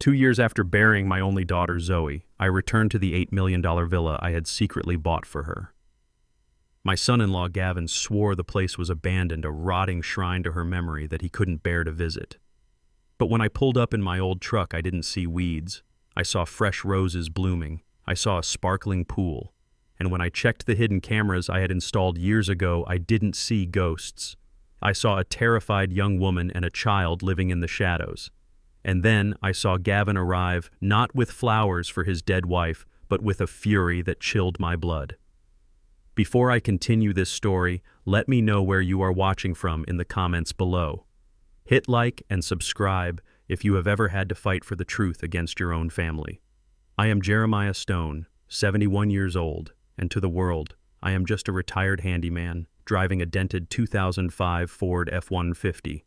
2 years after burying my only daughter, Zoe, I returned to the $8 million villa I had secretly bought for her. My son-in-law, Gavin, swore the place was abandoned, a rotting shrine to her memory that he couldn't bear to visit. But when I pulled up in my old truck, I didn't see weeds. I saw fresh roses blooming. I saw a sparkling pool. And when I checked the hidden cameras I had installed years ago, I didn't see ghosts. I saw a terrified young woman and a child living in the shadows. And then I saw Gavin arrive, not with flowers for his dead wife, but with a fury that chilled my blood. Before I continue this story, let me know where you are watching from in the comments below. Hit like and subscribe if you have ever had to fight for the truth against your own family. I am Jeremiah Stone, 71 years old, and to the world, I am just a retired handyman driving a dented 2005 Ford F-150.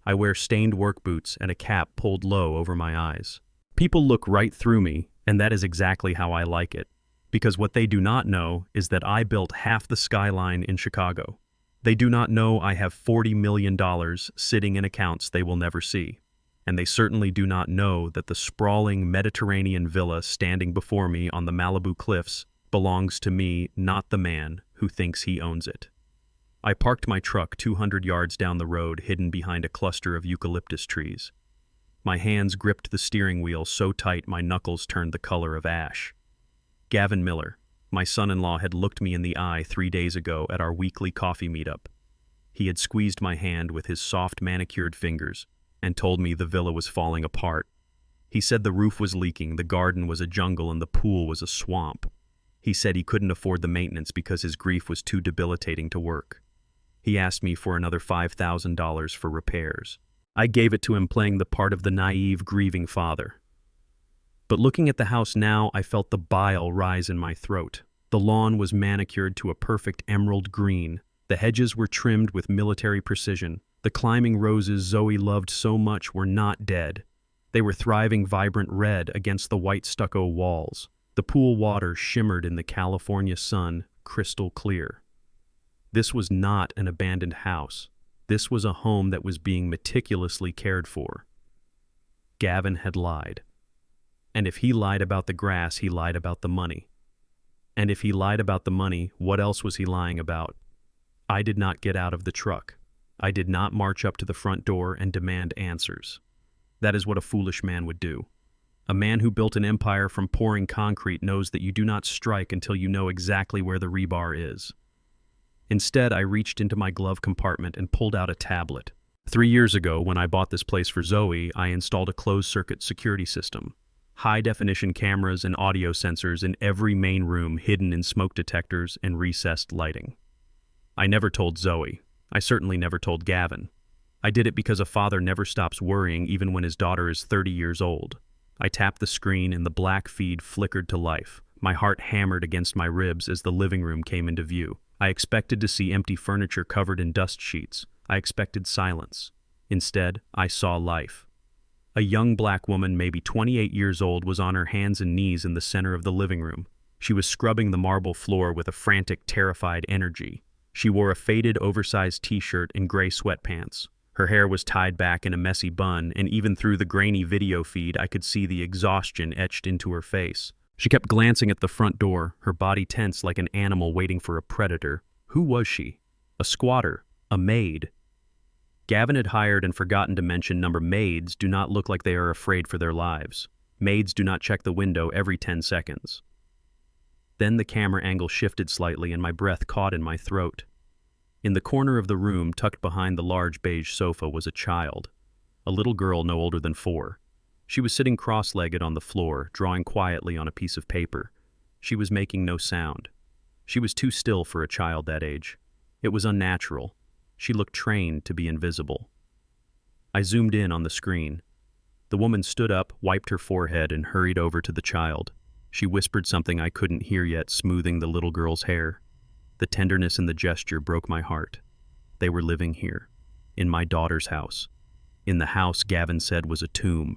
I wear stained work boots and a cap pulled low over my eyes. People look right through me, and that is exactly how I like it. Because what they do not know is that I built half the skyline in Chicago. They do not know I have $40 million sitting in accounts they will never see. And they certainly do not know that the sprawling Mediterranean villa standing before me on the Malibu cliffs belongs to me, not the man who thinks he owns it. I parked my truck 200 yards down the road, hidden behind a cluster of eucalyptus trees. My hands gripped the steering wheel so tight my knuckles turned the color of ash. Gavin Miller, my son-in-law, had looked me in the eye 3 days ago at our weekly coffee meetup. He had squeezed my hand with his soft manicured fingers and told me the villa was falling apart. He said the roof was leaking, the garden was a jungle, and the pool was a swamp. He said he couldn't afford the maintenance because his grief was too debilitating to work. He asked me for another $5,000 for repairs. I gave it to him, playing the part of the naive, grieving father. But looking at the house now, I felt the bile rise in my throat. The lawn was manicured to a perfect emerald green. The hedges were trimmed with military precision. The climbing roses Zoe loved so much were not dead. They were thriving vibrant red against the white stucco walls. The pool water shimmered in the California sun, crystal clear. This was not an abandoned house. This was a home that was being meticulously cared for. Gavin had lied. And if he lied about the grass, he lied about the money. And if he lied about the money, what else was he lying about? I did not get out of the truck. I did not march up to the front door and demand answers. That is what a foolish man would do. A man who built an empire from pouring concrete knows that you do not strike until you know exactly where the rebar is. Instead, I reached into my glove compartment and pulled out a tablet. 3 years ago, when I bought this place for Zoe, I installed a closed-circuit security system. High-definition cameras and audio sensors in every main room, hidden in smoke detectors and recessed lighting. I never told Zoe. I certainly never told Gavin. I did it because a father never stops worrying even when his daughter is 30 years old. I tapped the screen and the black feed flickered to life. My heart hammered against my ribs as the living room came into view. I expected to see empty furniture covered in dust sheets. I expected silence. Instead, I saw life. A young black woman, maybe 28 years old, was on her hands and knees in the center of the living room. She was scrubbing the marble floor with a frantic, terrified energy. She wore a faded, oversized t-shirt and gray sweatpants. Her hair was tied back in a messy bun, and even through the grainy video feed, I could see the exhaustion etched into her face. She kept glancing at the front door, her body tense like an animal waiting for a predator. Who was she? A squatter? A maid? Gavin had hired and forgotten to mention maids do not look like they are afraid for their lives. Maids do not check the window every 10 seconds. Then the camera angle shifted slightly and my breath caught in my throat. In the corner of the room, tucked behind the large beige sofa, was a child. A little girl no older than 4. She was sitting cross-legged on the floor, drawing quietly on a piece of paper. She was making no sound. She was too still for a child that age. It was unnatural. She looked trained to be invisible. I zoomed in on the screen. The woman stood up, wiped her forehead, and hurried over to the child. She whispered something I couldn't hear yet, smoothing the little girl's hair. The tenderness in the gesture broke my heart. They were living here, in my daughter's house. In the house Gavin said was a tomb.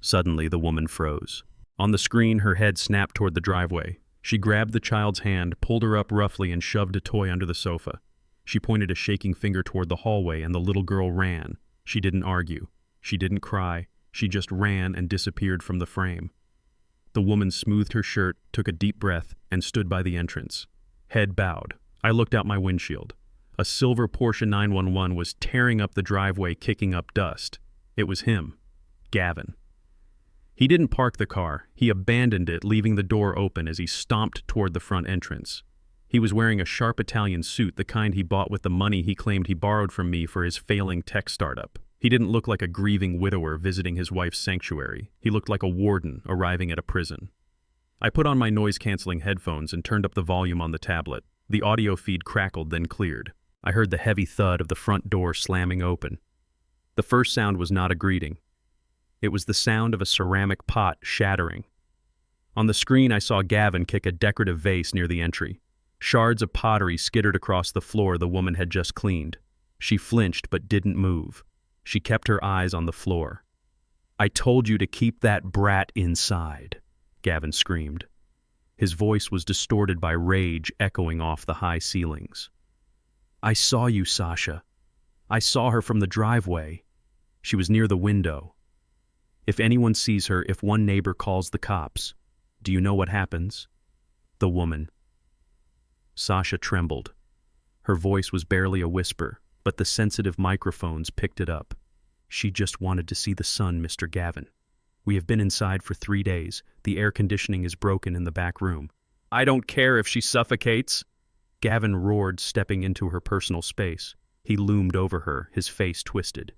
Suddenly, the woman froze. On the screen, her head snapped toward the driveway. She grabbed the child's hand, pulled her up roughly, and shoved a toy under the sofa. She pointed a shaking finger toward the hallway, and the little girl ran. She didn't argue. She didn't cry. She just ran and disappeared from the frame. The woman smoothed her shirt, took a deep breath, and stood by the entrance. Head bowed. I looked out my windshield. A silver Porsche 911 was tearing up the driveway, kicking up dust. It was him, Gavin. He didn't park the car. He abandoned it, leaving the door open as he stomped toward the front entrance. He was wearing a sharp Italian suit, the kind he bought with the money he claimed he borrowed from me for his failing tech startup. He didn't look like a grieving widower visiting his wife's sanctuary. He looked like a warden arriving at a prison. I put on my noise-canceling headphones and turned up the volume on the tablet. The audio feed crackled, then cleared. I heard the heavy thud of the front door slamming open. The first sound was not a greeting. It was the sound of a ceramic pot shattering. On the screen, I saw Gavin kick a decorative vase near the entry. Shards of pottery skittered across the floor the woman had just cleaned. She flinched but didn't move. She kept her eyes on the floor. "I told you to keep that brat inside," Gavin screamed. His voice was distorted by rage echoing off the high ceilings. "I saw you, Sasha. I saw her from the driveway. She was near the window. If anyone sees her, if one neighbor calls the cops, do you know what happens?" The woman. Sasha trembled. Her voice was barely a whisper, but the sensitive microphones picked it up. "She just wanted to see the sun, Mr. Gavin. We have been inside for 3 days. The air conditioning is broken in the back room." "I don't care if she suffocates," Gavin roared, stepping into her personal space. He loomed over her, his face twisted.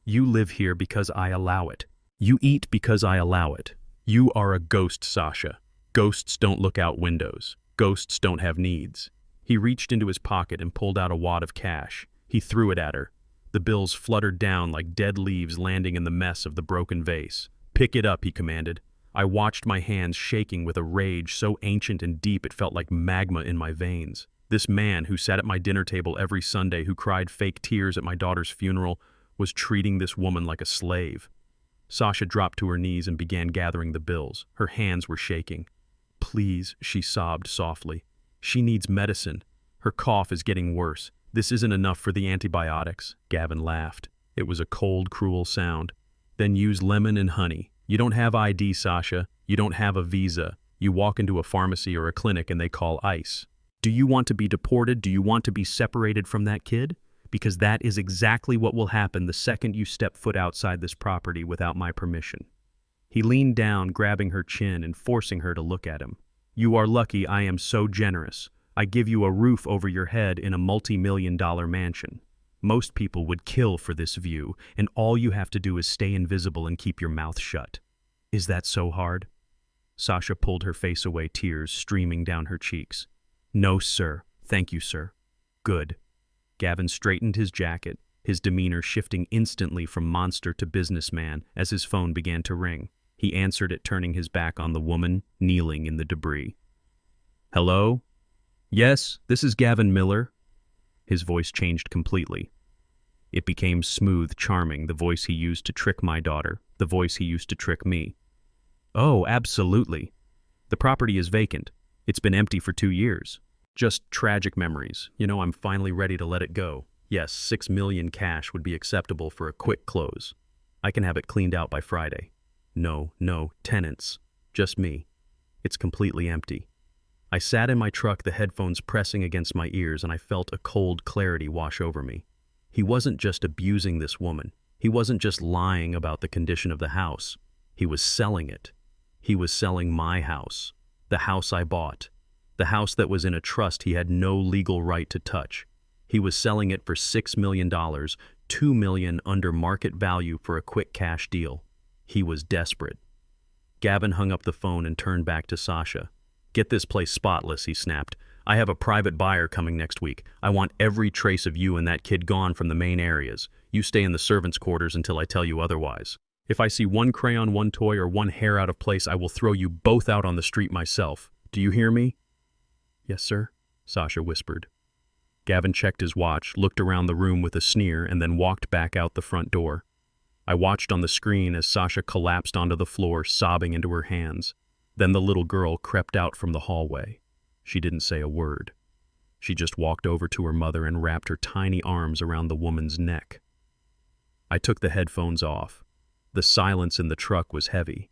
"You live here because I allow it. You eat because I allow it. You are a ghost, Sasha. Ghosts don't look out windows. Ghosts don't have needs." He reached into his pocket and pulled out a wad of cash. He threw it at her. The bills fluttered down like dead leaves landing in the mess of the broken vase. "Pick it up," he commanded. I watched my hands shaking with a rage so ancient and deep it felt like magma in my veins. This man who sat at my dinner table every Sunday, who cried fake tears at my daughter's funeral, was treating this woman like a slave. Sasha dropped to her knees and began gathering the bills. Her hands were shaking. "Please," she sobbed softly. "She needs medicine. Her cough is getting worse. This isn't enough for the antibiotics." Gavin laughed. It was a cold, cruel sound. "Then use lemon and honey. You don't have ID, Sasha. You don't have a visa. You walk into a pharmacy or a clinic and they call ICE. Do you want to be deported? Do you want to be separated from that kid? Because that is exactly what will happen the second you step foot outside this property without my permission." He leaned down, grabbing her chin and forcing her to look at him. "You are lucky I am so generous. I give you a roof over your head in a multi-million-dollar mansion. Most people would kill for this view, and all you have to do is stay invisible and keep your mouth shut. Is that so hard?" Sasha pulled her face away, tears streaming down her cheeks. "No, sir. Thank you, sir." "Good." Gavin straightened his jacket, his demeanor shifting instantly from monster to businessman as his phone began to ring. He answered it, turning his back on the woman kneeling in the debris. "Hello? Yes, this is Gavin Miller." His voice changed completely. It became smooth, charming, the voice he used to trick my daughter, the voice he used to trick me. "Oh, absolutely. The property is vacant. It's been empty for 2 years. Just tragic memories. I'm finally ready to let it go. Yes, $6 million cash would be acceptable for a quick close. I can have it cleaned out by Friday. No tenants. Just me. It's completely empty." I sat in my truck, the headphones pressing against my ears, and I felt a cold clarity wash over me. He wasn't just abusing this woman. He wasn't just lying about the condition of the house. He was selling it. He was selling my house. The house I bought. The house that was in a trust he had no legal right to touch. He was selling it for $6 million, $2 million under market value for a quick cash deal. He was desperate. Gavin hung up the phone and turned back to Sasha. "Get this place spotless," he snapped. "I have a private buyer coming next week. I want every trace of you and that kid gone from the main areas. You stay in the servants' quarters until I tell you otherwise. If I see one crayon, one toy, or one hair out of place, I will throw you both out on the street myself. Do you hear me?" "Yes, sir," Sasha whispered. Gavin checked his watch, looked around the room with a sneer, and then walked back out the front door. I watched on the screen as Sasha collapsed onto the floor, sobbing into her hands. Then the little girl crept out from the hallway. She didn't say a word. She just walked over to her mother and wrapped her tiny arms around the woman's neck. I took the headphones off. The silence in the truck was heavy.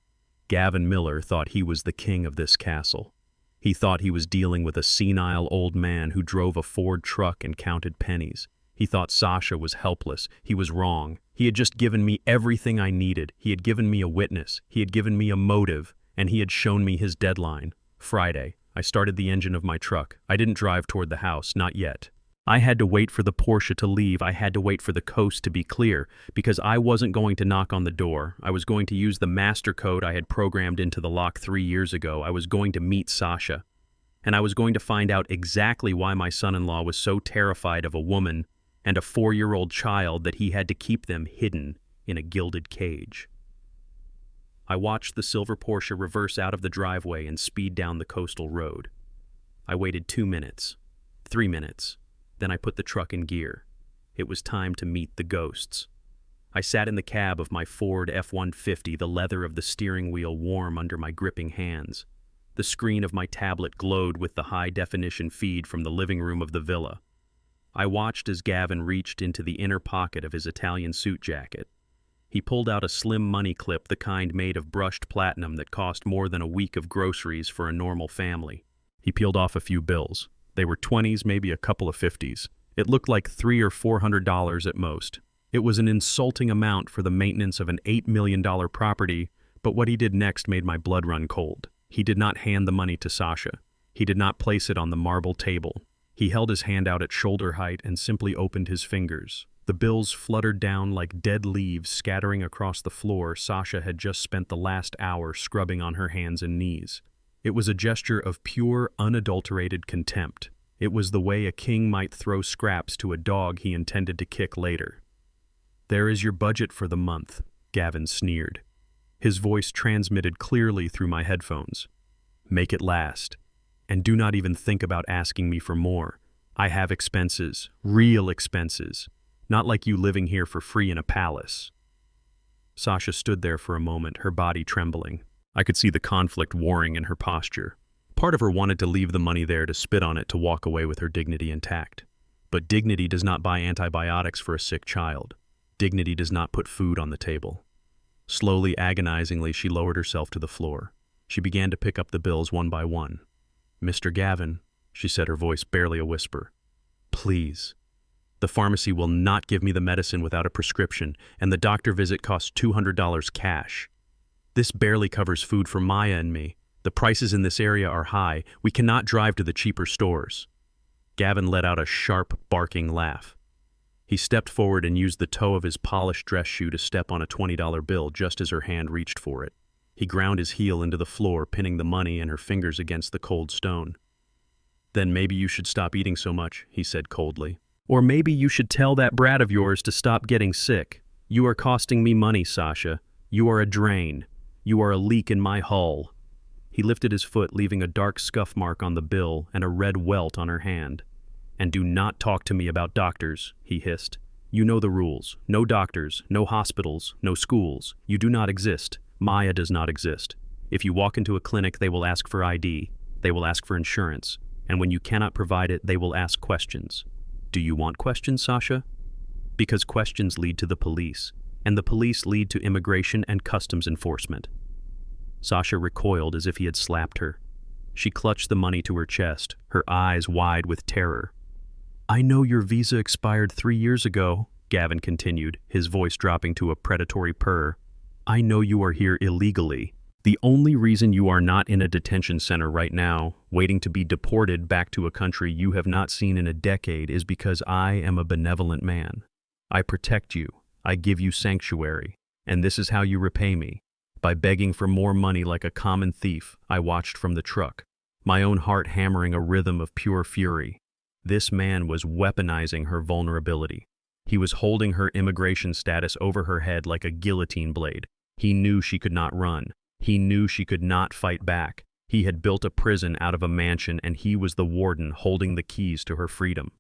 Gavin Miller thought he was the king of this castle. He thought he was dealing with a senile old man who drove a Ford truck and counted pennies. He thought Sasha was helpless. He was wrong. He had just given me everything I needed. He had given me a witness. He had given me a motive. And he had shown me his deadline. Friday. I started the engine of my truck. I didn't drive toward the house, not yet. I had to wait for the Porsche to leave. I had to wait for the coast to be clear, because I wasn't going to knock on the door. I was going to use the master code I had programmed into the lock 3 years ago. I was going to meet Sasha. And I was going to find out exactly why my son-in-law was so terrified of a woman and a 4-year-old child that he had to keep them hidden in a gilded cage. I watched the silver Porsche reverse out of the driveway and speed down the coastal road. I waited 2 minutes, 3 minutes. Then I put the truck in gear. It was time to meet the ghosts. I sat in the cab of my Ford F-150, the leather of the steering wheel warm under my gripping hands. The screen of my tablet glowed with the high-definition feed from the living room of the villa. I watched as Gavin reached into the inner pocket of his Italian suit jacket. He pulled out a slim money clip, the kind made of brushed platinum that cost more than a week of groceries for a normal family. He peeled off a few bills. They were 20s, maybe a couple of 50s. It looked like $300 or $400 at most. It was an insulting amount for the maintenance of an $8 million property, but what he did next made my blood run cold. He did not hand the money to Sasha. He did not place it on the marble table. He held his hand out at shoulder height and simply opened his fingers. The bills fluttered down like dead leaves scattering across the floor. Sasha had just spent the last hour scrubbing on her hands and knees. It was a gesture of pure, unadulterated contempt. It was the way a king might throw scraps to a dog he intended to kick later. "There is your budget for the month," Gavin sneered. His voice transmitted clearly through my headphones. "Make it last. And do not even think about asking me for more. I have expenses, real expenses. Not like you living here for free in a palace." Sasha stood there for a moment, her body trembling. I could see the conflict warring in her posture. Part of her wanted to leave the money there, to spit on it, to walk away with her dignity intact. But dignity does not buy antibiotics for a sick child. Dignity does not put food on the table. Slowly, agonizingly, she lowered herself to the floor. She began to pick up the bills one by one. "Mr. Gavin," she said, her voice barely a whisper. "Please. The pharmacy will not give me the medicine without a prescription, and the doctor visit costs $200 cash. This barely covers food for Maya and me. The prices in this area are high. We cannot drive to the cheaper stores." Gavin let out a sharp, barking laugh. He stepped forward and used the toe of his polished dress shoe to step on a $20 bill just as her hand reached for it. He ground his heel into the floor, pinning the money and her fingers against the cold stone. "Then maybe you should stop eating so much," he said coldly. "Or maybe you should tell that brat of yours to stop getting sick. You are costing me money, Sasha. You are a drain. You are a leak in my hull." He lifted his foot, leaving a dark scuff mark on the bill and a red welt on her hand. "And do not talk to me about doctors," he hissed. "You know the rules. No doctors, no hospitals, no schools. You do not exist. Maya does not exist. If you walk into a clinic, they will ask for ID. They will ask for insurance. And when you cannot provide it, they will ask questions. Do you want questions, Sasha? Because questions lead to the police, and the police lead to immigration and customs enforcement." Sasha recoiled as if he had slapped her. She clutched the money to her chest, her eyes wide with terror. "I know your visa expired 3 years ago," Gavin continued, his voice dropping to a predatory purr. "I know you are here illegally. The only reason you are not in a detention center right now, waiting to be deported back to a country you have not seen in a decade, is because I am a benevolent man. I protect you. I give you sanctuary. And this is how you repay me. By begging for more money like a common thief, I watched from the truck, my own heart hammering a rhythm of pure fury. This man was weaponizing her vulnerability. He was holding her immigration status over her head like a guillotine blade. He knew she could not run. He knew she could not fight back. He had built a prison out of a mansion, and he was the warden holding the keys to her freedom.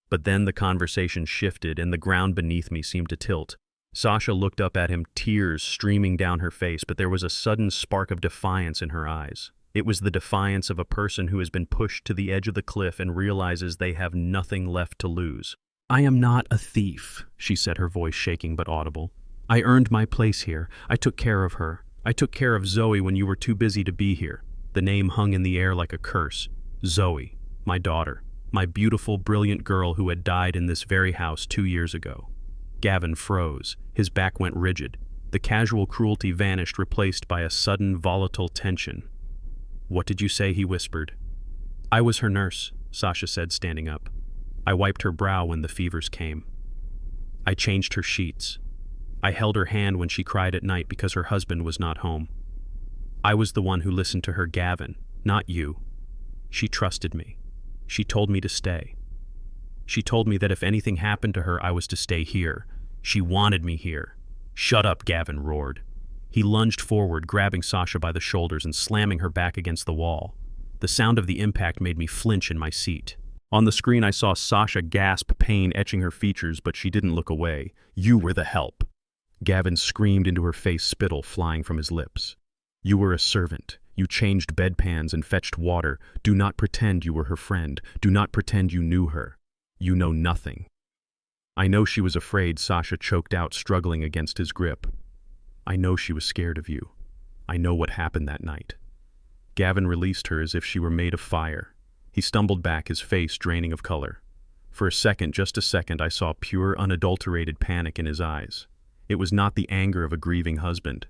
But then the conversation shifted, and the ground beneath me seemed to tilt. Sasha looked up at him, tears streaming down her face, but there was a sudden spark of defiance in her eyes. It was the defiance of a person who has been pushed to the edge of the cliff and realizes they have nothing left to lose. "I am not a thief," she said, her voice shaking but audible. I earned my place here. I took care of her. I took care of Zoe when you were too busy to be here. The name hung in the air like a curse. Zoe, my daughter, my beautiful, brilliant girl who had died in this very house 2 years ago. Gavin froze. His back went rigid. The casual cruelty vanished, replaced by a sudden, volatile tension. "What did you say?" he whispered. "I was her nurse," Sasha said, standing up. "I wiped her brow when the fevers came. I changed her sheets. I held her hand when she cried at night because her husband was not home. I was the one who listened to her, Gavin, not you. She trusted me. She told me to stay. She told me that if anything happened to her, I was to stay here. She wanted me here." "Shut up," Gavin roared. He lunged forward, grabbing Sasha by the shoulders and slamming her back against the wall. The sound of the impact made me flinch in my seat. On the screen, I saw Sasha gasp, pain etching her features, but she didn't look away. "You were the help." Gavin screamed into her face, spittle flying from his lips. "You were a servant. You changed bedpans and fetched water. Do not pretend you were her friend. Do not pretend you knew her. You know nothing." "I know she was afraid," Sasha choked out, struggling against his grip. "I know she was scared of you. I know what happened that night." Gavin released her as if she were made of fire. He stumbled back, his face draining of color. For a second, just a second, I saw pure, unadulterated panic in his eyes. It was not the anger of a grieving husband.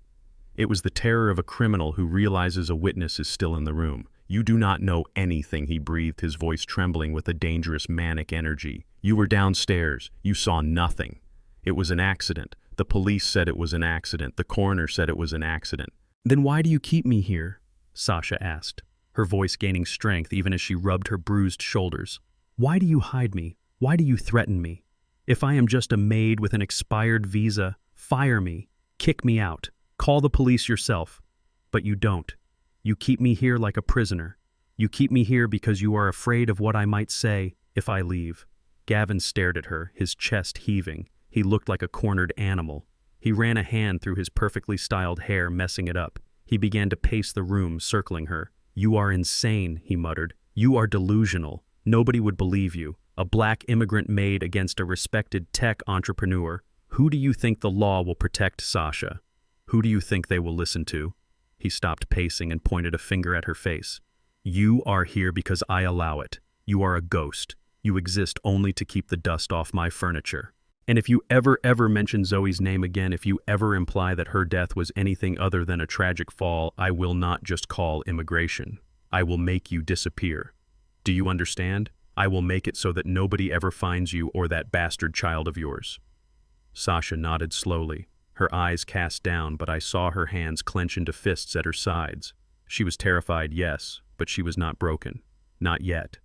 It was the terror of a criminal who realizes a witness is still in the room. "You do not know anything," he breathed, his voice trembling with a dangerous manic energy. "You were downstairs. You saw nothing. It was an accident. The police said it was an accident. The coroner said it was an accident." "Then why do you keep me here?" Sasha asked, her voice gaining strength even as she rubbed her bruised shoulders. "Why do you hide me? Why do you threaten me? If I am just a maid with an expired visa, fire me, kick me out, call the police yourself. But you don't. You keep me here like a prisoner. You keep me here because you are afraid of what I might say if I leave." Gavin stared at her, his chest heaving. He looked like a cornered animal. He ran a hand through his perfectly styled hair, messing it up. He began to pace the room, circling her. "You are insane," he muttered. "You are delusional. Nobody would believe you. A black immigrant maid against a respected tech entrepreneur. Who do you think the law will protect, Sasha? Who do you think they will listen to?" He stopped pacing and pointed a finger at her face. "You are here because I allow it. You are a ghost. You exist only to keep the dust off my furniture. And if you ever mention Zoe's name again, if you ever imply that her death was anything other than a tragic fall, I will not just call immigration. I will make you disappear. Do you understand? I will make it so that nobody ever finds you or that bastard child of yours." Sasha nodded slowly, her eyes cast down, but I saw her hands clench into fists at her sides. She was terrified, yes, but she was not broken. Not yet.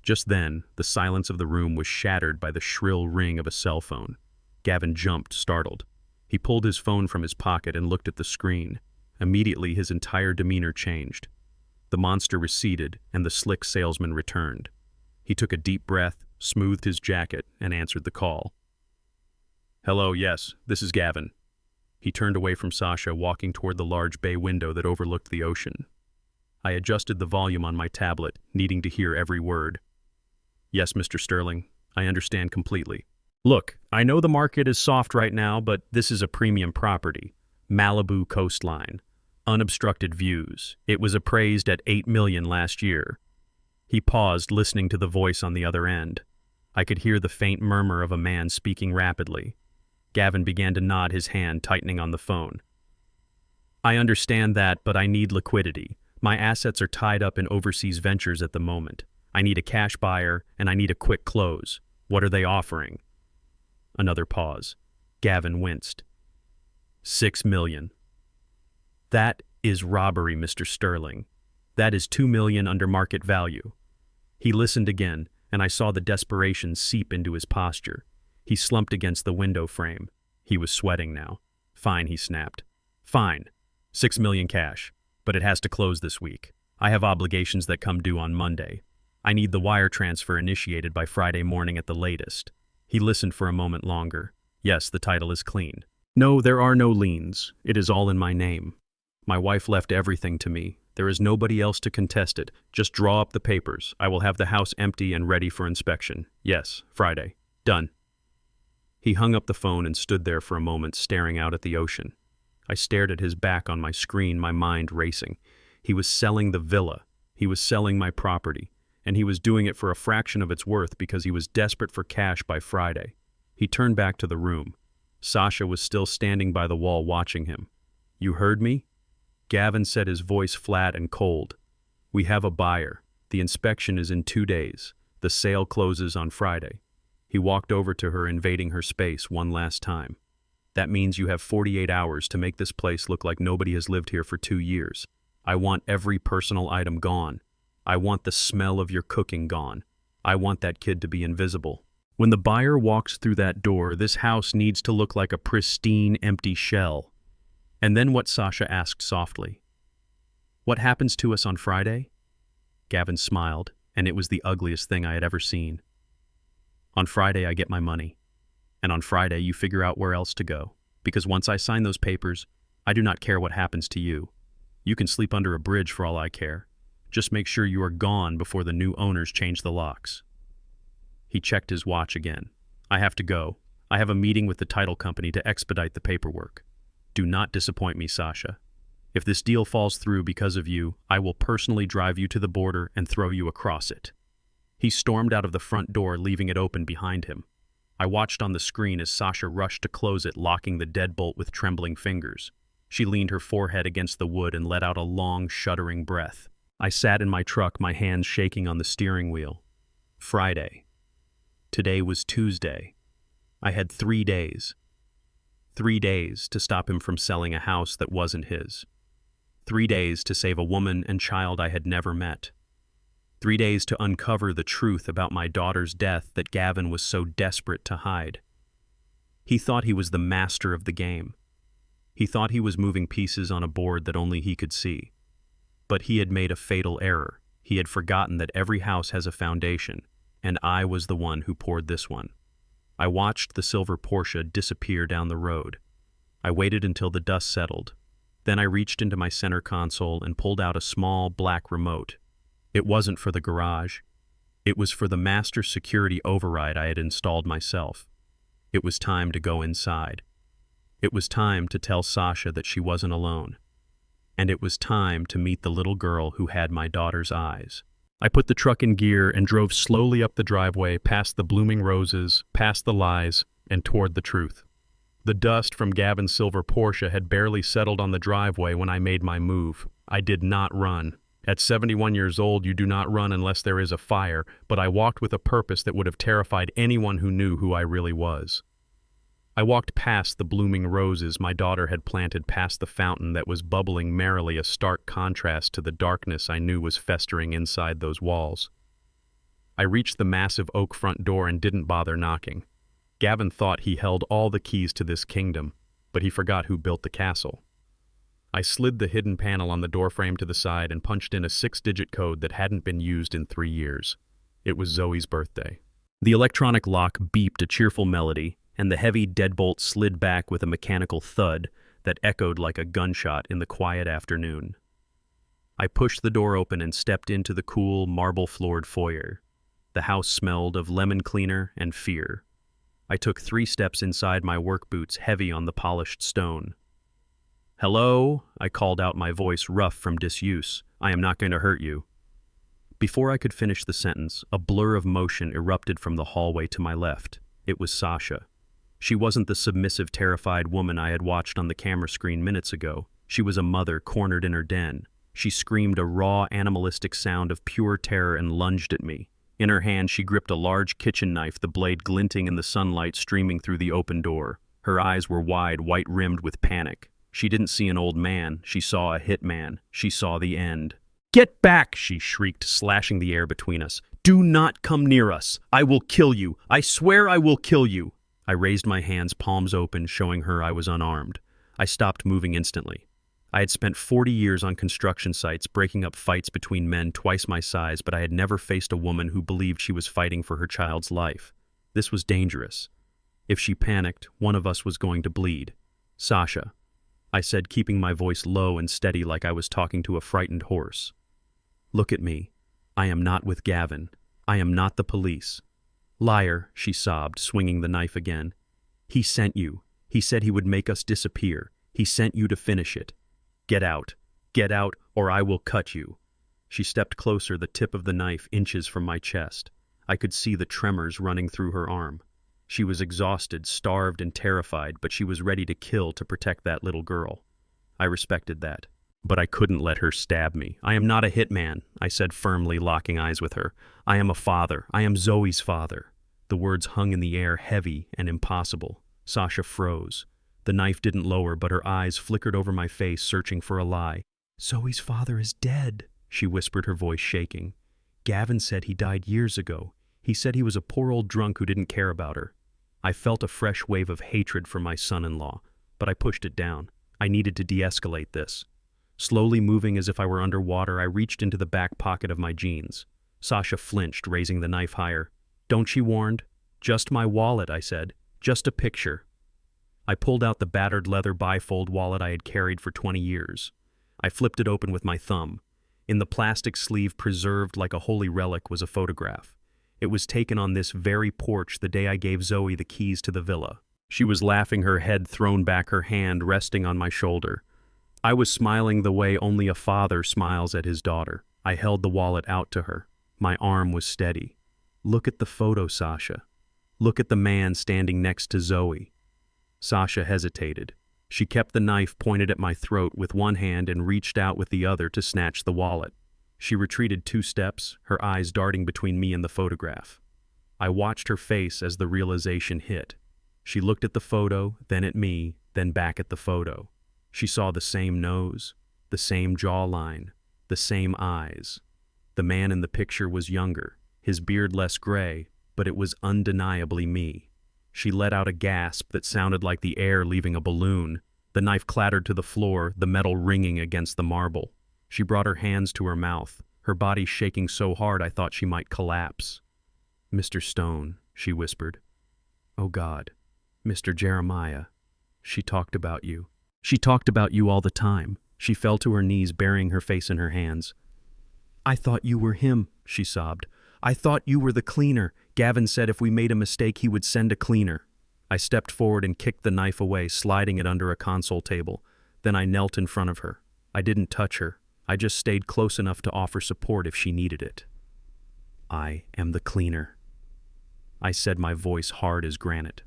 Just then, the silence of the room was shattered by the shrill ring of a cell phone. Gavin jumped, startled. He pulled his phone from his pocket and looked at the screen. Immediately, his entire demeanor changed. The monster receded, and the slick salesman returned. He took a deep breath, smoothed his jacket, and answered the call. "Hello, yes, this is Gavin." He turned away from Sasha, walking toward the large bay window that overlooked the ocean. I adjusted the volume on my tablet, needing to hear every word. "Yes, Mr. Sterling, I understand completely. Look, I know the market is soft right now, but this is a premium property. Malibu coastline. Unobstructed views. It was appraised at $8 million last year." He paused, listening to the voice on the other end. I could hear the faint murmur of a man speaking rapidly. Gavin began to nod, his hand tightening on the phone. "I understand that, but I need liquidity. My assets are tied up in overseas ventures at the moment. I need a cash buyer, and I need a quick close. What are they offering?" Another pause. Gavin winced. $6 million. "That is robbery, Mr. Sterling. That is $2 million under market value." He listened again, and I saw the desperation seep into his posture. He slumped against the window frame. He was sweating now. "Fine," he snapped. "Fine. $6 million cash. But it has to close this week. I have obligations that come due on Monday. I need the wire transfer initiated by Friday morning at the latest." He listened for a moment longer. "Yes, the title is clean. No, there are no liens. It is all in my name. My wife left everything to me. There is nobody else to contest it. Just draw up the papers. I will have the house empty and ready for inspection. Yes, Friday. Done." He hung up the phone and stood there for a moment staring out at the ocean. I stared at his back on my screen, my mind racing. He was selling the villa. He was selling my property. And he was doing it for a fraction of its worth because he was desperate for cash by Friday. He turned back to the room. Sasha was still standing by the wall watching him. "You heard me?" Gavin said, his voice flat and cold. "We have a buyer. The inspection is in 2 days. The sale closes on Friday." He walked over to her, invading her space one last time. "That means you have 48 hours to make this place look like nobody has lived here for 2 years. I want every personal item gone. I want the smell of your cooking gone. I want that kid to be invisible. When the buyer walks through that door, this house needs to look like a pristine, empty shell." And then what? Sasha asked softly. "What happens to us on Friday?" Gavin smiled, and it was the ugliest thing I had ever seen. "On Friday, I get my money. And on Friday, you figure out where else to go. Because once I sign those papers, I do not care what happens to you. You can sleep under a bridge for all I care. Just make sure you are gone before the new owners change the locks." He checked his watch again. "I have to go. I have a meeting with the title company to expedite the paperwork. Do not disappoint me, Sasha. If this deal falls through because of you, I will personally drive you to the border and throw you across it." He stormed out of the front door, leaving it open behind him. I watched on the screen as Sasha rushed to close it, locking the deadbolt with trembling fingers. She leaned her forehead against the wood and let out a long, shuddering breath. I sat in my truck, my hands shaking on the steering wheel. Friday. Today was Tuesday. I had 3 days. 3 days to stop him from selling a house that wasn't his. 3 days to save a woman and child I had never met. 3 days to uncover the truth about my daughter's death that Gavin was so desperate to hide. He thought he was the master of the game. He thought he was moving pieces on a board that only he could see. But he had made a fatal error. He had forgotten that every house has a foundation, and I was the one who poured this one. I watched the silver Porsche disappear down the road. I waited until the dust settled. Then I reached into my center console and pulled out a small black remote. It wasn't for the garage. It was for the master security override I had installed myself. It was time to go inside. It was time to tell Sasha that she wasn't alone. And it was time to meet the little girl who had my daughter's eyes. I put the truck in gear and drove slowly up the driveway, past the blooming roses, past the lies, and toward the truth. The dust from Gavin's silver Porsche had barely settled on the driveway when I made my move. I did not run. At 71 years old, you do not run unless there is a fire, but I walked with a purpose that would have terrified anyone who knew who I really was. I walked past the blooming roses my daughter had planted, past the fountain that was bubbling merrily, a stark contrast to the darkness I knew was festering inside those walls. I reached the massive oak front door and didn't bother knocking. Gavin thought he held all the keys to this kingdom, but he forgot who built the castle. I slid the hidden panel on the doorframe to the side and punched in a 6-digit code that hadn't been used in 3 years. It was Zoe's birthday. The electronic lock beeped a cheerful melody, and the heavy deadbolt slid back with a mechanical thud that echoed like a gunshot in the quiet afternoon. I pushed the door open and stepped into the cool, marble-floored foyer. The house smelled of lemon cleaner and fear. I took 3 steps inside, my work boots heavy on the polished stone. "Hello?" I called out, my voice rough from disuse. "I am not going to hurt you." Before I could finish the sentence, a blur of motion erupted from the hallway to my left. It was Sasha. She wasn't the submissive, terrified woman I had watched on the camera screen minutes ago. She was a mother cornered in her den. She screamed a raw, animalistic sound of pure terror and lunged at me. In her hand, she gripped a large kitchen knife, the blade glinting in the sunlight streaming through the open door. Her eyes were wide, white-rimmed with panic. She didn't see an old man. She saw a hitman. She saw the end. "Get back!" she shrieked, slashing the air between us. "Do not come near us! I will kill you! I swear I will kill you!" I raised my hands, palms open, showing her I was unarmed. I stopped moving instantly. I had spent 40 years on construction sites, breaking up fights between men twice my size, but I had never faced a woman who believed she was fighting for her child's life. This was dangerous. If she panicked, one of us was going to bleed. "Sasha," I said, keeping my voice low and steady like I was talking to a frightened horse. "Look at me. I am not with Gavin. I am not the police." "Liar," she sobbed, swinging the knife again. He sent you. He said he would make us disappear. He sent you to finish it. Get out. Get out, or I will cut you." She stepped closer, the tip of the knife inches from my chest. I could see the tremors running through her arm. She was exhausted, starved, and terrified, but she was ready to kill to protect that little girl. I respected that. But I couldn't let her stab me. "I am not a hitman," I said firmly, locking eyes with her. "I am a father. I am Zoe's father." The words hung in the air, heavy and impossible. Sasha froze. The knife didn't lower, but her eyes flickered over my face, searching for a lie. "Zoe's father is dead," she whispered, her voice shaking. "Gavin said he died years ago. He said he was a poor old drunk who didn't care about her." I felt a fresh wave of hatred for my son-in-law, but I pushed it down. I needed to de-escalate this. Slowly moving as if I were underwater, I reached into the back pocket of my jeans. Sasha flinched, raising the knife higher. "Don't," she warned. "Just my wallet," I said. "Just a picture." I pulled out the battered leather bifold wallet I had carried for 20 years. I flipped it open with my thumb. In the plastic sleeve, preserved like a holy relic, was a photograph. It was taken on this very porch the day I gave Zoe the keys to the villa. She was laughing, her head thrown back, her hand resting on my shoulder. I was smiling the way only a father smiles at his daughter. I held the wallet out to her. My arm was steady. "Look at the photo, Sasha. Look at the man standing next to Zoe." Sasha hesitated. She kept the knife pointed at my throat with one hand and reached out with the other to snatch the wallet. She retreated 2 steps, her eyes darting between me and the photograph. I watched her face as the realization hit. She looked at the photo, then at me, then back at the photo. She saw the same nose, the same jawline, the same eyes. The man in the picture was younger, his beard less gray, but it was undeniably me. She let out a gasp that sounded like the air leaving a balloon. The knife clattered to the floor, the metal ringing against the marble. She brought her hands to her mouth, her body shaking so hard I thought she might collapse. "Mr. Stone," she whispered. "Oh God, Mr. Jeremiah, she talked about you. She talked about you all the time." She fell to her knees, burying her face in her hands. "I thought you were him," she sobbed. "I thought you were the cleaner. Gavin said if we made a mistake, he would send a cleaner." I stepped forward and kicked the knife away, sliding it under a console table. Then I knelt in front of her. I didn't touch her. I just stayed close enough to offer support if she needed it. "I am the cleaner," I said, my voice hard as granite.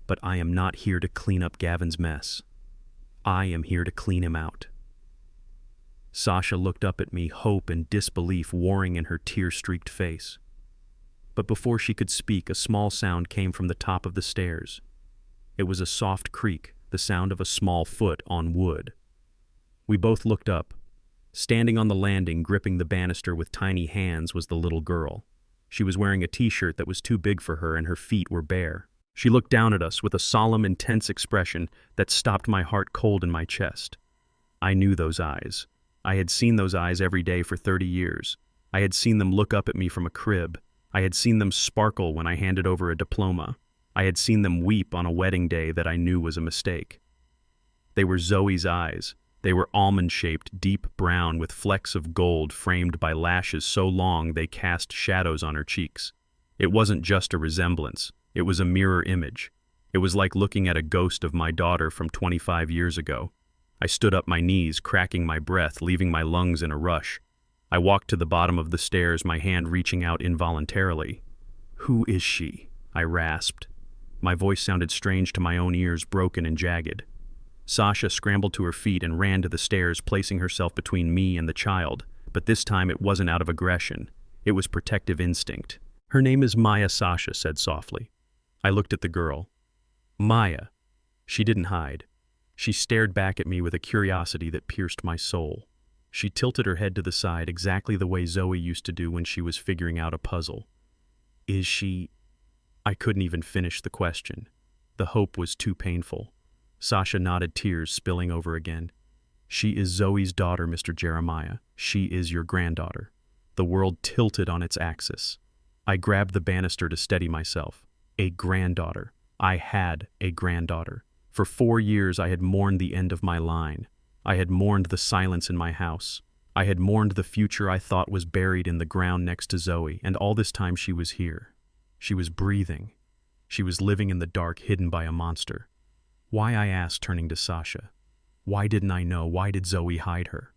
"But I am not here to clean up Gavin's mess. I am here to clean him out." Sasha looked up at me, hope and disbelief warring in her tear-streaked face. But before she could speak, a small sound came from the top of the stairs. It was a soft creak, the sound of a small foot on wood. We both looked up. Standing on the landing, gripping the banister with tiny hands, was the little girl. She was wearing a t-shirt that was too big for her, and her feet were bare. She looked down at us with a solemn, intense expression that stopped my heart cold in my chest. I knew those eyes. I had seen those eyes every day for 30 years. I had seen them look up at me from a crib. I had seen them sparkle when I handed over a diploma. I had seen them weep on a wedding day that I knew was a mistake. They were Zoe's eyes. They were almond-shaped, deep brown, with flecks of gold framed by lashes so long they cast shadows on her cheeks. It wasn't just a resemblance. It was a mirror image. It was like looking at a ghost of my daughter from 25 years ago. I stood up, my knees, cracking my breath, leaving my lungs in a rush. I walked to the bottom of the stairs, my hand reaching out involuntarily. "Who is she?" I rasped. My voice sounded strange to my own ears, broken and jagged. Sasha scrambled to her feet and ran to the stairs, placing herself between me and the child. But this time it wasn't out of aggression. It was protective instinct. "Her name is Maya," Sasha said softly. I looked at the girl. Maya. She didn't hide. She stared back at me with a curiosity that pierced my soul. She tilted her head to the side exactly the way Zoe used to do when she was figuring out a puzzle. "Is she—" I couldn't even finish the question. The hope was too painful. Sasha nodded, tears spilling over again. "She is Zoe's daughter, Mr. Jeremiah. She is your granddaughter." The world tilted on its axis. I grabbed the banister to steady myself. A granddaughter. I had a granddaughter. For 4 years I had mourned the end of my line. I had mourned the silence in my house. I had mourned the future I thought was buried in the ground next to Zoe, and all this time she was here. She was breathing. She was living in the dark, hidden by a monster. Why, I asked, turning to Sasha. Why didn't I know? Why did Zoe hide her?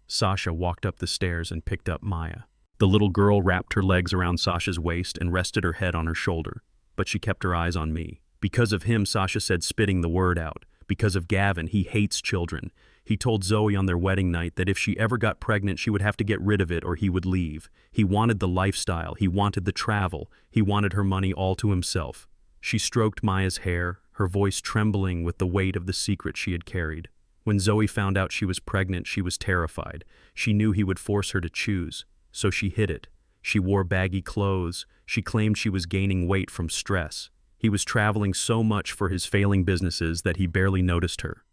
Sasha walked up the stairs and picked up Maya. The little girl wrapped her legs around Sasha's waist and rested her head on her shoulder, but she kept her eyes on me. Because of him, Sasha said, spitting the word out. Because of Gavin, he hates children. He told Zoe on their wedding night that if she ever got pregnant, she would have to get rid of it or he would leave. He wanted the lifestyle, he wanted the travel, he wanted her money all to himself. She stroked Maya's hair, her voice trembling with the weight of the secret she had carried. When Zoe found out she was pregnant, she was terrified. She knew he would force her to choose, so she hid it. She wore baggy clothes. She claimed she was gaining weight from stress. He was traveling so much for his failing businesses that he barely noticed her.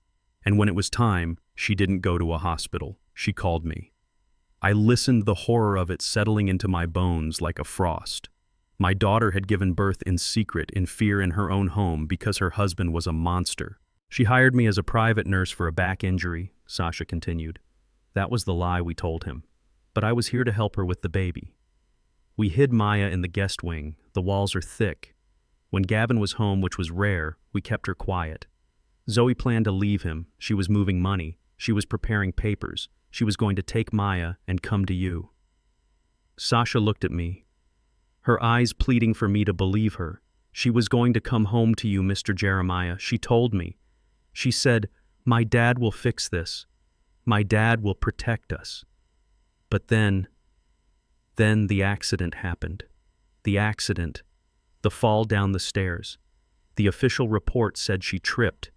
And when it was time, she didn't go to a hospital. She called me. I listened, the horror of it settling into my bones like a frost. My daughter had given birth in secret, in fear, in her own home because her husband was a monster. She hired me as a private nurse for a back injury, Sasha continued. That was the lie we told him. But I was here to help her with the baby. We hid Maya in the guest wing. The walls are thick. When Gavin was home, which was rare, we kept her quiet. Zoe planned to leave him. She was moving money. She was preparing papers. She was going to take Maya and come to you. Sasha looked at me, her eyes pleading for me to believe her. She was going to come home to you, Mr. Jeremiah. She told me. She said, my dad will fix this. My dad will protect us. But then the accident happened. The accident. The fall down the stairs. The official report said she tripped.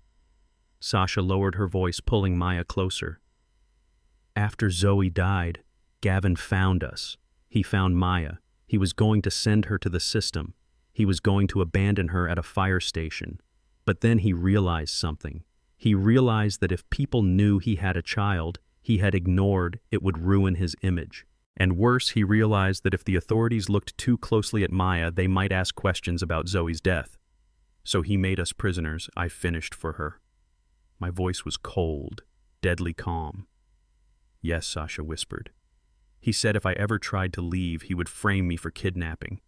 Sasha lowered her voice, pulling Maya closer. After Zoe died, Gavin found us. He found Maya. He was going to send her to the system. He was going to abandon her at a fire station. But then he realized something. He realized that if people knew he had a child he had ignored, it would ruin his image. And worse, he realized that if the authorities looked too closely at Maya, they might ask questions about Zoe's death. So he made us prisoners. I finished for her. My voice was cold, deadly calm. Yes, Sasha whispered. He said if I ever tried to leave, he would frame me for kidnapping.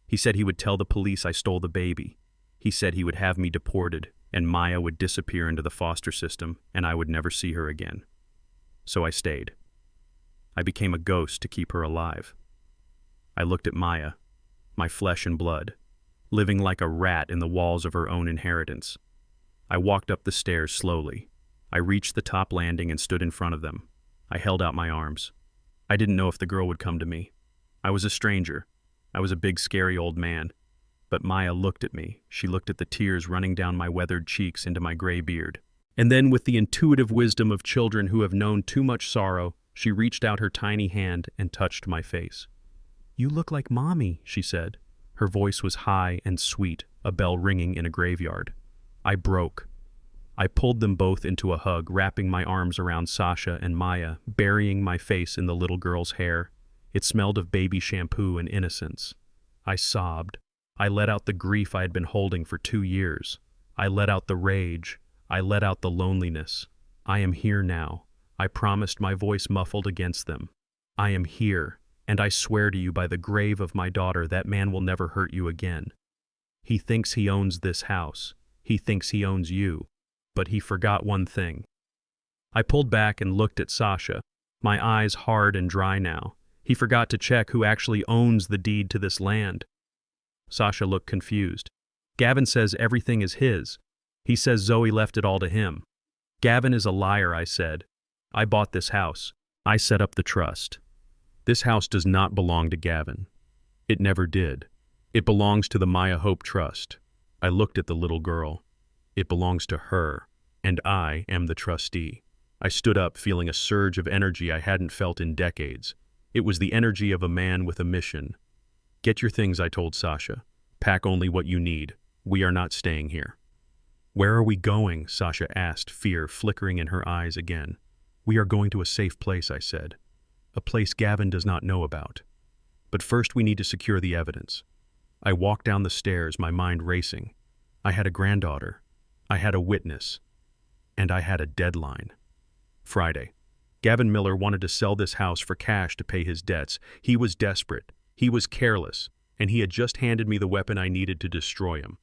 He said he would tell the police I stole the baby. He said he would have me deported, and Maya would disappear into the foster system, and I would never see her again. So I stayed. I became a ghost to keep her alive. I looked at Maya, my flesh and blood, living like a rat in the walls of her own inheritance. I walked up the stairs slowly. I reached the top landing and stood in front of them. I held out my arms. I didn't know if the girl would come to me. I was a stranger. I was a big, scary old man. But Maya looked at me. She looked at the tears running down my weathered cheeks into my gray beard. And then, with the intuitive wisdom of children who have known too much sorrow, she reached out her tiny hand and touched my face. "You look like Mommy," she said. Her voice was high and sweet, a bell ringing in a graveyard. I broke. I pulled them both into a hug, wrapping my arms around Sasha and Maya, burying my face in the little girl's hair. It smelled of baby shampoo and innocence. I sobbed. I let out the grief I had been holding for 2 years. I let out the rage. I let out the loneliness. I am here now. I promised, my voice muffled against them. I am here, and I swear to you by the grave of my daughter, that man will never hurt you again. He thinks he owns this house. He thinks he owns you. But he forgot one thing. I pulled back and looked at Sasha, my eyes hard and dry now. He forgot to check who actually owns the deed to this land. Sasha looked confused. Gavin says everything is his. He says Zoe left it all to him. Gavin is a liar, I said. I bought this house. I set up the trust. This house does not belong to Gavin. It never did. It belongs to the Maya Hope Trust. I looked at the little girl. It belongs to her, and I am the trustee. I stood up, feeling a surge of energy I hadn't felt in decades. It was the energy of a man with a mission. Get your things, I told Sasha. Pack only what you need. We are not staying here. Where are we going? Sasha asked, fear flickering in her eyes again. We are going to a safe place, I said. A place Gavin does not know about. But first we need to secure the evidence. I walked down the stairs, my mind racing. I had a granddaughter. I had a witness. And I had a deadline. Friday. Gavin Miller wanted to sell this house for cash to pay his debts. He was desperate. He was careless. And he had just handed me the weapon I needed to destroy him.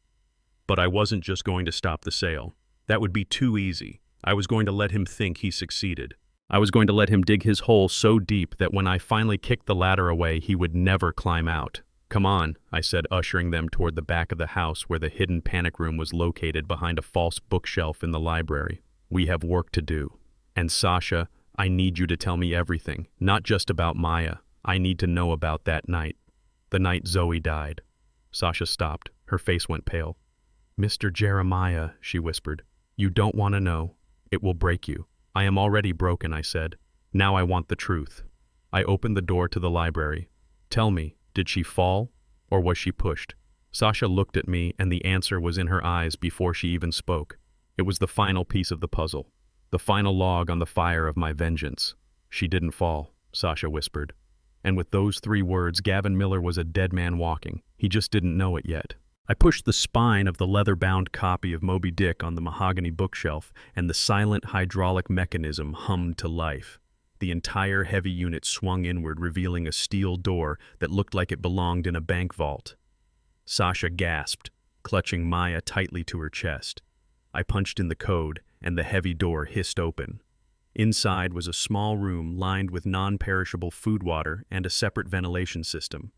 But I wasn't just going to stop the sale. That would be too easy. I was going to let him think he succeeded. I was going to let him dig his hole so deep that when I finally kicked the ladder away, he would never climb out. "Come on," I said, ushering them toward the back of the house where the hidden panic room was located behind a false bookshelf in the library. "We have work to do. And Sasha, I need you to tell me everything, not just about Maya. I need to know about that night. The night Zoe died." Sasha stopped. Her face went pale. "Mr. Jeremiah," she whispered, "you don't want to know. It will break you." "I am already broken," I said. "Now I want the truth." I opened the door to the library. "Tell me, did she fall, or was she pushed?" Sasha looked at me, and the answer was in her eyes before she even spoke. It was the final piece of the puzzle, the final log on the fire of my vengeance. "She didn't fall," Sasha whispered. And with those 3 words, Gavin Miller was a dead man walking. He just didn't know it yet. I pushed the spine of the leather-bound copy of Moby Dick on the mahogany bookshelf, and the silent hydraulic mechanism hummed to life. The entire heavy unit swung inward, revealing a steel door that looked like it belonged in a bank vault. Sasha gasped, clutching Maya tightly to her chest. I punched in the code, and the heavy door hissed open. Inside was a small room lined with non-perishable food water and a separate ventilation system.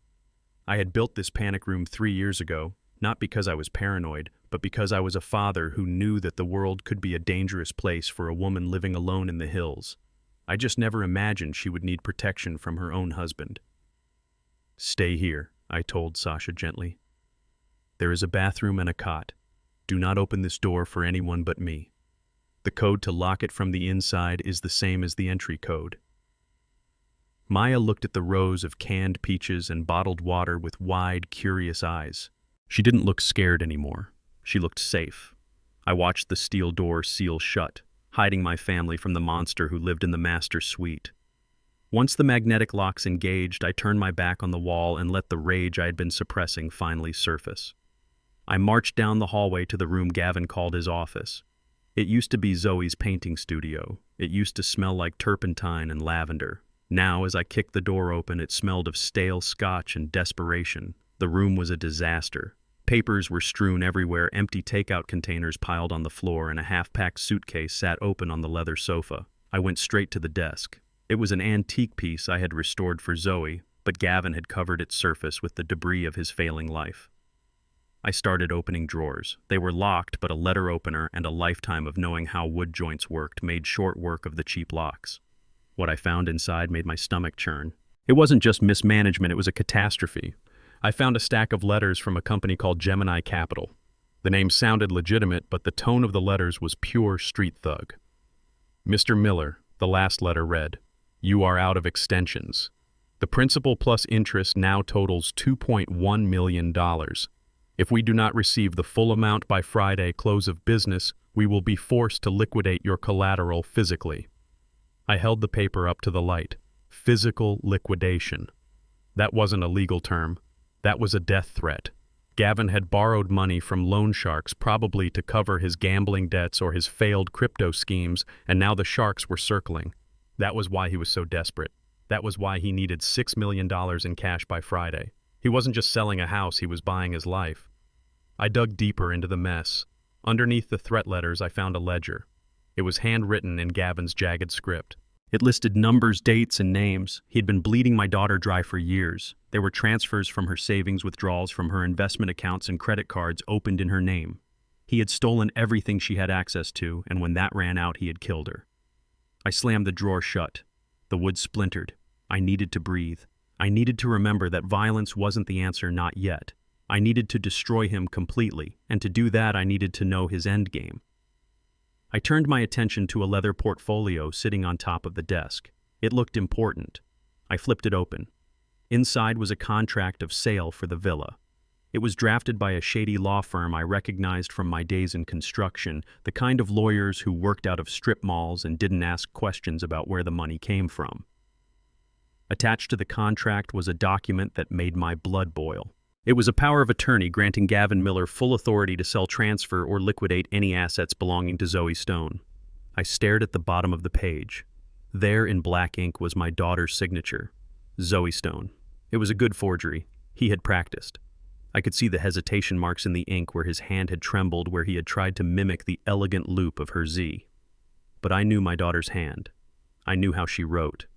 I had built this panic room 3 years ago, not because I was paranoid, but because I was a father who knew that the world could be a dangerous place for a woman living alone in the hills. I just never imagined she would need protection from her own husband. "Stay here," I told Sasha gently. "There is a bathroom and a cot. Do not open this door for anyone but me. The code to lock it from the inside is the same as the entry code." Maya looked at the rows of canned peaches and bottled water with wide, curious eyes. She didn't look scared anymore. She looked safe. I watched the steel door seal shut, hiding my family from the monster who lived in the master suite. Once the magnetic locks engaged, I turned my back on the wall and let the rage I had been suppressing finally surface. I marched down the hallway to the room Gavin called his office. It used to be Zoe's painting studio. It used to smell like turpentine and lavender. Now, as I kicked the door open, it smelled of stale scotch and desperation. The room was a disaster. Papers were strewn everywhere, empty takeout containers piled on the floor, and a half-packed suitcase sat open on the leather sofa. I went straight to the desk. It was an antique piece I had restored for Zoe, but Gavin had covered its surface with the debris of his failing life. I started opening drawers. They were locked, but a letter opener and a lifetime of knowing how wood joints worked made short work of the cheap locks. What I found inside made my stomach churn. It wasn't just mismanagement, it was a catastrophe. I found a stack of letters from a company called Gemini Capital. The name sounded legitimate, but the tone of the letters was pure street thug. "Mr. Miller," the last letter read, "you are out of extensions. The principal plus interest now totals $2.1 million. If we do not receive the full amount by Friday close of business, we will be forced to liquidate your collateral physically." I held the paper up to the light. Physical liquidation. That wasn't a legal term. That was a death threat. Gavin had borrowed money from loan sharks, probably to cover his gambling debts or his failed crypto schemes, and now the sharks were circling. That was why he was so desperate. That was why he needed $6 million in cash by Friday. He wasn't just selling a house, he was buying his life. I dug deeper into the mess. Underneath the threat letters, I found a ledger. It was handwritten in Gavin's jagged script. It listed numbers, dates, and names. He'd been bleeding my daughter dry for years. There were transfers from her savings, withdrawals from her investment accounts, and credit cards opened in her name. He had stolen everything she had access to, and when that ran out, he had killed her. I slammed the drawer shut. The wood splintered. I needed to breathe. I needed to remember that violence wasn't the answer, not yet. I needed to destroy him completely, and to do that I needed to know his endgame. I turned my attention to a leather portfolio sitting on top of the desk. It looked important. I flipped it open. Inside was a contract of sale for the villa. It was drafted by a shady law firm I recognized from my days in construction, the kind of lawyers who worked out of strip malls and didn't ask questions about where the money came from. Attached to the contract was a document that made my blood boil. It was a power of attorney granting Gavin Miller full authority to sell, transfer, or liquidate any assets belonging to Zoe Stone. I stared at the bottom of the page. There in black ink was my daughter's signature, Zoe Stone. It was a good forgery. He had practiced. I I could see the hesitation marks in the ink where his hand had trembled where he had tried to mimic the elegant loop of her Z. But I knew my daughter's hand. I knew how she wrote.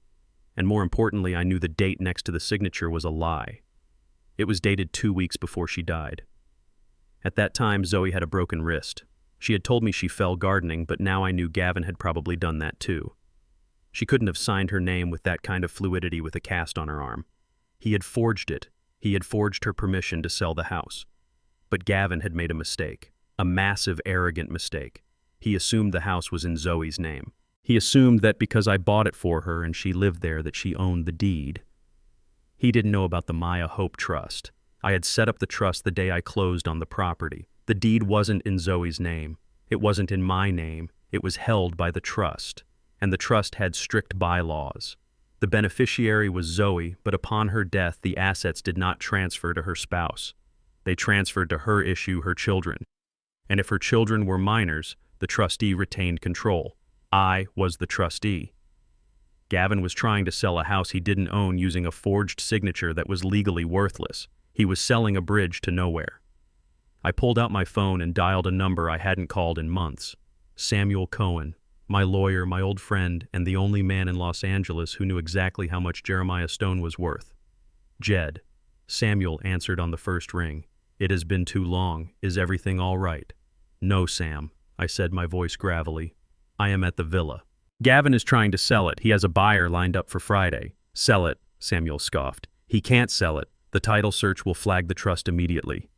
And more importantly, I knew the date next to the signature was a lie. It was dated 2 weeks before she died. At that time, Zoe had a broken wrist. She had told me she fell gardening, but now I knew Gavin had probably done that too. She couldn't have signed her name with that kind of fluidity with a cast on her arm. He had forged it. He had forged her permission to sell the house. But Gavin had made a mistake. A massive, arrogant mistake. He assumed the house was in Zoe's name. He assumed that because I bought it for her and she lived there that she owned the deed. He didn't know about the Maya Hope Trust. I had set up the trust the day I closed on the property. The deed wasn't in Zoe's name. It wasn't in my name. It was held by the trust. And the trust had strict bylaws. The beneficiary was Zoe, but upon her death, the assets did not transfer to her spouse. They transferred to her issue, her children. And if her children were minors, the trustee retained control. I was the trustee. Gavin was trying to sell a house he didn't own using a forged signature that was legally worthless. He was selling a bridge to nowhere. I pulled out my phone and dialed a number I hadn't called in months. Samuel Cohen, my lawyer, my old friend, and the only man in Los Angeles who knew exactly how much Jeremiah Stone was worth. Jed. Samuel answered on the first ring. It has been too long. Is everything all right? No, Sam, I said, my voice gravelly. I am at the villa. Gavin is trying to sell it. He has a buyer lined up for Friday. Sell it, Samuel scoffed. He can't sell it. The title search will flag the trust immediately.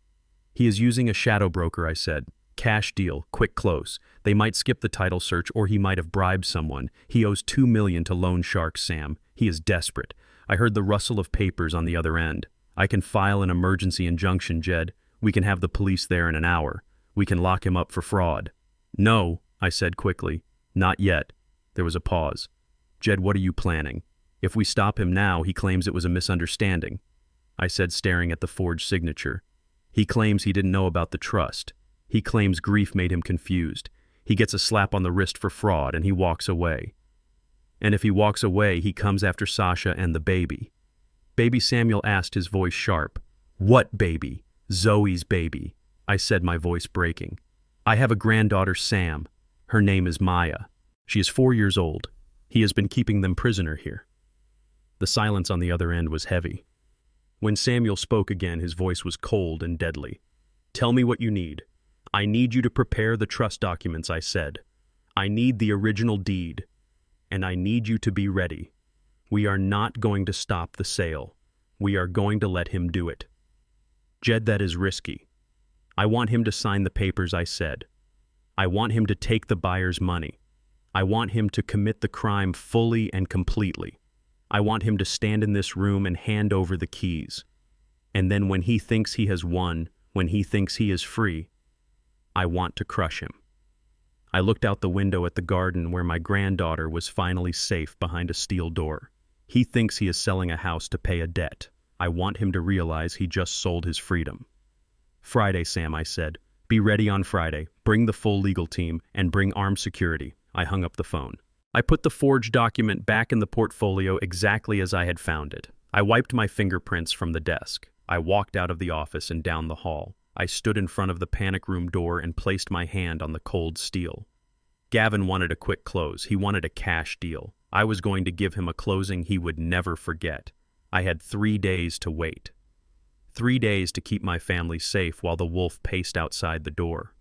He is using a shadow broker, I said. Cash deal, quick close. They might skip the title search or he might have bribed someone. He owes $2 million to loan sharks, Sam. He is desperate. I heard the rustle of papers on the other end. I can file an emergency injunction, Jed. We can have the police there in an hour. We can lock him up for fraud. No, I said quickly. Not yet. There was a pause. Jed, what are you planning? If we stop him now, he claims it was a misunderstanding. I said, staring at the forged signature. He claims he didn't know about the trust. He claims grief made him confused. He gets a slap on the wrist for fraud and he walks away. And if he walks away, he comes after Sasha and the baby. Baby, Samuel asked, his voice sharp. What baby? Zoe's baby, I said, my voice breaking. I have a granddaughter, Sam. Her name is Maya. She is 4 years old. He has been keeping them prisoner here. The silence on the other end was heavy. When Samuel spoke again, his voice was cold and deadly. Tell me what you need. I need you to prepare the trust documents, I said. I need the original deed. And I need you to be ready. We are not going to stop the sale. We are going to let him do it. Jed, that is risky. I want him to sign the papers, I said. I want him to take the buyer's money. I want him to commit the crime fully and completely. I want him to stand in this room and hand over the keys. And then when he thinks he has won, when he thinks he is free, I want to crush him. I looked out the window at the garden where my granddaughter was finally safe behind a steel door. He thinks he is selling a house to pay a debt. I want him to realize he just sold his freedom. Friday, Sam, I said. Be ready on Friday. Bring the full legal team and bring armed security. I hung up the phone. I put the forged document back in the portfolio exactly as I had found it. I wiped my fingerprints from the desk. I walked out of the office and down the hall. I stood in front of the panic room door and placed my hand on the cold steel. Gavin wanted a quick close. He wanted a cash deal. I was going to give him a closing he would never forget. I had 3 days to wait. 3 days to keep my family safe while the wolf paced outside the door.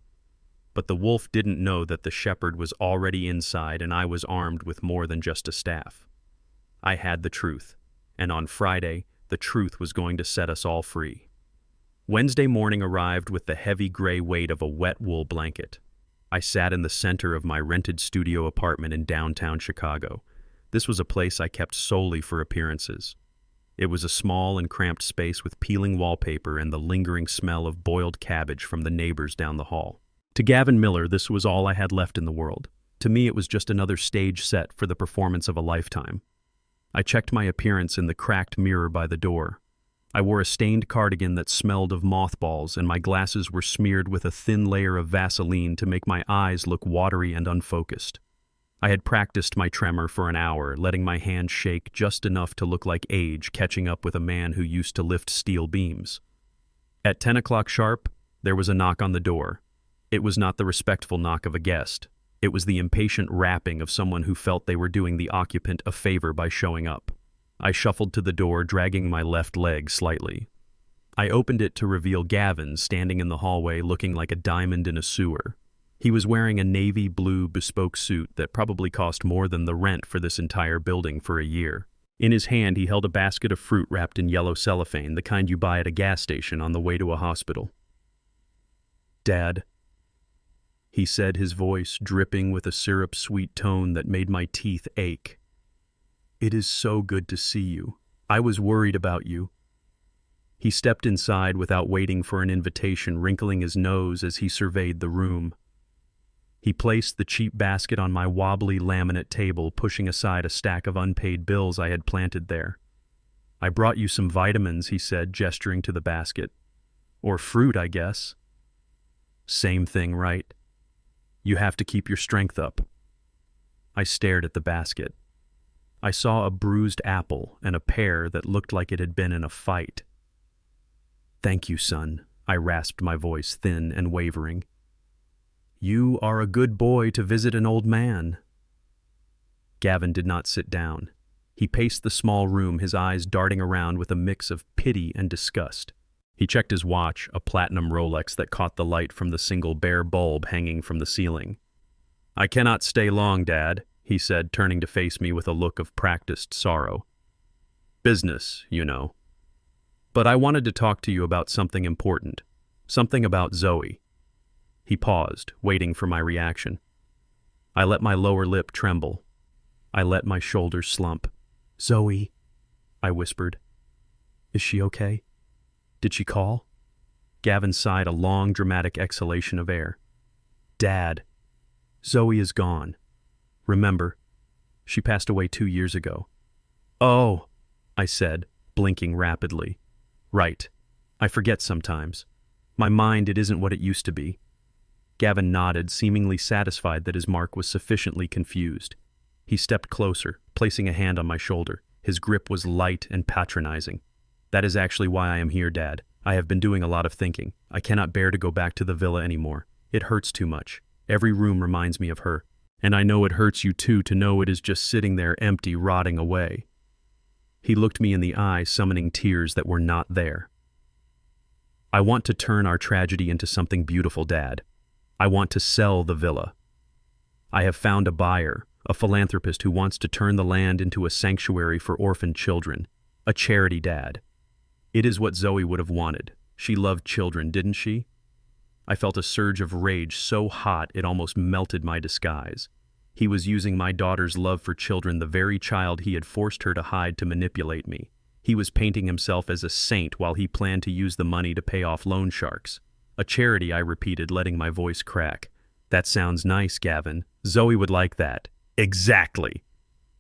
But the wolf didn't know that the shepherd was already inside and I was armed with more than just a staff. I had the truth, and on Friday, the truth was going to set us all free. Wednesday morning arrived with the heavy gray weight of a wet wool blanket. I sat in the center of my rented studio apartment in downtown Chicago. This was a place I kept solely for appearances. It was a small and cramped space with peeling wallpaper and the lingering smell of boiled cabbage from the neighbors down the hall. To Gavin Miller, this was all I had left in the world. To me, it was just another stage set for the performance of a lifetime. I checked my appearance in the cracked mirror by the door. I wore a stained cardigan that smelled of mothballs, and my glasses were smeared with a thin layer of Vaseline to make my eyes look watery and unfocused. I had practiced my tremor for an hour, letting my hand shake just enough to look like age catching up with a man who used to lift steel beams. At 10 o'clock sharp, there was a knock on the door. It was not the respectful knock of a guest. It was the impatient rapping of someone who felt they were doing the occupant a favor by showing up. I shuffled to the door, dragging my left leg slightly. I opened it to reveal Gavin standing in the hallway looking like a diamond in a sewer. He was wearing a navy blue bespoke suit that probably cost more than the rent for this entire building for a year. In his hand, he held a basket of fruit wrapped in yellow cellophane, the kind you buy at a gas station on the way to a hospital. "Dad," he said, his voice dripping with a syrup-sweet tone that made my teeth ache. "It is so good to see you. I was worried about you." He stepped inside without waiting for an invitation, wrinkling his nose as he surveyed the room. He placed the cheap basket on my wobbly laminate table, pushing aside a stack of unpaid bills I had planted there. "I brought you some vitamins," he said, gesturing to the basket. "Or fruit, I guess." "Same thing, right? You have to keep your strength up." I stared at the basket. I saw a bruised apple and a pear that looked like it had been in a fight. "Thank you, son," I rasped, my voice thin and wavering. "You are a good boy to visit an old man." Gavin did not sit down. He paced the small room, his eyes darting around with a mix of pity and disgust. He checked his watch, a platinum Rolex that caught the light from the single bare bulb hanging from the ceiling. "I cannot stay long, Dad," he said, turning to face me with a look of practiced sorrow. "Business, you know. But I wanted to talk to you about something important. Something about Zoe." He paused, waiting for my reaction. I let my lower lip tremble. I let my shoulders slump. "Zoe," I whispered. "Is she okay? Did she call?" Gavin sighed a long, dramatic exhalation of air. "Dad, Zoe is gone. Remember, she passed away 2 years ago." "Oh," I said, blinking rapidly. "Right. I forget sometimes. My mind, it isn't what it used to be." Gavin nodded, seemingly satisfied that his mark was sufficiently confused. He stepped closer, placing a hand on my shoulder. His grip was light and patronizing. "That is actually why I am here, Dad. I have been doing a lot of thinking. I cannot bear to go back to the villa anymore. It hurts too much. Every room reminds me of her. And I know it hurts you too, to know it is just sitting there empty, rotting away." He looked me in the eye, summoning tears that were not there. "I want to turn our tragedy into something beautiful, Dad. I want to sell the villa. I have found a buyer, a philanthropist who wants to turn the land into a sanctuary for orphaned children. A charity, Dad. It is what Zoe would have wanted. She loved children, didn't she?" I felt a surge of rage so hot it almost melted my disguise. He was using my daughter's love for children, the very child he had forced her to hide, to manipulate me. He was painting himself as a saint while he planned to use the money to pay off loan sharks. "A charity," I repeated, letting my voice crack. "That sounds nice, Gavin. Zoe would like that." "Exactly."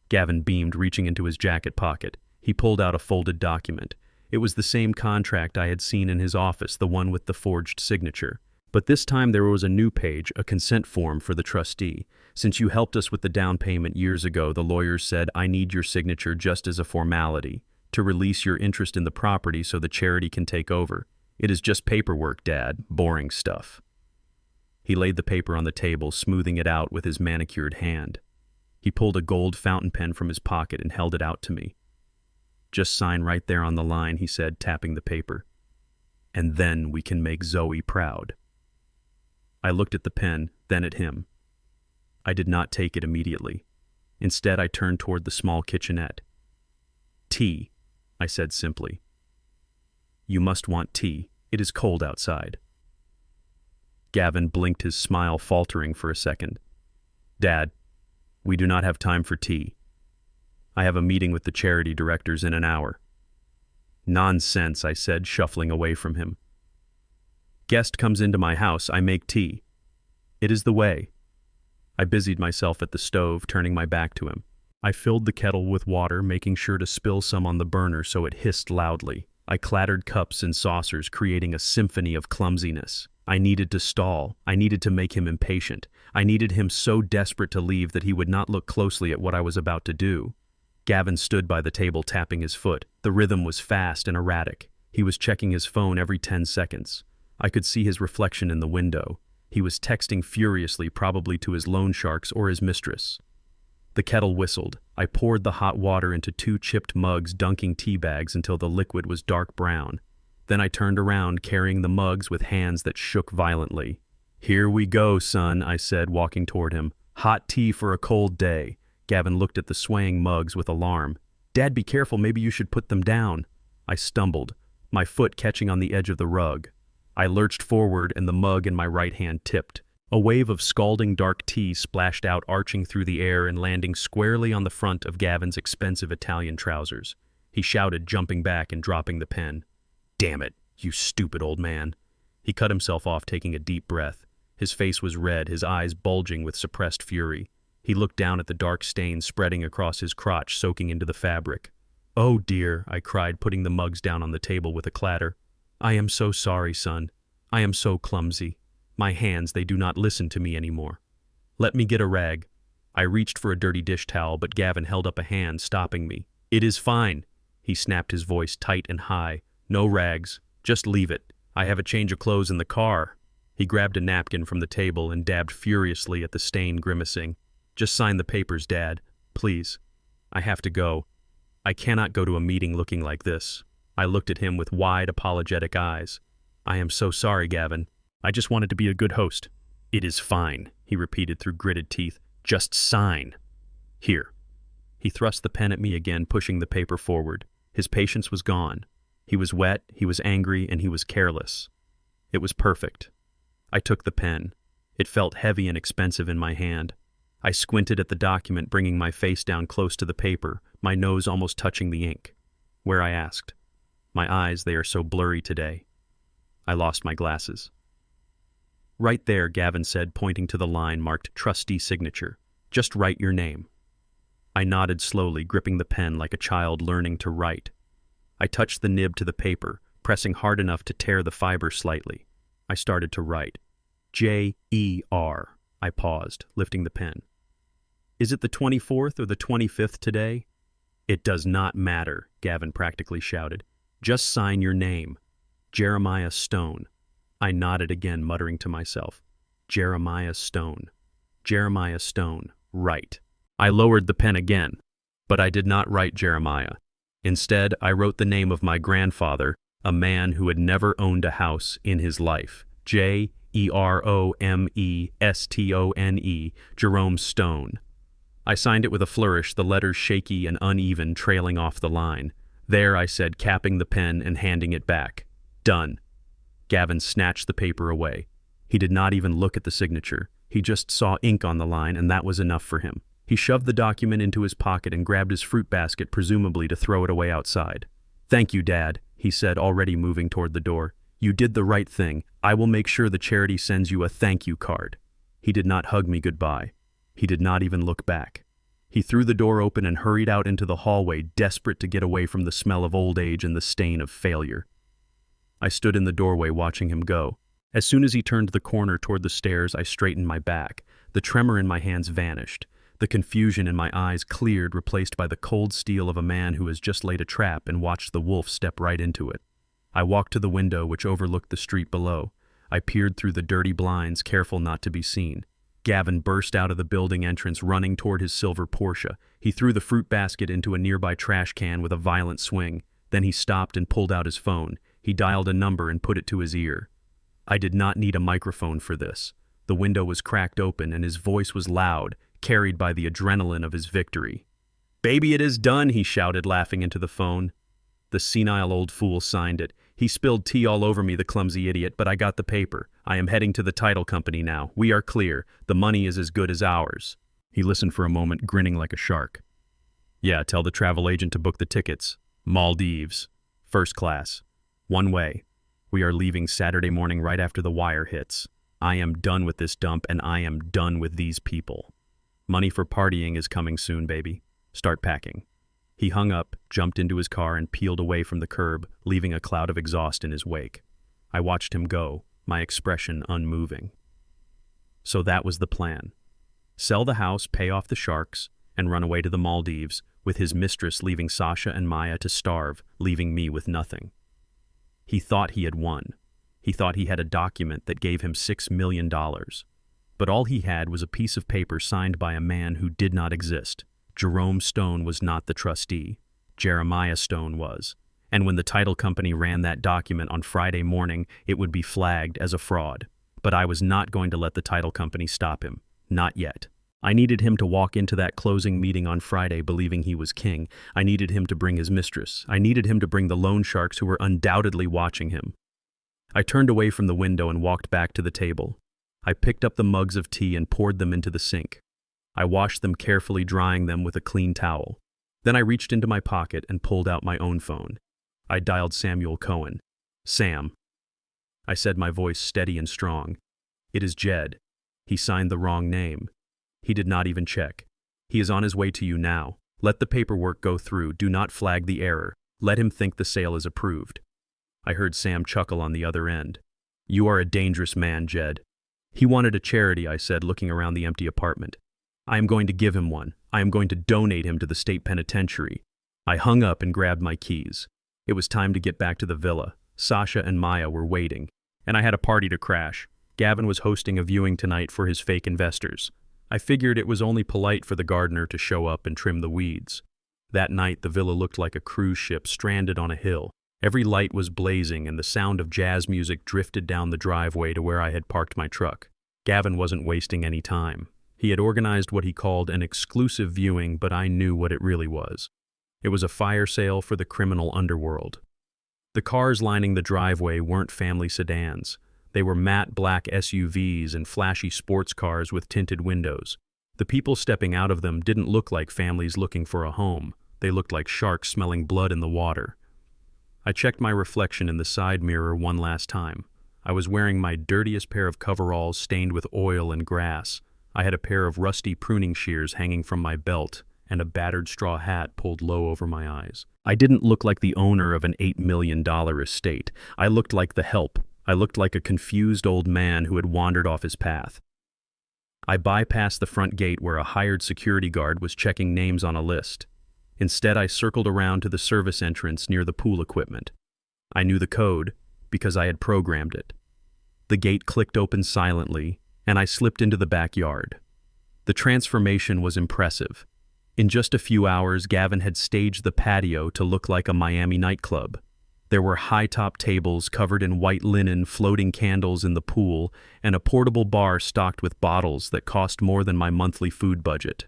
Gavin beamed, reaching into his jacket pocket. He pulled out a folded document. It was the same contract I had seen in his office, the one with the forged signature. But this time there was a new page, a consent form for the trustee. "Since you helped us with the down payment years ago," the lawyers said, "I need your signature just as a formality, to release your interest in the property so the charity can take over. It is just paperwork, Dad, boring stuff." He laid the paper on the table, smoothing it out with his manicured hand. He pulled a gold fountain pen from his pocket and held it out to me. "Just sign right there on the line," he said, tapping the paper. "And then we can make Zoe proud." I looked at the pen, then at him. I did not take it immediately. Instead, I turned toward the small kitchenette. "Tea," I said simply. "You must want tea. It is cold outside." Gavin blinked, his smile faltering for a second. "Dad, we do not have time for tea. I have a meeting with the charity directors in an hour." "Nonsense," I said, shuffling away from him. "Guest comes into my house, I make tea. It is the way." I busied myself at the stove, turning my back to him. I filled the kettle with water, making sure to spill some on the burner so it hissed loudly. I clattered cups and saucers, creating a symphony of clumsiness. I needed to stall. I needed to make him impatient. I needed him so desperate to leave that he would not look closely at what I was about to do. Gavin stood by the table, tapping his foot. The rhythm was fast and erratic. He was checking his phone every 10 seconds. I could see his reflection in the window. He was texting furiously, probably to his loan sharks or his mistress. The kettle whistled. I poured the hot water into 2 chipped mugs, dunking tea bags until the liquid was dark brown. Then I turned around, carrying the mugs with hands that shook violently. "Here we go, son," I said, walking toward him. "Hot tea for a cold day." Gavin looked at the swaying mugs with alarm. "Dad, be careful, maybe you should put them down." I stumbled, my foot catching on the edge of the rug. I lurched forward and the mug in my right hand tipped. A wave of scalding dark tea splashed out, arching through the air and landing squarely on the front of Gavin's expensive Italian trousers. He shouted, jumping back and dropping the pen. "Damn it, you stupid old man." He cut himself off, taking a deep breath. His face was red, his eyes bulging with suppressed fury. He looked down at the dark stains spreading across his crotch, soaking into the fabric. "Oh dear," I cried, putting the mugs down on the table with a clatter. "I am so sorry, son. I am so clumsy. My hands, they do not listen to me anymore. Let me get a rag." I reached for a dirty dish towel, but Gavin held up a hand, stopping me. "It is fine." He snapped, his voice tight and high. "No rags. Just leave it. I have a change of clothes in the car." He grabbed a napkin from the table and dabbed furiously at the stain, grimacing. "Just sign the papers, Dad. Please. I have to go. I cannot go to a meeting looking like this." I looked at him with wide, apologetic eyes. "I am so sorry, Gavin. I just wanted to be a good host." "It is fine," he repeated through gritted teeth. "Just sign. Here." He thrust the pen at me again, pushing the paper forward. His patience was gone. He was wet, he was angry, and he was careless. It was perfect. I took the pen. It felt heavy and expensive in my hand. I squinted at the document, bringing my face down close to the paper, my nose almost touching the ink. "Where?" I asked. My eyes, they are so blurry today. I lost my glasses. "Right there," Gavin said, pointing to the line marked trustee signature. "Just write your name." I nodded slowly, gripping the pen like a child learning to write. I touched the nib to the paper, pressing hard enough to tear the fiber slightly. I started to write. J-E-R. I paused, lifting the pen. "Is it the 24th or the 25th today?" "It does not matter," Gavin practically shouted. "Just sign your name. Jeremiah Stone." I nodded again, muttering to myself. Jeremiah Stone. Jeremiah Stone. Right. I lowered the pen again, but I did not write Jeremiah. Instead, I wrote the name of my grandfather, a man who had never owned a house in his life. Jeromestone, Jerome Stone. I signed it with a flourish, the letters shaky and uneven, trailing off the line. "There," I said, capping the pen and handing it back. "Done." Gavin snatched the paper away. He did not even look at the signature. He just saw ink on the line, and that was enough for him. He shoved the document into his pocket and grabbed his fruit basket, presumably to throw it away outside. "Thank you, Dad," he said, already moving toward the door. "You did the right thing. I will make sure the charity sends you a thank you card." He did not hug me goodbye. He did not even look back. He threw the door open and hurried out into the hallway, desperate to get away from the smell of old age and the stain of failure. I stood in the doorway watching him go. As soon as he turned the corner toward the stairs, I straightened my back. The tremor in my hands vanished. The confusion in my eyes cleared, replaced by the cold steel of a man who has just laid a trap and watched the wolf step right into it. I walked to the window which overlooked the street below. I peered through the dirty blinds, careful not to be seen. Gavin burst out of the building entrance, running toward his silver Porsche. He threw the fruit basket into a nearby trash can with a violent swing. Then he stopped and pulled out his phone. He dialed a number and put it to his ear. I did not need a microphone for this. The window was cracked open and his voice was loud, carried by the adrenaline of his victory. "Baby, it is done," he shouted, laughing into the phone. The senile old fool signed it. "He spilled tea all over me, the clumsy idiot, but I got the paper. I am heading to the title company now. We are clear. The money is as good as ours." He listened for a moment, grinning like a shark. "Yeah, tell the travel agent to book the tickets. Maldives. First class. One way. We are leaving Saturday morning right after the wire hits. I am done with this dump and I am done with these people. Money for partying is coming soon, baby. Start packing." He hung up, jumped into his car, and peeled away from the curb, leaving a cloud of exhaust in his wake. I watched him go, my expression unmoving. So that was the plan. Sell the house, pay off the sharks, and run away to the Maldives, with his mistress leaving Sasha and Maya to starve, leaving me with nothing. He thought he had won. He thought he had a document that gave him $6 million. But all he had was a piece of paper signed by a man who did not exist. Jerome Stone was not the trustee. Jeremiah Stone was. And when the title company ran that document on Friday morning, it would be flagged as a fraud. But I was not going to let the title company stop him. Not yet. I needed him to walk into that closing meeting on Friday believing he was king. I needed him to bring his mistress. I needed him to bring the loan sharks who were undoubtedly watching him. I turned away from the window and walked back to the table. I picked up the mugs of tea and poured them into the sink. I washed them carefully, drying them with a clean towel. Then I reached into my pocket and pulled out my own phone. I dialed Samuel Cohen. "Sam," I said, my voice steady and strong. "It is Jed. He signed the wrong name. He did not even check. He is on his way to you now. Let the paperwork go through. Do not flag the error. Let him think the sale is approved." I heard Sam chuckle on the other end. "You are a dangerous man, Jed." "He wanted a charity," I said, looking around the empty apartment. "I am going to give him one. I am going to donate him to the state penitentiary." I hung up and grabbed my keys. It was time to get back to the villa. Sasha and Maya were waiting, and I had a party to crash. Gavin was hosting a viewing tonight for his fake investors. I figured it was only polite for the gardener to show up and trim the weeds. That night, the villa looked like a cruise ship stranded on a hill. Every light was blazing, and the sound of jazz music drifted down the driveway to where I had parked my truck. Gavin wasn't wasting any time. He had organized what he called an exclusive viewing, but I knew what it really was. It was a fire sale for the criminal underworld. The cars lining the driveway weren't family sedans. They were matte black SUVs and flashy sports cars with tinted windows. The people stepping out of them didn't look like families looking for a home. They looked like sharks smelling blood in the water. I checked my reflection in the side mirror one last time. I was wearing my dirtiest pair of coveralls stained with oil and grass. I had a pair of rusty pruning shears hanging from my belt and a battered straw hat pulled low over my eyes. I didn't look like the owner of an $8 million estate. I looked like the help. I looked like a confused old man who had wandered off his path. I bypassed the front gate where a hired security guard was checking names on a list. Instead, I circled around to the service entrance near the pool equipment. I knew the code because I had programmed it. The gate clicked open silently, and I slipped into the backyard. The transformation was impressive. In just a few hours, Gavin had staged the patio to look like a Miami nightclub. There were high-top tables covered in white linen, floating candles in the pool, and a portable bar stocked with bottles that cost more than my monthly food budget.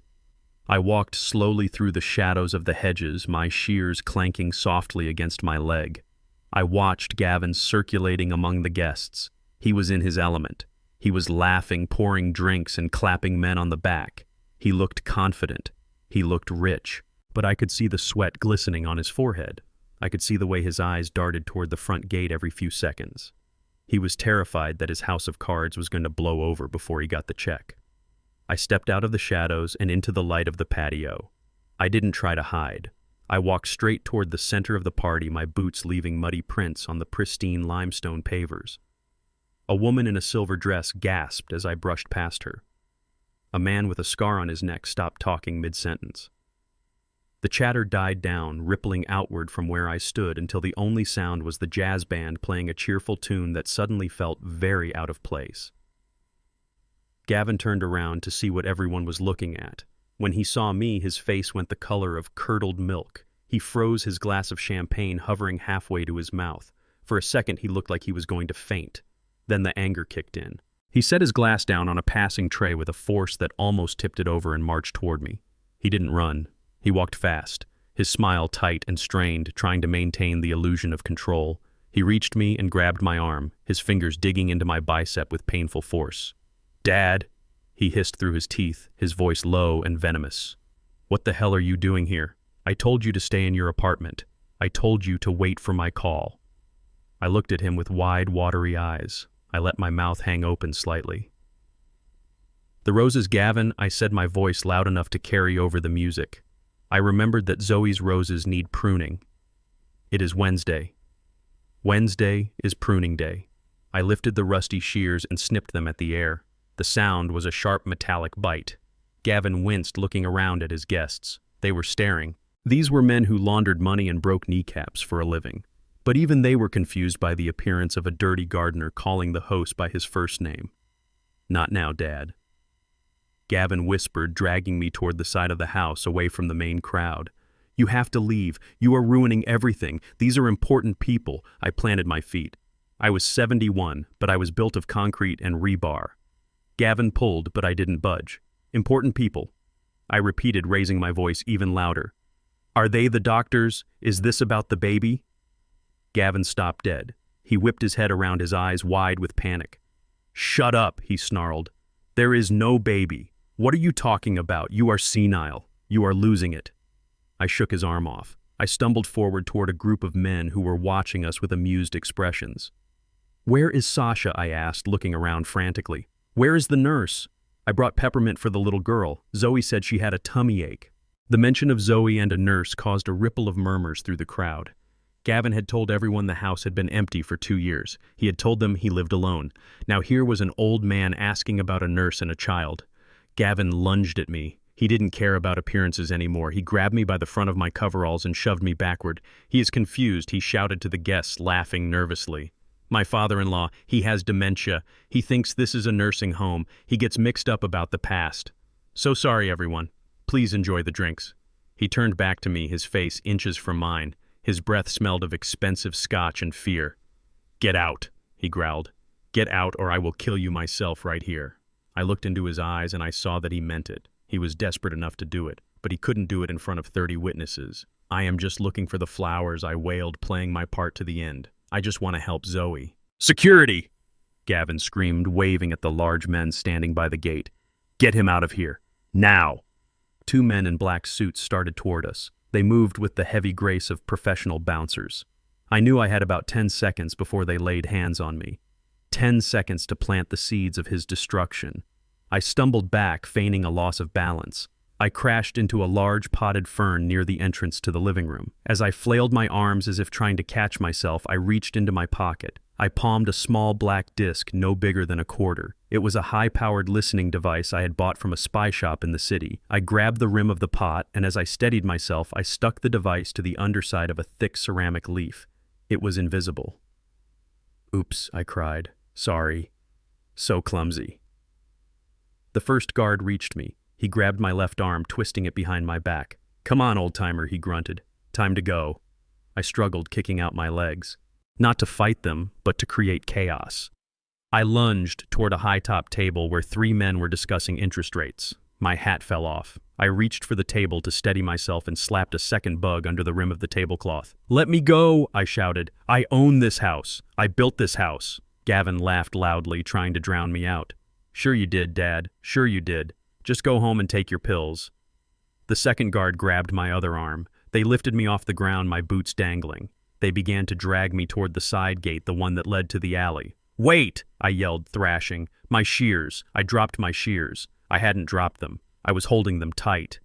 I walked slowly through the shadows of the hedges, my shears clanking softly against my leg. I watched Gavin circulating among the guests. He was in his element. He was laughing, pouring drinks, and clapping men on the back. He looked confident. He looked rich, but I could see the sweat glistening on his forehead. I could see the way his eyes darted toward the front gate every few seconds. He was terrified that his house of cards was going to blow over before he got the check. I stepped out of the shadows and into the light of the patio. I didn't try to hide. I walked straight toward the center of the party, my boots leaving muddy prints on the pristine limestone pavers. A woman in a silver dress gasped as I brushed past her. A man with a scar on his neck stopped talking mid-sentence. The chatter died down, rippling outward from where I stood until the only sound was the jazz band playing a cheerful tune that suddenly felt very out of place. Gavin turned around to see what everyone was looking at. When he saw me, his face went the color of curdled milk. He froze his glass of champagne hovering halfway to his mouth. For a second, he looked like he was going to faint. Then the anger kicked in. He set his glass down on a passing tray with a force that almost tipped it over and marched toward me. He didn't run. He walked fast, his smile tight and strained, trying to maintain the illusion of control. He reached me and grabbed my arm, his fingers digging into my bicep with painful force. "Dad," he hissed through his teeth, his voice low and venomous. "What the hell are you doing here? I told you to stay in your apartment. I told you to wait for my call." I looked at him with wide, watery eyes. I let my mouth hang open slightly. "The roses, Gavin," I said, my voice loud enough to carry over the music. I remembered that Zoe's roses need pruning. It is Wednesday. Wednesday is pruning day. I lifted the rusty shears and snipped them at the air. The sound was a sharp metallic bite. Gavin winced, looking around at his guests. They were staring. These were men who laundered money and broke kneecaps for a living. But even they were confused by the appearance of a dirty gardener calling the host by his first name. "Not now, Dad." Gavin whispered, dragging me toward the side of the house away from the main crowd. "You have to leave. You are ruining everything. These are important people." I planted my feet. I was 71, but I was built of concrete and rebar. Gavin pulled, but I didn't budge. "Important people," I repeated, raising my voice even louder. "Are they the doctors? Is this about the baby?" Gavin stopped dead. He whipped his head around, his eyes wide with panic. "Shut up," he snarled. "There is no baby. What are you talking about? You are senile. You are losing it." I shook his arm off. I stumbled forward toward a group of men who were watching us with amused expressions. "Where is Sasha?" I asked, looking around frantically. "Where is the nurse?" "I brought peppermint for the little girl. Zoe said she had a tummy ache." The mention of Zoe and a nurse caused a ripple of murmurs through the crowd. Gavin had told everyone the house had been empty for 2 years. He had told them he lived alone. Now here was an old man asking about a nurse and a child. Gavin lunged at me. He didn't care about appearances anymore. He grabbed me by the front of my coveralls and shoved me backward. "He is confused," he shouted to the guests, laughing nervously. "My father-in-law, he has dementia. He thinks this is a nursing home. He gets mixed up about the past. So sorry, everyone. Please enjoy the drinks." He turned back to me, his face inches from mine. His breath smelled of expensive scotch and fear. "Get out," he growled. "Get out, or I will kill you myself right here." I looked into his eyes and I saw that he meant it. He was desperate enough to do it, but he couldn't do it in front of 30 witnesses. "I am just looking for the flowers," I wailed, playing my part to the end. "I just want to help Zoe." "Security!" Gavin screamed, waving at the large men standing by the gate. "Get him out of here. Now!" 2 men in black suits started toward us. They moved with the heavy grace of professional bouncers. I knew I had about 10 seconds before they laid hands on me. 10 seconds to plant the seeds of his destruction. I stumbled back, feigning a loss of balance. I crashed into a large potted fern near the entrance to the living room. As I flailed my arms as if trying to catch myself, I reached into my pocket. I palmed a small black disc no bigger than a quarter. It was a high-powered listening device I had bought from a spy shop in the city. I grabbed the rim of the pot, and as I steadied myself, I stuck the device to the underside of a thick ceramic leaf. It was invisible. "Oops," I cried. "Sorry. So clumsy." The first guard reached me. He grabbed my left arm, twisting it behind my back. "Come on, old-timer," he grunted. "Time to go." I struggled, kicking out my legs. Not to fight them, but to create chaos. I lunged toward a high-top table where 3 men were discussing interest rates. My hat fell off. I reached for the table to steady myself and slapped a second bug under the rim of the tablecloth. "Let me go," I shouted. "I own this house. I built this house." Gavin laughed loudly, trying to drown me out. "Sure you did, Dad. Sure you did. Just go home and take your pills." The second guard grabbed my other arm. They lifted me off the ground, my boots dangling. They began to drag me toward the side gate, the one that led to the alley. "Wait!" I yelled, thrashing. "My shears." I dropped my shears. I hadn't dropped them. I was holding them tight.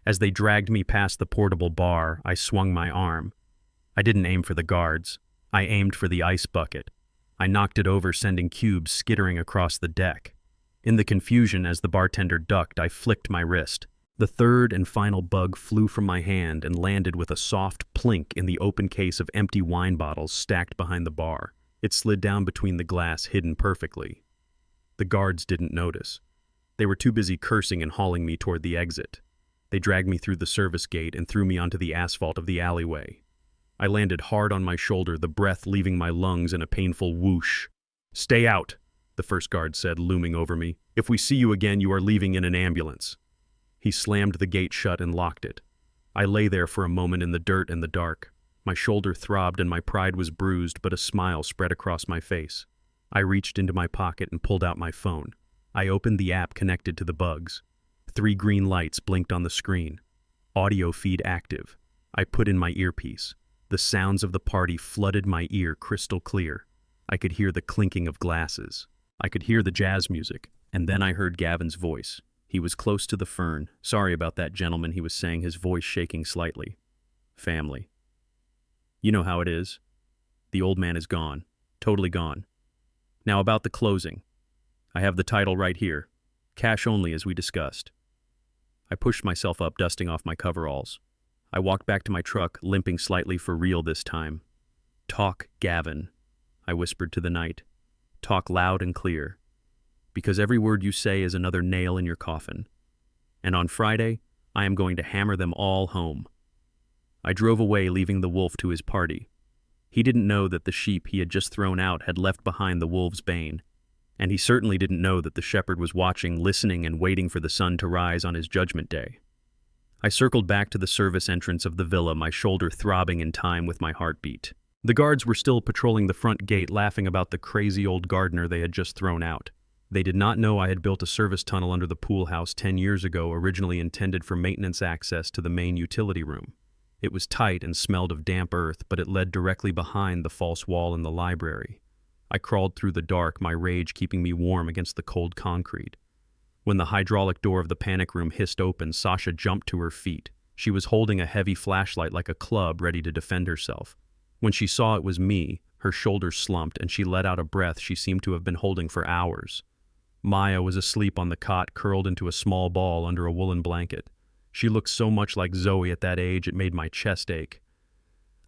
As they dragged me past the portable bar, I swung my arm. I didn't aim for the guards. I aimed for the ice bucket. I knocked it over, sending cubes skittering across the deck. In the confusion, as the bartender ducked, I flicked my wrist. The third and final bug flew from my hand and landed with a soft plink in the open case of empty wine bottles stacked behind the bar. It slid down between the glass, hidden perfectly. The guards didn't notice. They were too busy cursing and hauling me toward the exit. They dragged me through the service gate and threw me onto the asphalt of the alleyway. I landed hard on my shoulder, the breath leaving my lungs in a painful whoosh. "Stay out," the first guard said, looming over me. "If we see you again, you are leaving in an ambulance." He slammed the gate shut and locked it. I lay there for a moment in the dirt and the dark. My shoulder throbbed and my pride was bruised, but a smile spread across my face. I reached into my pocket and pulled out my phone. I opened the app connected to the bugs. 3 green lights blinked on the screen. Audio feed active. I put in my earpiece. The sounds of the party flooded my ear crystal clear. I could hear the clinking of glasses. I could hear the jazz music. And then I heard Gavin's voice. He was close to the fern. "Sorry about that, gentlemen," he was saying, his voice shaking slightly. "Family. You know how it is. The old man is gone. Totally gone. Now about the closing. I have the title right here. Cash only, as we discussed." I pushed myself up, dusting off my coveralls. I walked back to my truck, limping slightly, for real this time. Talk, Gavin, I whispered to the night. Talk loud and clear, because every word you say is another nail in your coffin. And on Friday, I am going to hammer them all home. I drove away, leaving the wolf to his party. He didn't know that the sheep he had just thrown out had left behind the wolf's bane, and he certainly didn't know that the shepherd was watching, listening, and waiting for the sun to rise on his judgment day. I circled back to the service entrance of the villa, my shoulder throbbing in time with my heartbeat. The guards were still patrolling the front gate, laughing about the crazy old gardener they had just thrown out. They did not know I had built a service tunnel under the pool house 10 years ago, originally intended for maintenance access to the main utility room. It was tight and smelled of damp earth, but it led directly behind the false wall in the library. I crawled through the dark, my rage keeping me warm against the cold concrete. When the hydraulic door of the panic room hissed open, Sasha jumped to her feet. She was holding a heavy flashlight like a club, ready to defend herself. When she saw it was me, her shoulders slumped and she let out a breath she seemed to have been holding for hours. Maya was asleep on the cot, curled into a small ball under a woolen blanket. She looked so much like Zoe at that age it made my chest ache.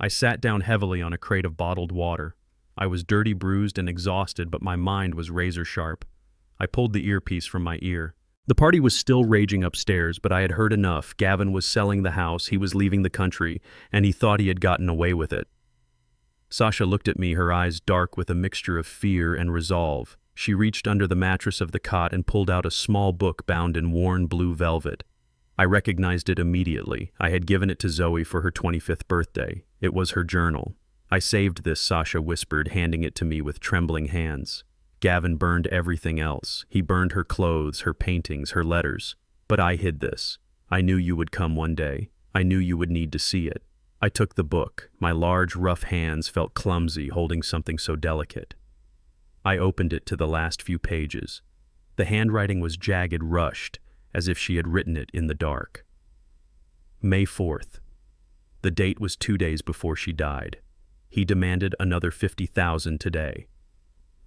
I sat down heavily on a crate of bottled water. I was dirty, bruised, and exhausted, but my mind was razor sharp. I pulled the earpiece from my ear. The party was still raging upstairs, but I had heard enough. Gavin was selling the house, he was leaving the country, and he thought he had gotten away with it. Sasha looked at me, her eyes dark with a mixture of fear and resolve. She reached under the mattress of the cot and pulled out a small book bound in worn blue velvet. I recognized it immediately. I had given it to Zoe for her 25th birthday. It was her journal. I saved this, Sasha whispered, handing it to me with trembling hands. Gavin burned everything else. He burned her clothes, her paintings, her letters. But I hid this. I knew you would come one day. I knew you would need to see it. I took the book. My large, rough hands felt clumsy holding something so delicate. I opened it to the last few pages. The handwriting was jagged, rushed, as if she had written it in the dark. May 4th. The date was 2 days before she died. He demanded another $50,000 today.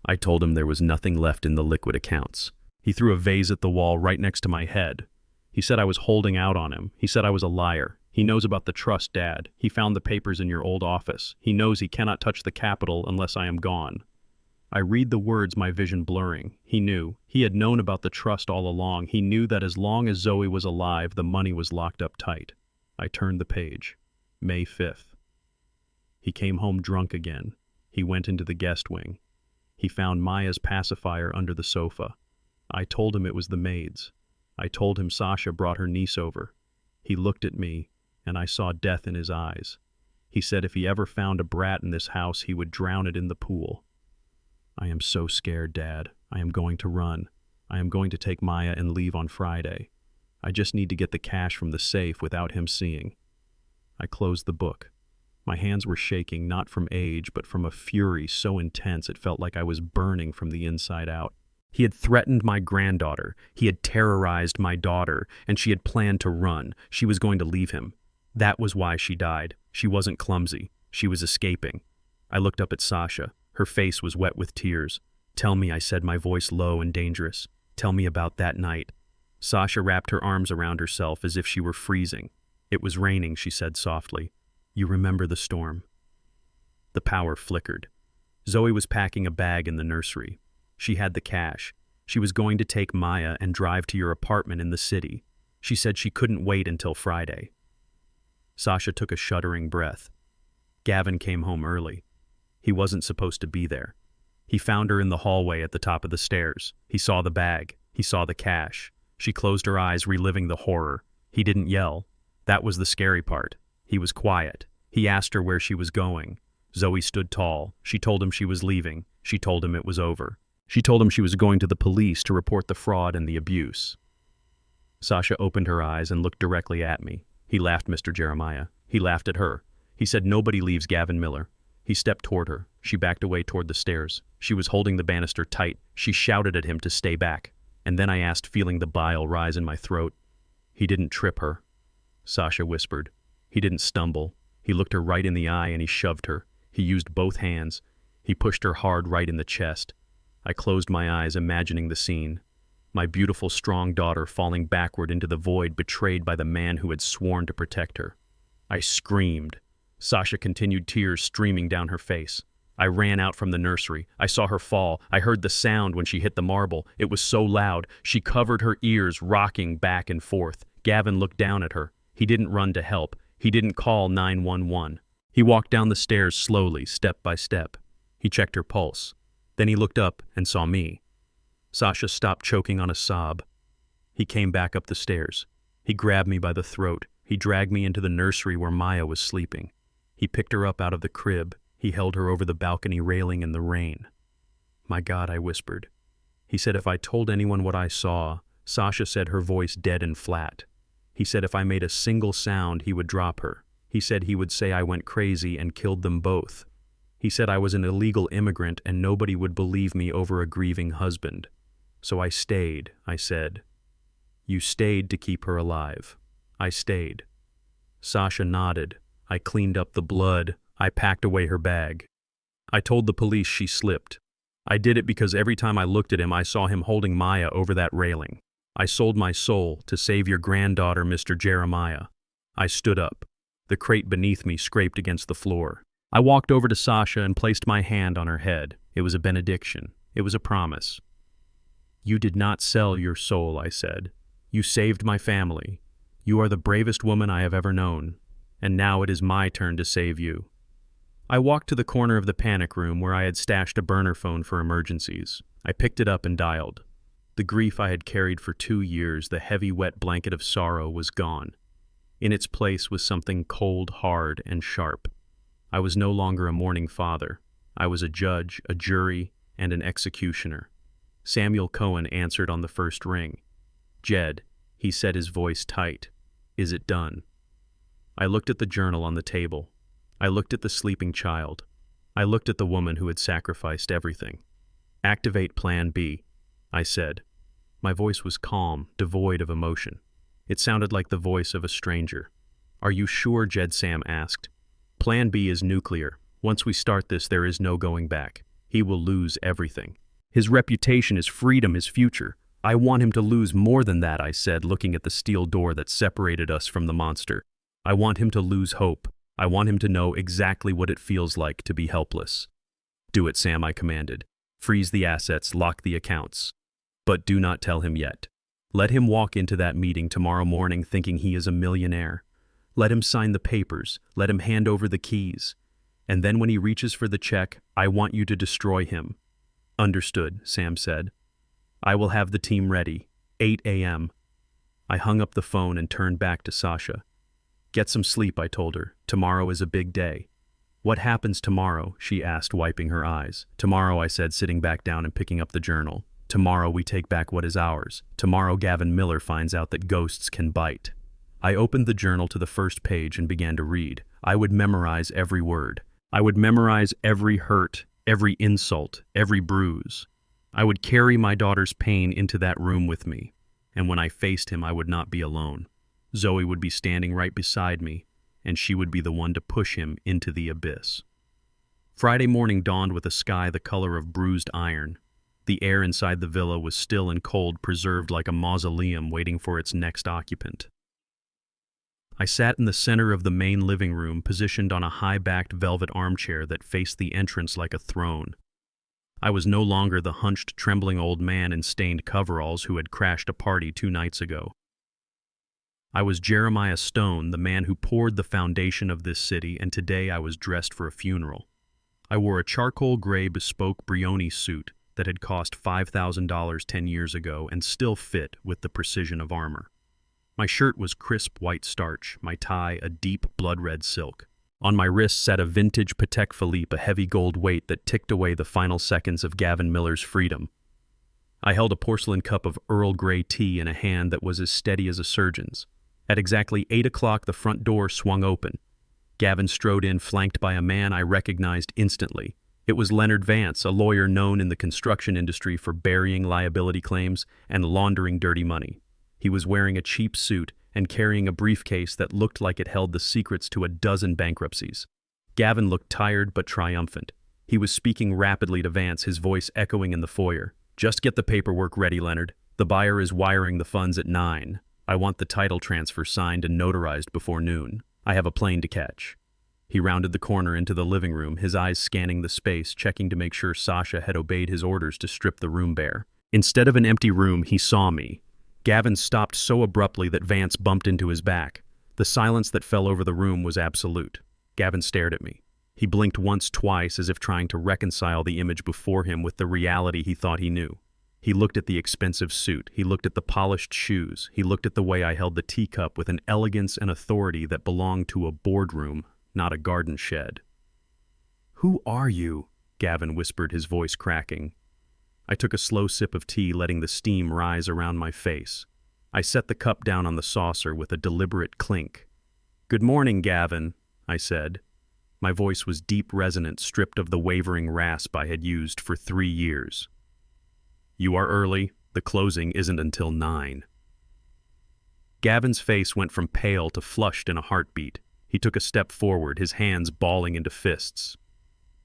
I told him there was nothing left in the liquid accounts. He threw a vase at the wall right next to my head. He said I was holding out on him. He said I was a liar. He knows about the trust, Dad. He found the papers in your old office. He knows he cannot touch the capital unless I am gone. I read the words, my vision blurring. He knew. He had known about the trust all along. He knew that as long as Zoe was alive, the money was locked up tight. I turned the page. May 5th. He came home drunk again. He went into the guest wing. He found Maya's pacifier under the sofa. I told him it was the maid's. I told him Sasha brought her niece over. He looked at me, and I saw death in his eyes. He said if he ever found a brat in this house, he would drown it in the pool. I am so scared, Dad. I am going to run. I am going to take Maya and leave on Friday. I just need to get the cash from the safe without him seeing. I closed the book. My hands were shaking, not from age, but from a fury so intense it felt like I was burning from the inside out. He had threatened my granddaughter. He had terrorized my daughter, and she had planned to run. She was going to leave him. That was why she died. She wasn't clumsy. She was escaping. I looked up at Sasha. Her face was wet with tears. Tell me, I said, my voice low and dangerous. Tell me about that night. Sasha wrapped her arms around herself as if she were freezing. It was raining, she said softly. You remember the storm. The power flickered. Zoe was packing a bag in the nursery. She had the cash. She was going to take Maya and drive to your apartment in the city. She said she couldn't wait until Friday. Sasha took a shuddering breath. Gavin came home early. He wasn't supposed to be there. He found her in the hallway at the top of the stairs. He saw the bag. He saw the cash. She closed her eyes, reliving the horror. He didn't yell. That was the scary part. He was quiet. He asked her where she was going. Zoe stood tall. She told him she was leaving. She told him it was over. She told him she was going to the police to report the fraud and the abuse. Sasha opened her eyes and looked directly at me. He laughed, Mr. Jeremiah. He laughed at her. He said nobody leaves Gavin Miller. He stepped toward her. She backed away toward the stairs. She was holding the banister tight. She shouted at him to stay back. And then I asked, feeling the bile rise in my throat. He didn't trip her. Sasha whispered. He didn't stumble. He looked her right in the eye and he shoved her. He used both hands. He pushed her hard right in the chest. I closed my eyes, imagining the scene. My beautiful, strong daughter falling backward into the void, betrayed by the man who had sworn to protect her. I screamed. Sasha continued, tears streaming down her face. I ran out from the nursery. I saw her fall. I heard the sound when she hit the marble. It was so loud. She covered her ears, rocking back and forth. Gavin looked down at her. He didn't run to help. He didn't call 911. He walked down the stairs slowly, step by step. He checked her pulse. Then he looked up and saw me. Sasha stopped choking on a sob. He came back up the stairs. He grabbed me by the throat. He dragged me into the nursery where Maya was sleeping. He picked her up out of the crib. He held her over the balcony railing in the rain. "My God," I whispered. He said if I told anyone what I saw, Sasha said, her voice dead and flat. He said if I made a single sound, he would drop her. He said he would say I went crazy and killed them both. He said I was an illegal immigrant and nobody would believe me over a grieving husband. So I stayed, I said. "You stayed to keep her alive." I stayed. Sasha nodded. I cleaned up the blood. I packed away her bag. I told the police she slipped. I did it because every time I looked at him, I saw him holding Maya over that railing. I sold my soul to save your granddaughter, Mr. Jeremiah. I stood up. The crate beneath me scraped against the floor. I walked over to Sasha and placed my hand on her head. It was a benediction. It was a promise. "You did not sell your soul," I said. "You saved my family. You are the bravest woman I have ever known. And now it is my turn to save you." I walked to the corner of the panic room where I had stashed a burner phone for emergencies. I picked it up and dialed. The grief I had carried for 2 years, the heavy, wet blanket of sorrow, was gone. In its place was something cold, hard, and sharp. I was no longer a mourning father. I was a judge, a jury, and an executioner. Samuel Cohen answered on the first ring. "Jed," he said, his voice tight. "Is it done?" I looked at the journal on the table. I looked at the sleeping child. I looked at the woman who had sacrificed everything. "Activate Plan B," I said. My voice was calm, devoid of emotion. It sounded like the voice of a stranger. "Are you sure?" Jed Sam asked. "Plan B is nuclear. Once we start this, there is no going back. He will lose everything. His reputation, his freedom, his future. I want him to lose more than that," I said, looking at the steel door that separated us from the monster. "I want him to lose hope. I want him to know exactly what it feels like to be helpless." "Do it, Sam," I commanded. "Freeze the assets, lock the accounts. But do not tell him yet. Let him walk into that meeting tomorrow morning thinking he is a millionaire. Let him sign the papers. Let him hand over the keys. And then when he reaches for the check, I want you to destroy him." "Understood," Sam said. "I will have the team ready. 8 a.m. I hung up the phone and turned back to Sasha. "Get some sleep," I told her. "Tomorrow is a big day." "What happens tomorrow?" she asked, wiping her eyes. "Tomorrow," I said, sitting back down and picking up the journal. "Tomorrow we take back what is ours. Tomorrow Gavin Miller finds out that ghosts can bite." I opened the journal to the first page and began to read. I would memorize every word. I would memorize every hurt, every insult, every bruise. I would carry my daughter's pain into that room with me. And when I faced him, I would not be alone. Zoe would be standing right beside me, and she would be the one to push him into the abyss. Friday morning dawned with a sky the color of bruised iron. The air inside the villa was still and cold, preserved like a mausoleum waiting for its next occupant. I sat in the center of the main living room, positioned on a high-backed velvet armchair that faced the entrance like a throne. I was no longer the hunched, trembling old man in stained coveralls who had crashed a party 2 nights ago. I was Jeremiah Stone, the man who poured the foundation of this city, and today I was dressed for a funeral. I wore a charcoal gray bespoke Brioni suit that had cost $5,000 10 years ago and still fit with the precision of armor. My shirt was crisp white starch, my tie a deep blood-red silk. On my wrist sat a vintage Patek Philippe, a heavy gold weight that ticked away the final seconds of Gavin Miller's freedom. I held a porcelain cup of Earl Grey tea in a hand that was as steady as a surgeon's. At exactly 8 o'clock, the front door swung open. Gavin strode in, flanked by a man I recognized instantly. It was Leonard Vance, a lawyer known in the construction industry for burying liability claims and laundering dirty money. He was wearing a cheap suit and carrying a briefcase that looked like it held the secrets to a dozen bankruptcies. Gavin looked tired but triumphant. He was speaking rapidly to Vance, his voice echoing in the foyer. "Just get the paperwork ready, Leonard. The buyer is wiring the funds at 9. I want the title transfer signed and notarized before noon. I have a plane to catch." He rounded the corner into the living room, his eyes scanning the space, checking to make sure Sasha had obeyed his orders to strip the room bare. Instead of an empty room, he saw me. Gavin stopped so abruptly that Vance bumped into his back. The silence that fell over the room was absolute. Gavin stared at me. He blinked once, twice, as if trying to reconcile the image before him with the reality he thought he knew. He looked at the expensive suit. He looked at the polished shoes. He looked at the way I held the teacup with an elegance and authority that belonged to a boardroom, not a garden shed. "Who are you?" Gavin whispered, his voice cracking. I took a slow sip of tea, letting the steam rise around my face. I set the cup down on the saucer with a deliberate clink. "Good morning, Gavin," I said. My voice was deep resonant, stripped of the wavering rasp I had used for 3 years. "You are early. The closing isn't until 9. Gavin's face went from pale to flushed in a heartbeat. He took a step forward, his hands balling into fists.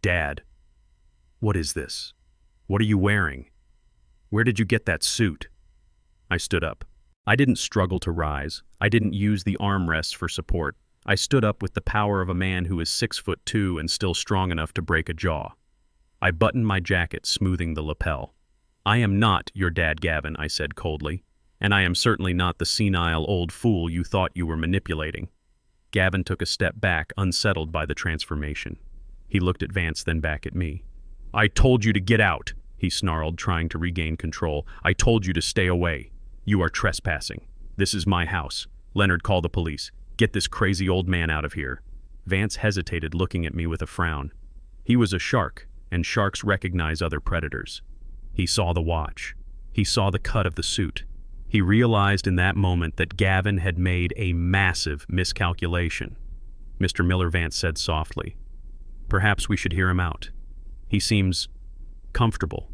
"Dad, what is this? What are you wearing? Where did you get that suit?" I stood up. I didn't struggle to rise. I didn't use the armrests for support. I stood up with the power of a man who is 6'2" and still strong enough to break a jaw. I buttoned my jacket, smoothing the lapel. "I am not your dad, Gavin," I said coldly. "And I am certainly not the senile old fool you thought you were manipulating." Gavin took a step back, unsettled by the transformation. He looked at Vance, then back at me. "I told you to get out," he snarled, trying to regain control. "I told you to stay away. You are trespassing. This is my house. Leonard, call the police. Get this crazy old man out of here." Vance hesitated, looking at me with a frown. He was a shark, and sharks recognize other predators. He saw the watch. He saw the cut of the suit. He realized in that moment that Gavin had made a massive miscalculation. "Mr. Miller," Vance said softly, "perhaps we should hear him out. He seems comfortable."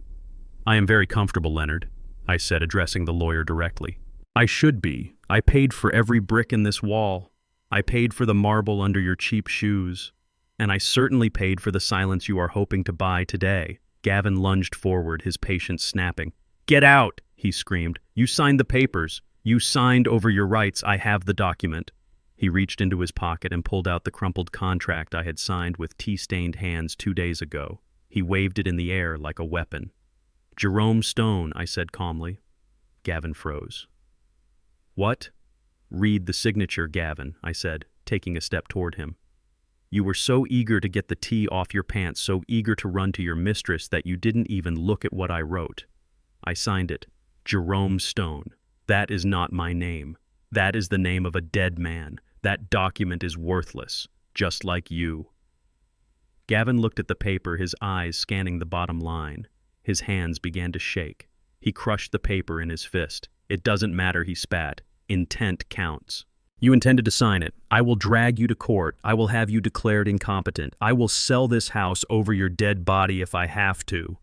"I am very comfortable, Leonard," I said, addressing the lawyer directly. "I should be. I paid for every brick in this wall. I paid for the marble under your cheap shoes. And I certainly paid for the silence you are hoping to buy today." Gavin lunged forward, his patience snapping. "Get out!" he screamed. "You signed the papers. You signed over your rights. I have the document." He reached into his pocket and pulled out the crumpled contract I had signed with tea-stained hands 2 days ago. He waved it in the air like a weapon. "Jerome Stone," I said calmly. Gavin froze. "What?" "Read the signature, Gavin," I said, taking a step toward him. "You were so eager to get the tea off your pants, so eager to run to your mistress that you didn't even look at what I wrote. I signed it. Jerome Stone. That is not my name. That is the name of a dead man. That document is worthless, just like you." Gavin looked at the paper, his eyes scanning the bottom line. His hands began to shake. He crushed the paper in his fist. "It doesn't matter," he spat. "Intent counts. You intended to sign it. I will drag you to court. I will have you declared incompetent. I will sell this house over your dead body if I have to."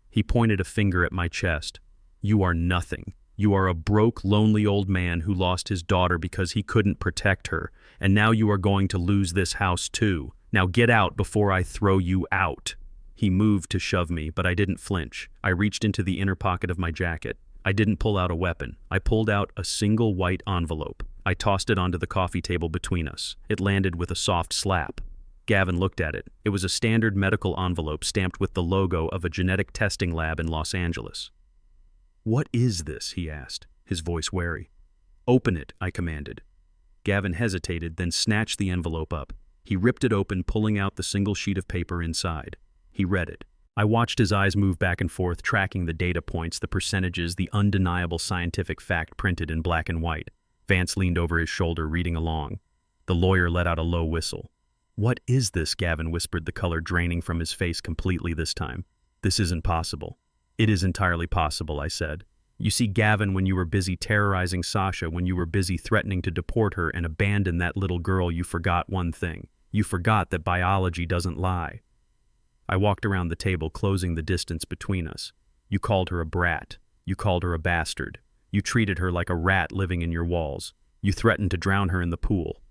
He pointed a finger at my chest. "You are nothing. You are a broke, lonely old man who lost his daughter because he couldn't protect her, and now you are going to lose this house too. Now get out before I throw you out." He moved to shove me, but I didn't flinch. I reached into the inner pocket of my jacket. I didn't pull out a weapon. I pulled out a single white envelope. I tossed it onto the coffee table between us. It landed with a soft slap. Gavin looked at it. It was a standard medical envelope stamped with the logo of a genetic testing lab in Los Angeles. "What is this?" he asked, his voice wary. "Open it," I commanded. Gavin hesitated, then snatched the envelope up. He ripped it open, pulling out the single sheet of paper inside. He read it. I watched his eyes move back and forth, tracking the data points, the percentages, the undeniable scientific fact printed in black and white. Vance leaned over his shoulder, reading along. The lawyer let out a low whistle. "What is this?" Gavin whispered, the color draining from his face completely this time. "This isn't possible." "It is entirely possible," I said. "You see, Gavin, when you were busy terrorizing Sasha, when you were busy threatening to deport her and abandon that little girl, you forgot one thing. You forgot that biology doesn't lie." I walked around the table, closing the distance between us. "You called her a brat. You called her a bastard. You treated her like a rat living in your walls. You threatened to drown her in the pool."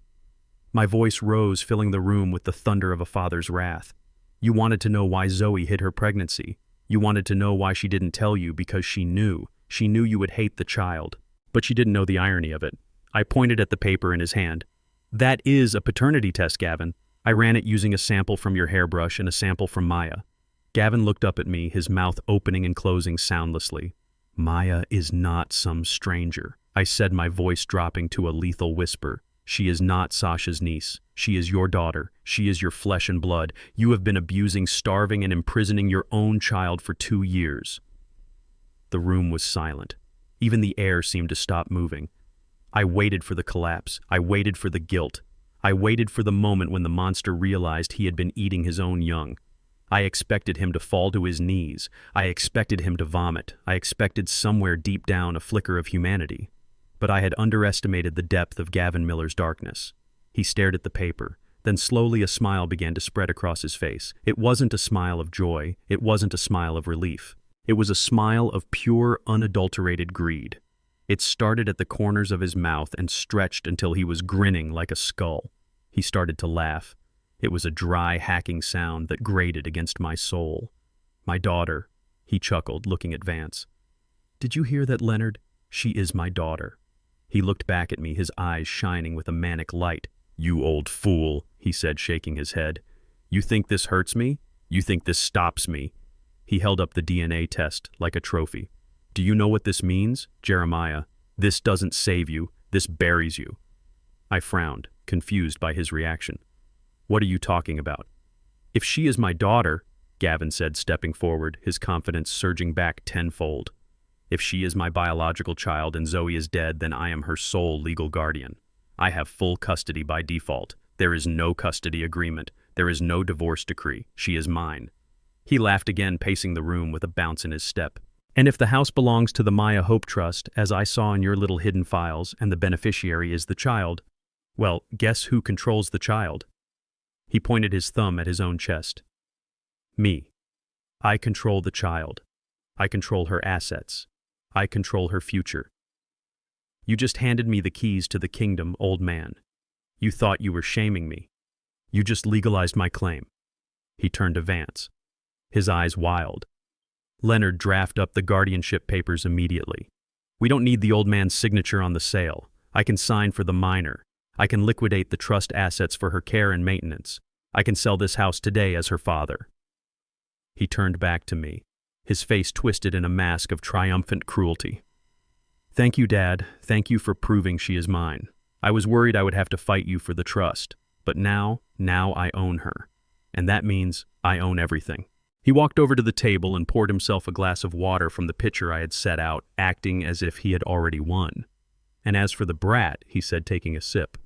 My voice rose, filling the room with the thunder of a father's wrath. "You wanted to know why Zoe hid her pregnancy. You wanted to know why she didn't tell you, because she knew. She knew you would hate the child. But she didn't know the irony of it." I pointed at the paper in his hand. "That is a paternity test, Gavin. I ran it using a sample from your hairbrush and a sample from Maya. Gavin looked up at me, his mouth opening and closing soundlessly. Maya is not some stranger, I said, my voice dropping to a lethal whisper. She is not Sasha's niece. She is your daughter. She is your flesh and blood. You have been abusing, starving, and imprisoning your own child for 2 years. The room was silent. Even the air seemed to stop moving. I waited for the collapse. I waited for the guilt. I waited for the moment when the monster realized he had been eating his own young. I expected him to fall to his knees. I expected him to vomit. I expected somewhere deep down a flicker of humanity. But I had underestimated the depth of Gavin Miller's darkness. He stared at the paper. Then slowly a smile began to spread across his face. It wasn't a smile of joy. It wasn't a smile of relief. It was a smile of pure, unadulterated greed. It started at the corners of his mouth and stretched until he was grinning like a skull. He started to laugh. It was a dry, hacking sound that grated against my soul. My daughter, he chuckled, looking at Vance. Did you hear that, Leonard? She is my daughter. He looked back at me, his eyes shining with a manic light. You old fool, he said, shaking his head. You think this hurts me? You think this stops me? He held up the DNA test like a trophy. Do you know what this means, Jeremiah? This doesn't save you. This buries you. I frowned, confused by his reaction. What are you talking about? If she is my daughter, Gavin said, stepping forward, his confidence surging back tenfold. If she is my biological child and Zoe is dead, then I am her sole legal guardian. I have full custody by default. There is no custody agreement. There is no divorce decree. She is mine. He laughed again, pacing the room with a bounce in his step. And if the house belongs to the Maya Hope Trust, as I saw in your little hidden files, and the beneficiary is the child, well, guess who controls the child? He pointed his thumb at his own chest. Me. I control the child. I control her assets. I control her future. You just handed me the keys to the kingdom, old man. You thought you were shaming me. You just legalized my claim. He turned to Vance, his eyes wild. Leonard, draft up the guardianship papers immediately. We don't need the old man's signature on the sale. I can sign for the minor. I can liquidate the trust assets for her care and maintenance. I can sell this house today as her father. He turned back to me, his face twisted in a mask of triumphant cruelty. Thank you, Dad. Thank you for proving she is mine. I was worried I would have to fight you for the trust, but now I own her. And that means I own everything. He walked over to the table and poured himself a glass of water from the pitcher I had set out, acting as if he had already won. And as for the brat, he said, taking a sip,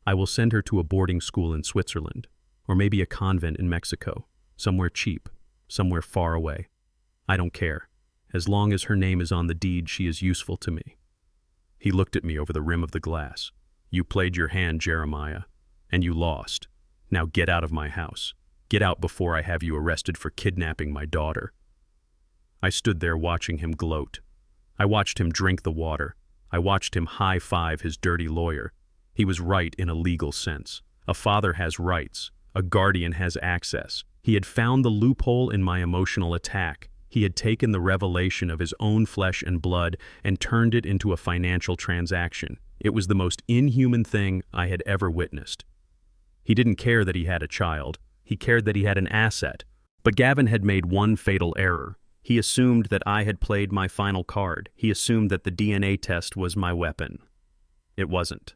I will send her to a boarding school in Switzerland, or maybe a convent in Mexico, somewhere cheap, somewhere far away. I don't care. As long as her name is on the deed, she is useful to me. He looked at me over the rim of the glass. You played your hand, Jeremiah, and you lost. Now get out of my house. Get out before I have you arrested for kidnapping my daughter. I stood there watching him gloat. I watched him drink the water. I watched him high-five his dirty lawyer. He was right in a legal sense. A father has rights. A guardian has access. He had found the loophole in my emotional attack. He had taken the revelation of his own flesh and blood and turned it into a financial transaction. It was the most inhuman thing I had ever witnessed. He didn't care that he had a child. He cared that he had an asset. But Gavin had made one fatal error. He assumed that I had played my final card. He assumed that the DNA test was my weapon. It wasn't.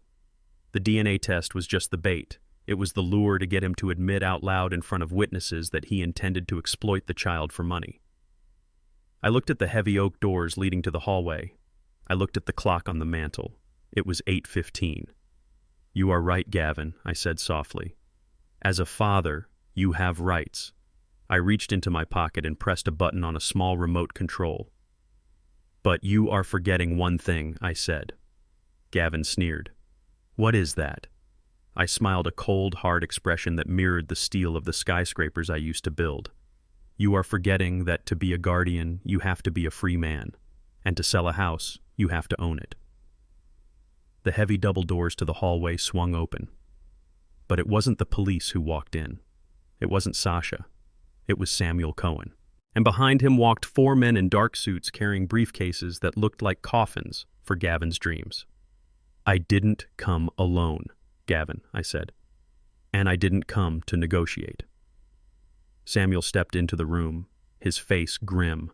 The DNA test was just the bait. It was the lure to get him to admit out loud in front of witnesses that he intended to exploit the child for money. I looked at the heavy oak doors leading to the hallway. I looked at the clock on the mantel. It was 8:15. You are right, Gavin, I said softly. As a father, you have rights. I reached into my pocket and pressed a button on a small remote control. But you are forgetting one thing, I said. Gavin sneered. What is that? I smiled, a cold, hard expression that mirrored the steel of the skyscrapers I used to build. You are forgetting that to be a guardian, you have to be a free man, and to sell a house, you have to own it. The heavy double doors to the hallway swung open. But it wasn't the police who walked in. It wasn't Sasha. It was Samuel Cohen. And behind him walked 4 men in dark suits carrying briefcases that looked like coffins for Gavin's dreams. I didn't come alone, Gavin, I said. And I didn't come to negotiate. Samuel stepped into the room, his face grim.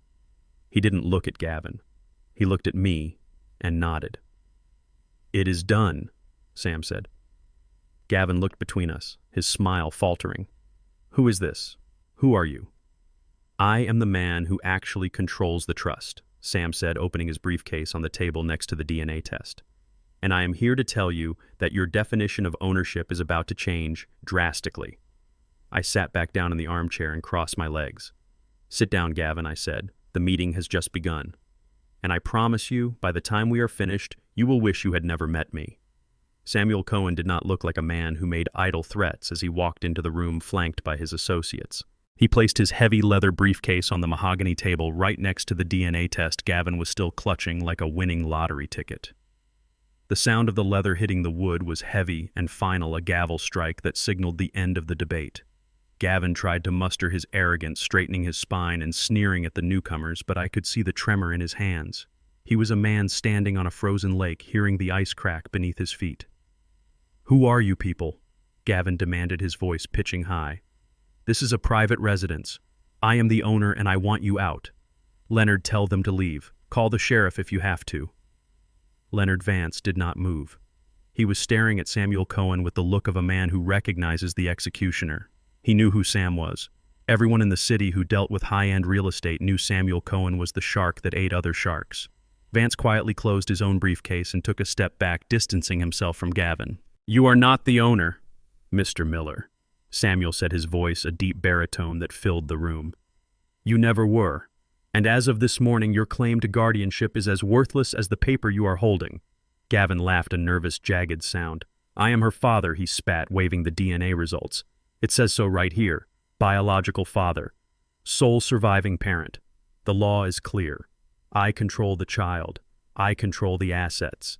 He didn't look at Gavin. He looked at me and nodded. "It is done," Sam said. Gavin looked between us, his smile faltering. "Who is this? Who are you?" "I am the man who actually controls the trust," Sam said, opening his briefcase on the table next to the DNA test. "And I am here to tell you that your definition of ownership is about to change drastically." I sat back down in the armchair and crossed my legs. "Sit down, Gavin," I said. "The meeting has just begun. And I promise you, by the time we are finished, you will wish you had never met me." Samuel Cohen did not look like a man who made idle threats as he walked into the room flanked by his associates. He placed his heavy leather briefcase on the mahogany table right next to the DNA test Gavin was still clutching like a winning lottery ticket. The sound of the leather hitting the wood was heavy and final, a gavel strike that signaled the end of the debate. Gavin tried to muster his arrogance, straightening his spine and sneering at the newcomers, but I could see the tremor in his hands. He was a man standing on a frozen lake, hearing the ice crack beneath his feet. "Who are you people?" Gavin demanded, his voice pitching high. "This is a private residence. I am the owner and I want you out. Leonard, tell them to leave. Call the sheriff if you have to." Leonard Vance did not move. He was staring at Samuel Cohen with the look of a man who recognizes the executioner. He knew who Sam was. Everyone in the city who dealt with high-end real estate knew Samuel Cohen was the shark that ate other sharks. Vance quietly closed his own briefcase and took a step back, distancing himself from Gavin. "You are not the owner, Mr. Miller," Samuel said, his voice a deep baritone that filled the room. "You never were. And as of this morning, your claim to guardianship is as worthless as the paper you are holding." Gavin laughed a nervous, jagged sound. "I am her father," he spat, waving the DNA results. "It says so right here. Biological father. Sole surviving parent. The law is clear. I control the child. I control the assets.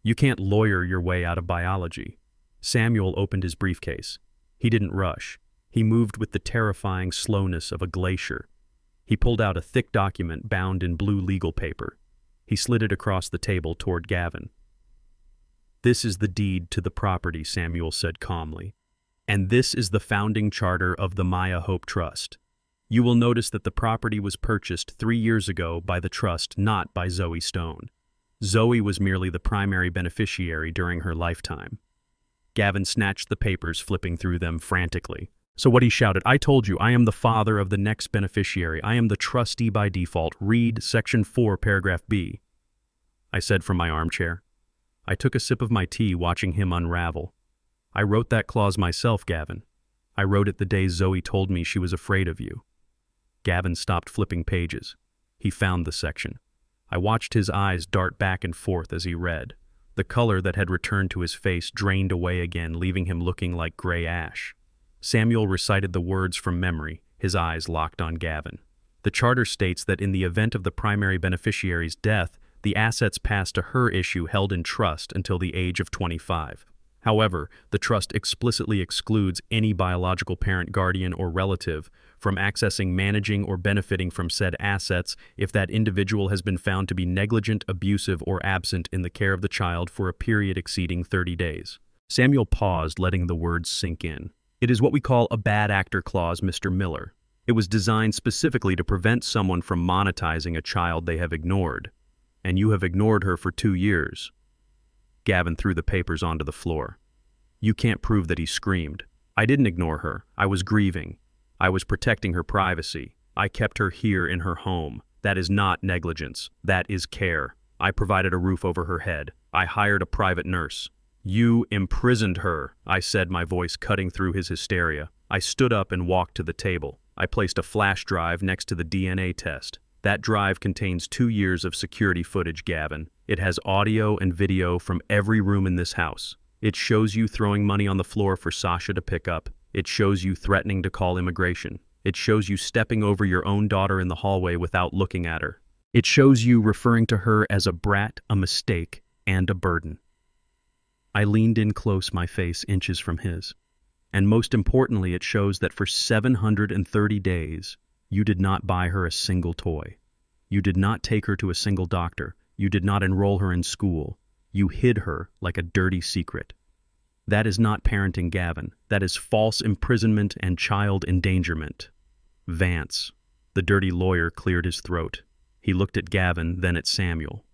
You can't lawyer your way out of biology." Samuel opened his briefcase. He didn't rush. He moved with the terrifying slowness of a glacier. He pulled out a thick document bound in blue legal paper. He slid it across the table toward Gavin. "This is the deed to the property," Samuel said calmly. "And this is the founding charter of the Maya Hope Trust. You will notice that the property was purchased 3 years ago by the trust, not by Zoe Stone. Zoe was merely the primary beneficiary during her lifetime." Gavin snatched the papers, flipping through them frantically. "So what?" he shouted. "I told you, I am the father of the next beneficiary. I am the trustee by default. Read Section 4, Paragraph B." I said from my armchair. I took a sip of my tea, watching him unravel. "I wrote that clause myself, Gavin. I wrote it the day Zoe told me she was afraid of you." Gavin stopped flipping pages. He found the section. I watched his eyes dart back and forth as he read. The color that had returned to his face drained away again, leaving him looking like gray ash. Samuel recited the words from memory, his eyes locked on Gavin. "The charter states that in the event of the primary beneficiary's death, the assets pass to her issue held in trust until the age of 25. However, the trust explicitly excludes any biological parent, guardian, or relative from accessing, managing, or benefiting from said assets if that individual has been found to be negligent, abusive, or absent in the care of the child for a period exceeding 30 days. Samuel paused, letting the words sink in. "It is what we call a bad actor clause, Mr. Miller. It was designed specifically to prevent someone from monetizing a child they have ignored. And you have ignored her for 2 years. Gavin threw the papers onto the floor. "You can't prove that," he screamed. "I didn't ignore her. I was grieving. I was protecting her privacy. I kept her here in her home. That is not negligence. That is care. I provided a roof over her head. I hired a private nurse. You imprisoned her," I said, my voice cutting through his hysteria. I stood up and walked to the table. I placed a flash drive next to the DNA test. "That drive contains 2 years of security footage, Gavin. It has audio and video from every room in this house. It shows you throwing money on the floor for Sasha to pick up. It shows you threatening to call immigration. It shows you stepping over your own daughter in the hallway without looking at her. It shows you referring to her as a brat, a mistake, and a burden." I leaned in close, my face inches from his. "And most importantly, it shows that for 730 days, you did not buy her a single toy. You did not take her to a single doctor. You did not enroll her in school. You hid her like a dirty secret. That is not parenting, Gavin. That is false imprisonment and child endangerment. Vance. The dirty lawyer cleared his throat. He looked at Gavin, then at Samuel.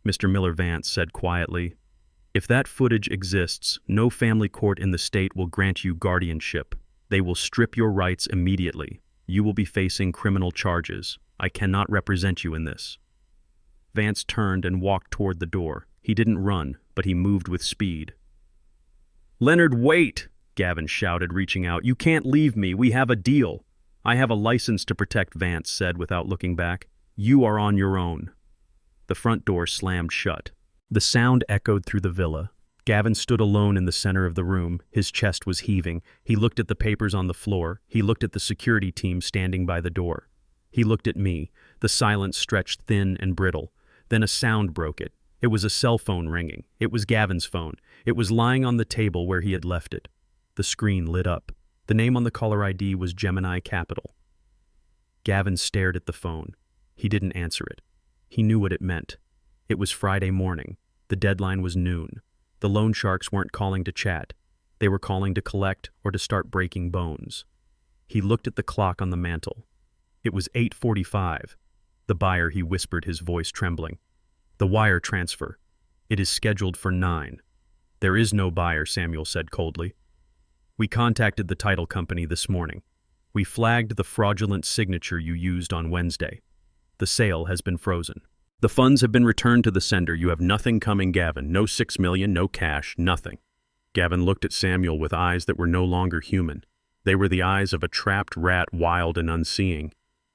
Mr. Miller Vance said quietly, "If that footage exists, no family court in the state will grant you guardianship. They will strip your rights immediately. You will be facing criminal charges. I cannot represent you in this." Vance turned and walked toward the door. He didn't run, but he moved with speed. "Leonard, wait!" Gavin shouted, reaching out. "You can't leave me. We have a deal." "I have a license to protect," Vance said without looking back. "You are on your own." The front door slammed shut. The sound echoed through the villa. Gavin stood alone in the center of the room. His chest was heaving. He looked at the papers on the floor. He looked at the security team standing by the door. He looked at me. The silence stretched thin and brittle. Then a sound broke it. It was a cell phone ringing. It was Gavin's phone. It was lying on the table where he had left it. The screen lit up. The name on the caller ID was Gemini Capital. Gavin stared at the phone. He didn't answer it. He knew what it meant. It was Friday morning. The deadline was noon. The loan sharks weren't calling to chat. They were calling to collect or to start breaking bones. He looked at the clock on the mantel. It was 8:45. "The buyer," he whispered, his voice trembling. "The wire transfer. It is scheduled for 9. "There is no buyer," Samuel said coldly. "We contacted the title company this morning. We flagged the fraudulent signature you used on Wednesday. The sale has been frozen. The funds have been returned to the sender. You have nothing coming, Gavin. No 6 million, no cash, nothing." Gavin looked at Samuel with eyes that were no longer human. They were the eyes of a trapped rat, wild and unseeing.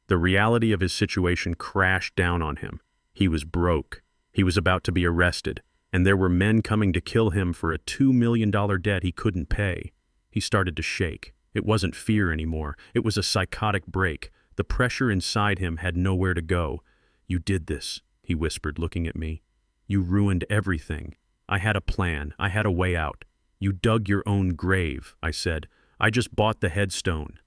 The reality of his situation crashed down on him. He was broke. He was about to be arrested, and there were men coming to kill him for a $2 million debt he couldn't pay. He started to shake. It wasn't fear anymore. It was a psychotic break. The pressure inside him had nowhere to go. "You did this," he whispered, looking at me. "You ruined everything. I had a plan. I had a way out. You dug your own grave," I said. "I just bought the headstone."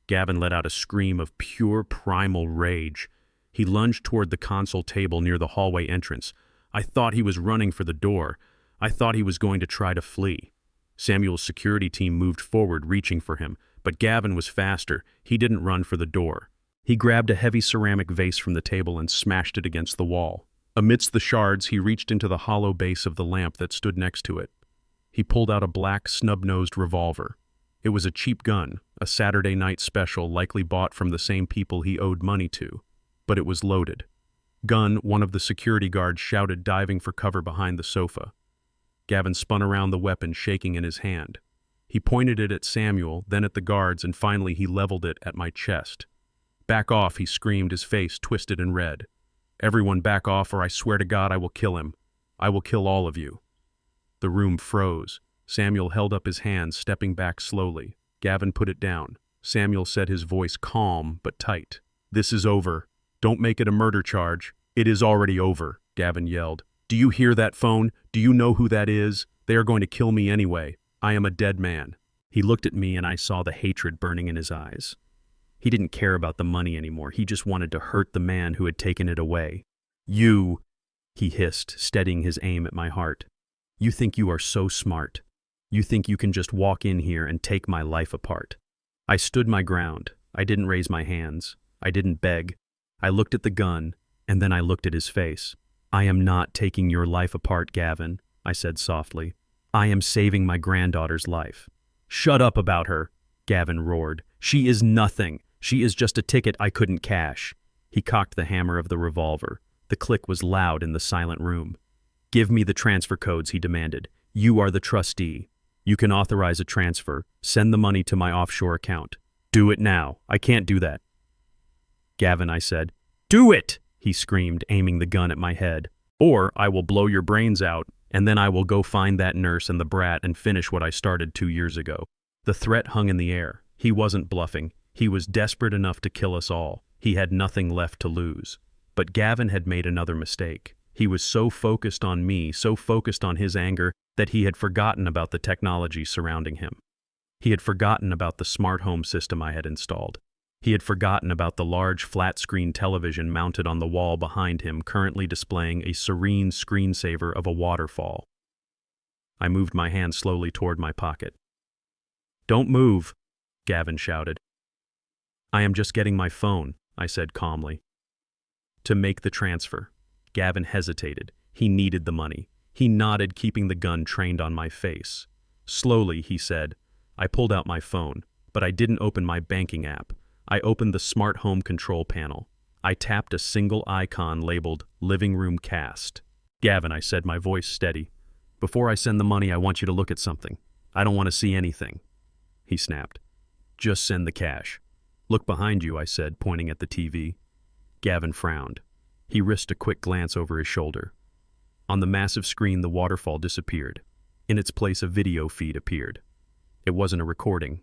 Gavin let out a scream of pure primal rage. He lunged toward the console table near the hallway entrance. I thought he was running for the door. I thought he was going to try to flee. Samuel's security team moved forward, reaching for him, but Gavin was faster. He didn't run for the door. He grabbed a heavy ceramic vase from the table and smashed it against the wall. Amidst the shards, he reached into the hollow base of the lamp that stood next to it. He pulled out a black, snub-nosed revolver. It was a cheap gun, a Saturday night special likely bought from the same people he owed money to. But it was loaded. "Gun," one of the security guards shouted, diving for cover behind the sofa. Gavin spun around the weapon, shaking in his hand. He pointed it at Samuel, then at the guards, and finally he leveled it at my chest. "Back off," he screamed, his face twisted and red. "Everyone back off, or I swear to God I will kill him. I will kill all of you." The room froze. Samuel held up his hand, stepping back slowly. Gavin put it down. Samuel said, his voice calm but tight. "This is over. Don't make it a murder charge. It is already over," Gavin yelled. "Do you hear that phone? Do you know who that is? They are going to kill me anyway. I am a dead man." He looked at me and I saw the hatred burning in his eyes. He didn't care about the money anymore. He just wanted to hurt the man who had taken it away. "You," he hissed, steadying his aim at my heart. "You think you are so smart. You think you can just walk in here and take my life apart." I stood my ground. I didn't raise my hands. I didn't beg. I looked at the gun, and then I looked at his face. "I am not taking your life apart, Gavin," I said softly. "I am saving my granddaughter's life." "Shut up about her," Gavin roared. "She is nothing. She is just a ticket I couldn't cash." He cocked the hammer of the revolver. The click was loud in the silent room. "Give me the transfer codes," he demanded. "You are the trustee. You can authorize a transfer. Send the money to my offshore account. Do it now. I can't do that." "Gavin," I said. "Do it!" he screamed, aiming the gun at my head. "Or I will blow your brains out, and then I will go find that nurse and the brat and finish what I started 2 years ago." The threat hung in the air. He wasn't bluffing. He was desperate enough to kill us all. He had nothing left to lose. But Gavin had made another mistake. He was so focused on me, so focused on his anger, that he had forgotten about the technology surrounding him. He had forgotten about the smart home system I had installed. He had forgotten about the large flat-screen television mounted on the wall behind him, currently displaying a serene screensaver of a waterfall. I moved my hand slowly toward my pocket. "Don't move," Gavin shouted. "I am just getting my phone," I said calmly. "To make the transfer." Gavin hesitated. He needed the money. He nodded, keeping the gun trained on my face. Slowly, he said, I pulled out my phone, but I didn't open my banking app. I opened the smart home control panel. I tapped a single icon labeled Living Room Cast. "Gavin," I said, my voice steady. "Before I send the money, I want you to look at something. I don't want to see anything." He snapped. "Just send the cash." "Look behind you," I said, pointing at the TV. Gavin frowned. He risked a quick glance over his shoulder. On the massive screen, the waterfall disappeared. In its place, a video feed appeared. It wasn't a recording.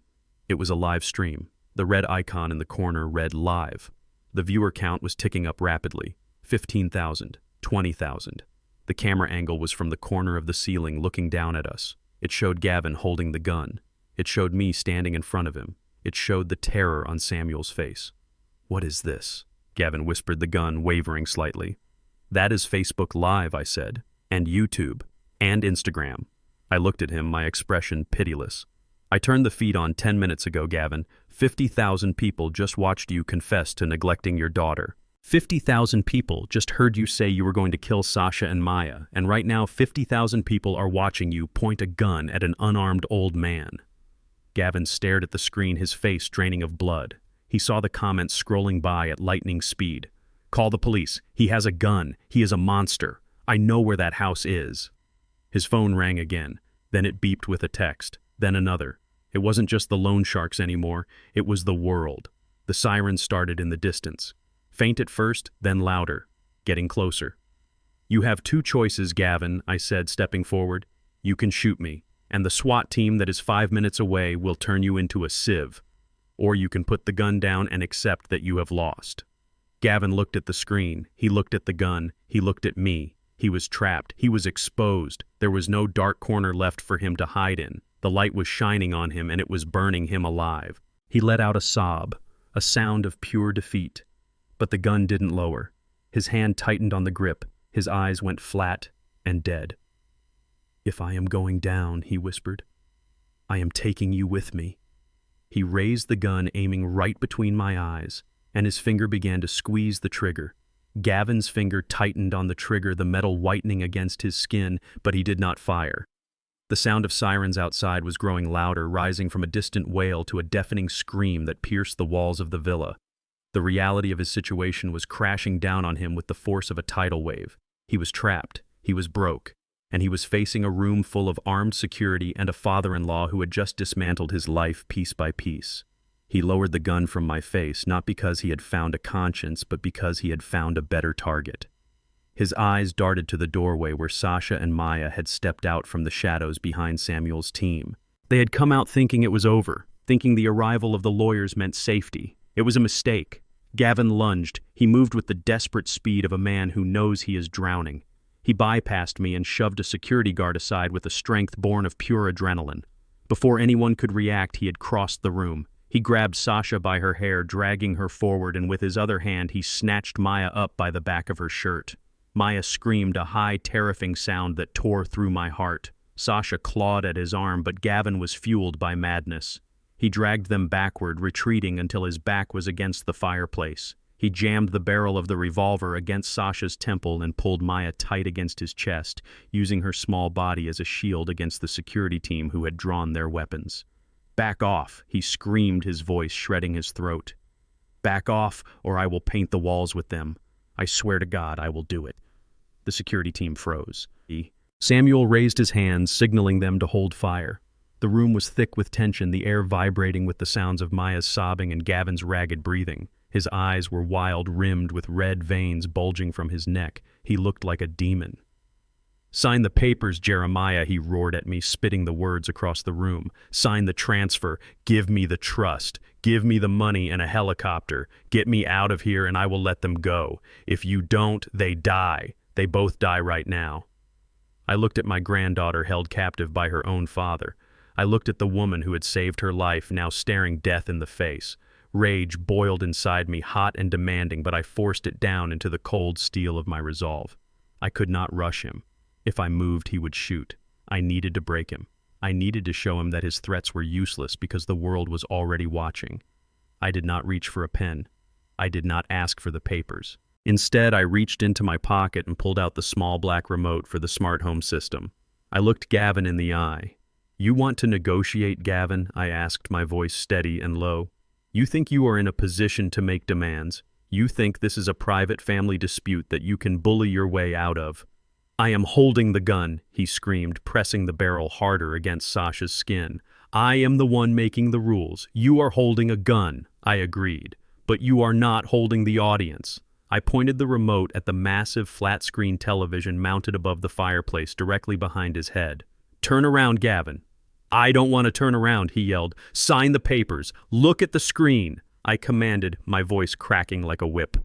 It was a live stream. The red icon in the corner read Live. The viewer count was ticking up rapidly. 15,000, 20,000. The camera angle was from the corner of the ceiling looking down at us. It showed Gavin holding the gun. It showed me standing in front of him. It showed the terror on Samuel's face. "What is this?" Gavin whispered, the gun wavering slightly. "That is Facebook Live," I said, "and YouTube, and Instagram." I looked at him, my expression pitiless. "I turned the feed on 10 minutes ago, Gavin. 50,000 people just watched you confess to neglecting your daughter. 50,000 people just heard you say you were going to kill Sasha and Maya, and right now 50,000 people are watching you point a gun at an unarmed old man." Gavin stared at the screen, his face draining of blood. He saw the comments scrolling by at lightning speed. "Call the police. He has a gun. He is a monster. I know where that house is." His phone rang again. Then it beeped with a text. Then another. It wasn't just the loan sharks anymore. It was the world. The sirens started in the distance. Faint at first, then louder. Getting closer. "You have two choices, Gavin," I said, stepping forward. "You can shoot me, and the SWAT team that is 5 minutes away will turn you into a sieve. Or you can put the gun down and accept that you have lost." Gavin looked at the screen. He looked at the gun. He looked at me. He was trapped. He was exposed. There was no dark corner left for him to hide in. The light was shining on him, and it was burning him alive. He let out a sob, a sound of pure defeat. But the gun didn't lower. His hand tightened on the grip. His eyes went flat and dead. "If I am going down," he whispered, "I am taking you with me." He raised the gun, aiming right between my eyes, and his finger began to squeeze the trigger. Gavin's finger tightened on the trigger, the metal whitening against his skin, but he did not fire. The sound of sirens outside was growing louder, rising from a distant wail to a deafening scream that pierced the walls of the villa. The reality of his situation was crashing down on him with the force of a tidal wave. He was trapped, he was broke, and he was facing a room full of armed security and a father-in-law who had just dismantled his life piece by piece. He lowered the gun from my face, not because he had found a conscience, but because he had found a better target. His eyes darted to the doorway where Sasha and Maya had stepped out from the shadows behind Samuel's team. They had come out thinking it was over, thinking the arrival of the lawyers meant safety. It was a mistake. Gavin lunged. He moved with the desperate speed of a man who knows he is drowning. He bypassed me and shoved a security guard aside with a strength born of pure adrenaline. Before anyone could react, he had crossed the room. He grabbed Sasha by her hair, dragging her forward, and with his other hand he snatched Maya up by the back of her shirt. Maya screamed, a high, terrifying sound that tore through my heart. Sasha clawed at his arm, but Gavin was fueled by madness. He dragged them backward, retreating until his back was against the fireplace. He jammed the barrel of the revolver against Sasha's temple and pulled Maya tight against his chest, using her small body as a shield against the security team who had drawn their weapons. "Back off," he screamed, his voice shredding his throat. "Back off, or I will paint the walls with them. I swear to God I will do it." The security team froze. Samuel raised his hands, signaling them to hold fire. The room was thick with tension, the air vibrating with the sounds of Maya's sobbing and Gavin's ragged breathing. His eyes were wild, rimmed with red veins bulging from his neck. He looked like a demon. "Sign the papers, Jeremiah," he roared at me, spitting the words across the room. "Sign the transfer. Give me the trust. Give me the money and a helicopter. Get me out of here and I will let them go. If you don't, they die. They both die right now." I looked at my granddaughter held captive by her own father. I looked at the woman who had saved her life, now staring death in the face. Rage boiled inside me, hot and demanding, but I forced it down into the cold steel of my resolve. I could not rush him. If I moved, he would shoot. I needed to break him. I needed to show him that his threats were useless because the world was already watching. I did not reach for a pen. I did not ask for the papers. Instead, I reached into my pocket and pulled out the small black remote for the smart home system. I looked Gavin in the eye. "You want to negotiate, Gavin?" I asked, my voice steady and low. "You think you are in a position to make demands? You think this is a private family dispute that you can bully your way out of?" "I am holding the gun," he screamed, pressing the barrel harder against Sasha's skin. "I am the one making the rules. You are holding a gun," I agreed. "But you are not holding the audience." I pointed the remote at the massive flat-screen television mounted above the fireplace directly behind his head. "Turn around, Gavin." "I don't want to turn around," he yelled. "Sign the papers. Look at the screen," I commanded, my voice cracking like a whip.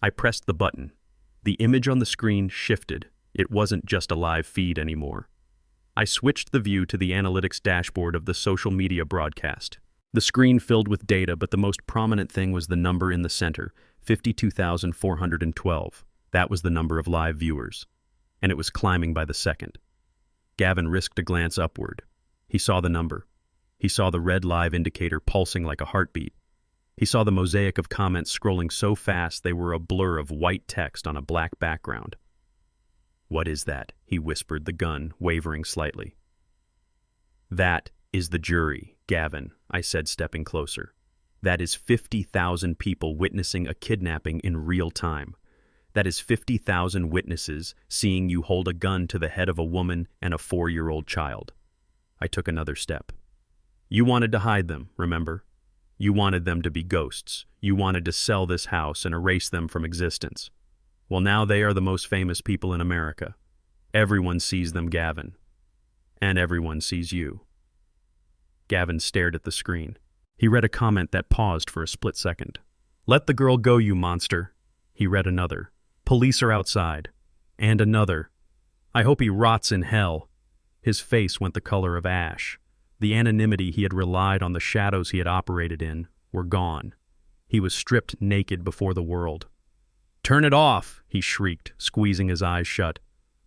I pressed the button. The image on the screen shifted. It wasn't just a live feed anymore. I switched the view to the analytics dashboard of the social media broadcast. The screen filled with data, but the most prominent thing was the number in the center, 52,412. That was the number of live viewers. And it was climbing by the second. Gavin risked a glance upward. He saw the number. He saw the red live indicator pulsing like a heartbeat. He saw the mosaic of comments scrolling so fast they were a blur of white text on a black background. "What is that?" he whispered, the gun wavering slightly. "That is the jury, Gavin," I said, stepping closer. "That is 50,000 people witnessing a kidnapping in real time. That is 50,000 witnesses seeing you hold a gun to the head of a woman and a 4-year-old child." I took another step. "You wanted to hide them, remember? You wanted them to be ghosts. You wanted to sell this house and erase them from existence. Well, now they are the most famous people in America. Everyone sees them, Gavin. And everyone sees you." Gavin stared at the screen. He read a comment that paused for a split second. "Let the girl go, you monster." He read another. "Police are outside." And another. "I hope he rots in hell." His face went the color of ash. The anonymity he had relied on, the shadows he had operated in, were gone. He was stripped naked before the world. "Turn it off," he shrieked, squeezing his eyes shut.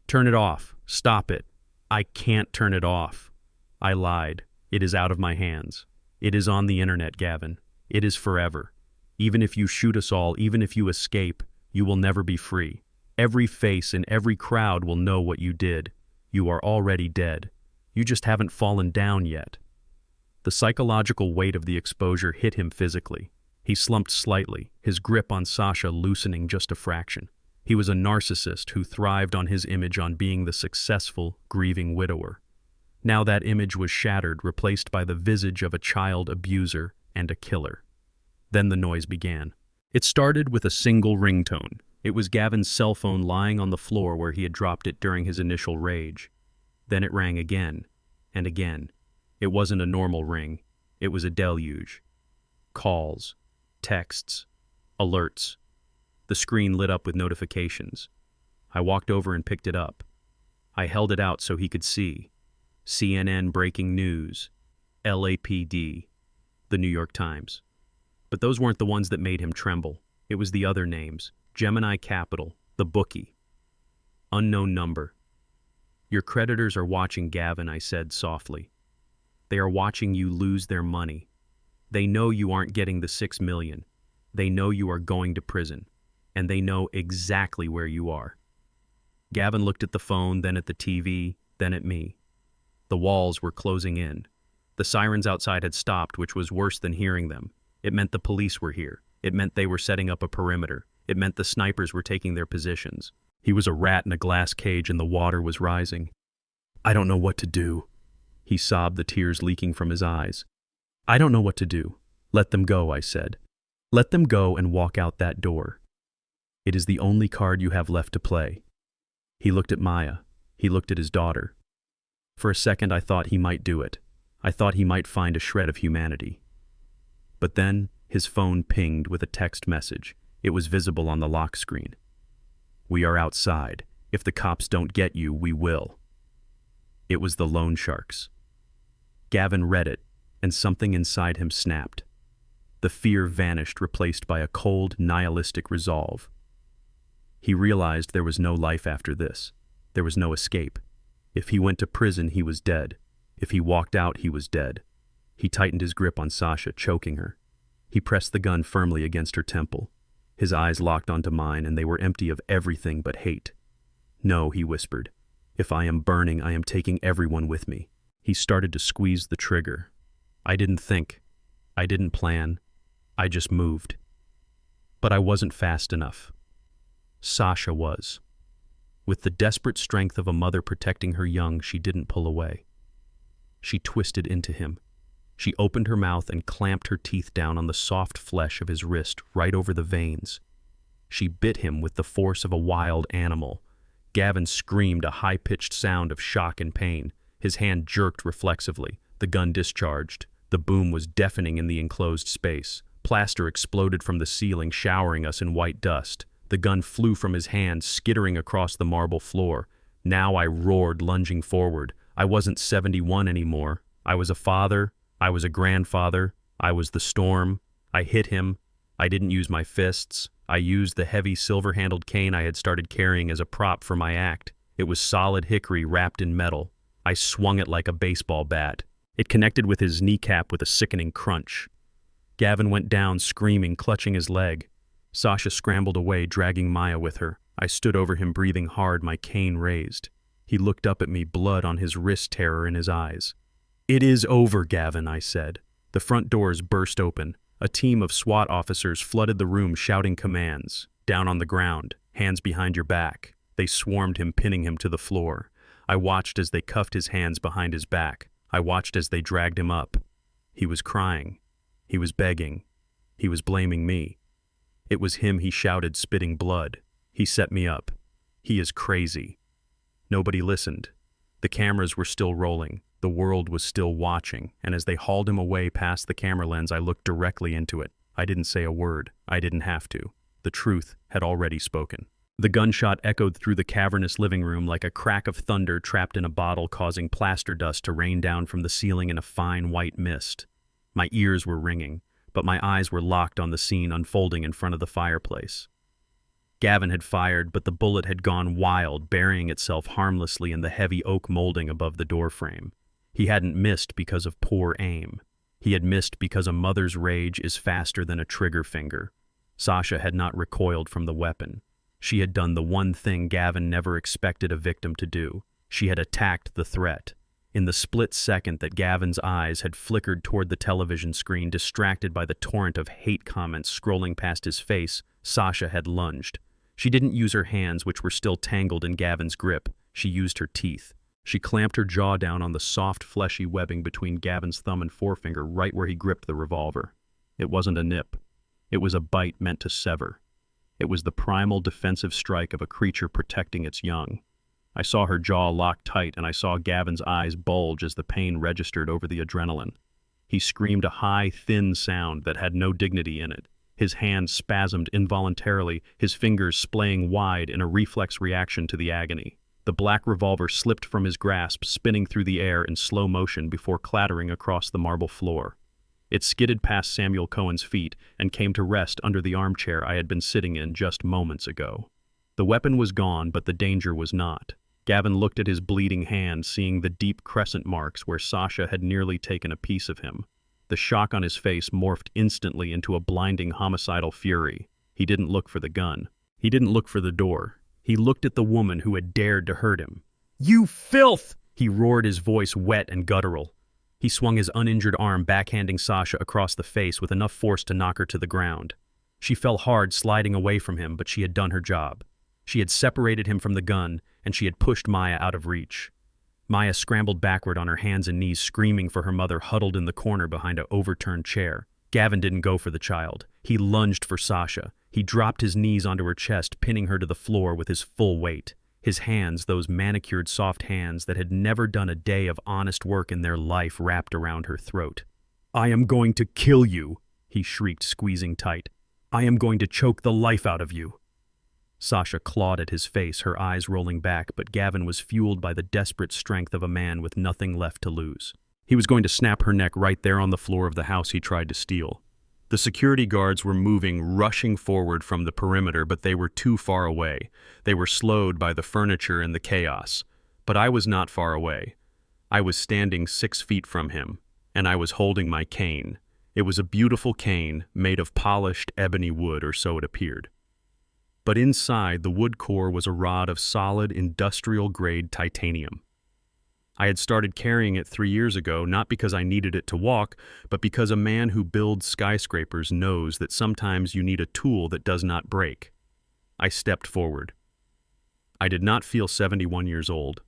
"Turn it off. Stop it." "I can't turn it off." I lied. "It is out of my hands. It is on the internet, Gavin. It is forever. Even if you shoot us all, even if you escape, you will never be free. Every face in every crowd will know what you did. You are already dead. You just haven't fallen down yet." The psychological weight of the exposure hit him physically. He slumped slightly, his grip on Sasha loosening just a fraction. He was a narcissist who thrived on his image on being the successful, grieving widower. Now that image was shattered, replaced by the visage of a child abuser and a killer. Then the noise began. It started with a single ringtone. It was Gavin's cell phone lying on the floor where he had dropped it during his initial rage. Then it rang again, and again. It wasn't a normal ring. It was a deluge. Calls, texts, alerts. The screen lit up with notifications. I walked over and picked it up. I held it out so he could see. CNN breaking news, LAPD, the New York Times. But those weren't the ones that made him tremble. It was the other names. Gemini Capital, the bookie. Unknown number. "Your creditors are watching, Gavin," I said softly. "They are watching you lose their money. They know you aren't getting the $6 million. They know you are going to prison. And they know exactly where you are." Gavin looked at the phone, then at the TV, then at me. The walls were closing in. The sirens outside had stopped, which was worse than hearing them. It meant the police were here. It meant they were setting up a perimeter. It meant the snipers were taking their positions. He was a rat in a glass cage and the water was rising. "I don't know what to do," he sobbed, the tears leaking from his eyes. "I don't know what to do." "Let them go," I said. "Let them go and walk out that door. It is the only card you have left to play." He looked at Maya. He looked at his daughter. For a second I thought he might do it. I thought he might find a shred of humanity. But then his phone pinged with a text message. It was visible on the lock screen. "We are outside. If the cops don't get you, we will." It was the loan sharks. Gavin read it, and something inside him snapped. The fear vanished, replaced by a cold, nihilistic resolve. He realized there was no life after this. There was no escape. If he went to prison, he was dead. If he walked out, he was dead. He tightened his grip on Sasha, choking her. He pressed the gun firmly against her temple. His eyes locked onto mine, and they were empty of everything but hate. "No," he whispered. "If I am burning, I am taking everyone with me." He started to squeeze the trigger. I didn't think. I didn't plan. I just moved. But I wasn't fast enough. Sasha was. With the desperate strength of a mother protecting her young, she didn't pull away. She twisted into him. She opened her mouth and clamped her teeth down on the soft flesh of his wrist, right over the veins. She bit him with the force of a wild animal. Gavin screamed a high-pitched sound of shock and pain. His hand jerked reflexively. The gun discharged. The boom was deafening in the enclosed space. Plaster exploded from the ceiling, showering us in white dust. The gun flew from his hand, skittering across the marble floor. Now I roared, lunging forward. I wasn't 71 anymore. I was a father. I was a grandfather. I was the storm. I hit him. I didn't use my fists. I used the heavy silver-handled cane I had started carrying as a prop for my act. It was solid hickory wrapped in metal. I swung it like a baseball bat. It connected with his kneecap with a sickening crunch. Gavin went down, screaming, clutching his leg. Sasha scrambled away, dragging Maya with her. I stood over him, breathing hard, my cane raised. He looked up at me, blood on his wrist, terror in his eyes. "It is over, Gavin," I said. The front doors burst open. A team of SWAT officers flooded the room, shouting commands. "Down on the ground. Hands behind your back." They swarmed him, pinning him to the floor. I watched as they cuffed his hands behind his back. I watched as they dragged him up. He was crying. He was begging. He was blaming me. It was him, he shouted, spitting blood. He set me up. He is crazy. Nobody listened. The cameras were still rolling. The world was still watching, and as they hauled him away past the camera lens, I looked directly into it. I didn't say a word. I didn't have to. The truth had already spoken. The gunshot echoed through the cavernous living room like a crack of thunder trapped in a bottle, causing plaster dust to rain down from the ceiling in a fine white mist. My ears were ringing, but my eyes were locked on the scene unfolding in front of the fireplace. Gavin had fired, but the bullet had gone wild, burying itself harmlessly in the heavy oak molding above the doorframe. He hadn't missed because of poor aim. He had missed because a mother's rage is faster than a trigger finger. Sasha had not recoiled from the weapon. She had done the one thing Gavin never expected a victim to do. She had attacked the threat. In the split second that Gavin's eyes had flickered toward the television screen, distracted by the torrent of hate comments scrolling past his face, Sasha had lunged. She didn't use her hands, which were still tangled in Gavin's grip. She used her teeth. She clamped her jaw down on the soft, fleshy webbing between Gavin's thumb and forefinger, right where he gripped the revolver. It wasn't a nip. It was a bite meant to sever. It was the primal defensive strike of a creature protecting its young. I saw her jaw lock tight, and I saw Gavin's eyes bulge as the pain registered over the adrenaline. He screamed a high, thin sound that had no dignity in it. His hand spasmed involuntarily, his fingers splaying wide in a reflex reaction to the agony. The black revolver slipped from his grasp, spinning through the air in slow motion before clattering across the marble floor. It skidded past Samuel Cohen's feet and came to rest under the armchair I had been sitting in just moments ago. The weapon was gone, but the danger was not. Gavin looked at his bleeding hand, seeing the deep crescent marks where Sasha had nearly taken a piece of him. The shock on his face morphed instantly into a blinding homicidal fury. He didn't look for the gun. He didn't look for the door. He looked at the woman who had dared to hurt him. "You filth!" he roared, his voice wet and guttural. He swung his uninjured arm, backhanding Sasha across the face with enough force to knock her to the ground. She fell hard, sliding away from him, but she had done her job. She had separated him from the gun, and she had pushed Maya out of reach. Maya scrambled backward on her hands and knees, screaming for her mother huddled in the corner behind an overturned chair. Gavin didn't go for the child. He lunged for Sasha. He dropped his knees onto her chest, pinning her to the floor with his full weight. His hands, those manicured soft hands that had never done a day of honest work in their life, wrapped around her throat. "I am going to kill you," he shrieked, squeezing tight. "I am going to choke the life out of you." Sasha clawed at his face, her eyes rolling back, but Gavin was fueled by the desperate strength of a man with nothing left to lose. He was going to snap her neck right there on the floor of the house he tried to steal. The security guards were moving, rushing forward from the perimeter, but they were too far away. They were slowed by the furniture and the chaos. But I was not far away. I was standing 6 feet from him, and I was holding my cane. It was a beautiful cane made of polished ebony wood, or so it appeared. But inside, the wood core was a rod of solid industrial-grade titanium. I had started carrying it 3 years ago, not because I needed it to walk, but because a man who builds skyscrapers knows that sometimes you need a tool that does not break. I stepped forward. I did not feel 71 years old.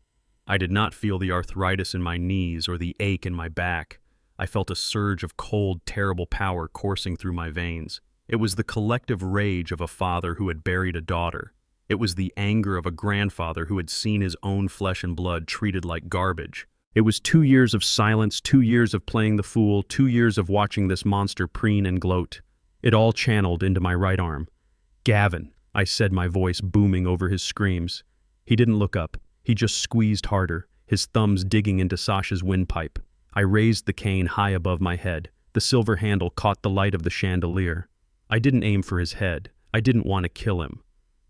I did not feel the arthritis in my knees or the ache in my back. I felt a surge of cold, terrible power coursing through my veins. It was the collective rage of a father who had buried a daughter. It was the anger of a grandfather who had seen his own flesh and blood treated like garbage. It was 2 years of silence, 2 years of playing the fool, 2 years of watching this monster preen and gloat. It all channeled into my right arm. "Gavin," I said, my voice booming over his screams. He didn't look up. He just squeezed harder, his thumbs digging into Sasha's windpipe. I raised the cane high above my head. The silver handle caught the light of the chandelier. I didn't aim for his head. I didn't want to kill him.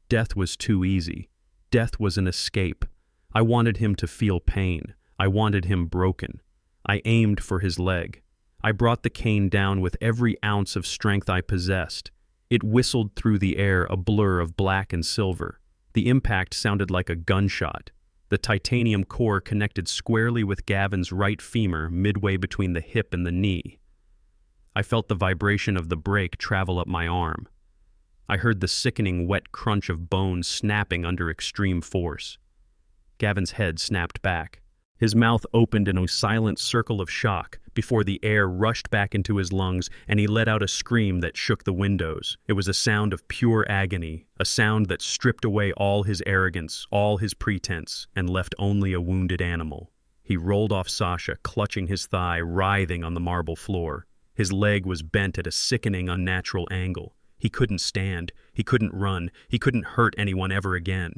Death was too easy. Death was an escape. I wanted him to feel pain. I wanted him broken. I aimed for his leg. I brought the cane down with every ounce of strength I possessed. It whistled through the air, a blur of black and silver. The impact sounded like a gunshot. The titanium core connected squarely with Gavin's right femur, midway between the hip and the knee. I felt the vibration of the break travel up my arm. I heard the sickening wet crunch of bones snapping under extreme force. Gavin's head snapped back. His mouth opened in a silent circle of shock before the air rushed back into his lungs, and he let out a scream that shook the windows. It was a sound of pure agony, a sound that stripped away all his arrogance, all his pretense, and left only a wounded animal. He rolled off Sasha, clutching his thigh, writhing on the marble floor. His leg was bent at a sickening, unnatural angle. He couldn't stand, he couldn't run, he couldn't hurt anyone ever again.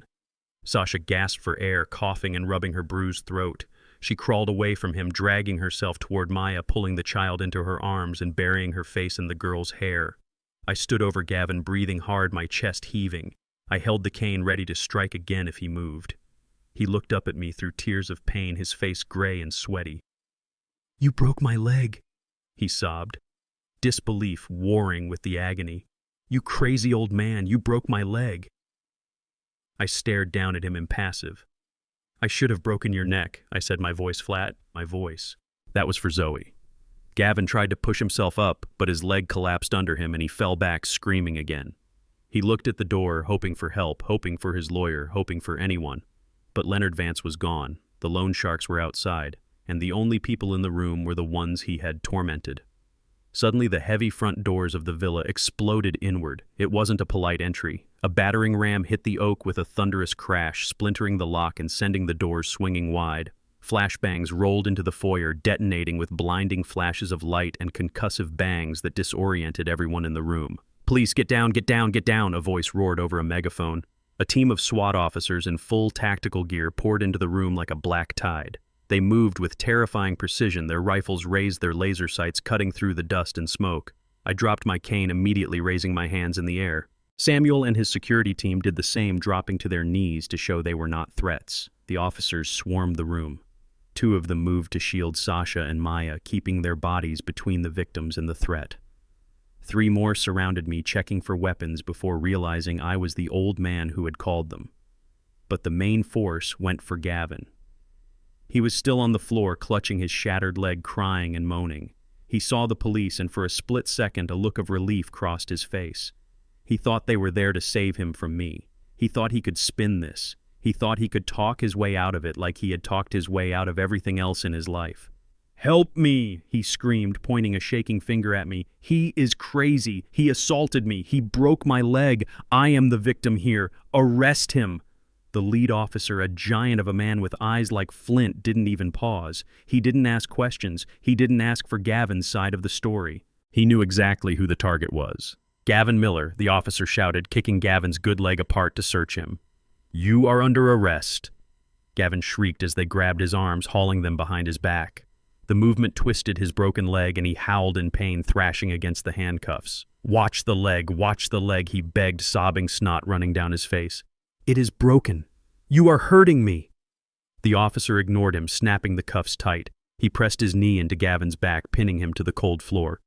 Sasha gasped for air, coughing and rubbing her bruised throat. She crawled away from him, dragging herself toward Maya, pulling the child into her arms and burying her face in the girl's hair. I stood over Gavin, breathing hard, my chest heaving. I held the cane ready to strike again if he moved. He looked up at me through tears of pain, his face gray and sweaty. "You broke my leg," he sobbed, disbelief warring with the agony. "You crazy old man, you broke my leg." I stared down at him, impassive. "I should have broken your neck," I said, my voice flat, my voice. That was for Zoe. Gavin tried to push himself up, but his leg collapsed under him and he fell back screaming again. He looked at the door, hoping for help, hoping for his lawyer, hoping for anyone. But Leonard Vance was gone, the loan sharks were outside, and the only people in the room were the ones he had tormented. Suddenly the heavy front doors of the villa exploded inward. It wasn't a polite entry. A battering ram hit the oak with a thunderous crash, splintering the lock and sending the doors swinging wide. Flashbangs rolled into the foyer, detonating with blinding flashes of light and concussive bangs that disoriented everyone in the room. "Police, get down, get down, get down," a voice roared over a megaphone. A team of SWAT officers in full tactical gear poured into the room like a black tide. They moved with terrifying precision, their rifles raised their laser sights, cutting through the dust and smoke. I dropped my cane, immediately raising my hands in the air. Samuel and his security team did the same, dropping to their knees to show they were not threats. The officers swarmed the room. 2 of them moved to shield Sasha and Maya, keeping their bodies between the victims and the threat. 3 more surrounded me, checking for weapons before realizing I was the old man who had called them. But the main force went for Gavin. He was still on the floor, clutching his shattered leg, crying and moaning. He saw the police, and for a split second a look of relief crossed his face. He thought they were there to save him from me. He thought he could spin this. He thought he could talk his way out of it like he had talked his way out of everything else in his life. "Help me!" he screamed, pointing a shaking finger at me. "He is crazy. He assaulted me. He broke my leg. I am the victim here. Arrest him!" The lead officer, a giant of a man with eyes like flint, didn't even pause. He didn't ask questions. He didn't ask for Gavin's side of the story. He knew exactly who the target was. "Gavin Miller," the officer shouted, kicking Gavin's good leg apart to search him. "You are under arrest." Gavin shrieked as they grabbed his arms, hauling them behind his back. The movement twisted his broken leg, and he howled in pain, thrashing against the handcuffs. Watch the leg, he begged, sobbing, snot running down his face. "It is broken. You are hurting me." The officer ignored him, snapping the cuffs tight. He pressed his knee into Gavin's back, pinning him to the cold floor.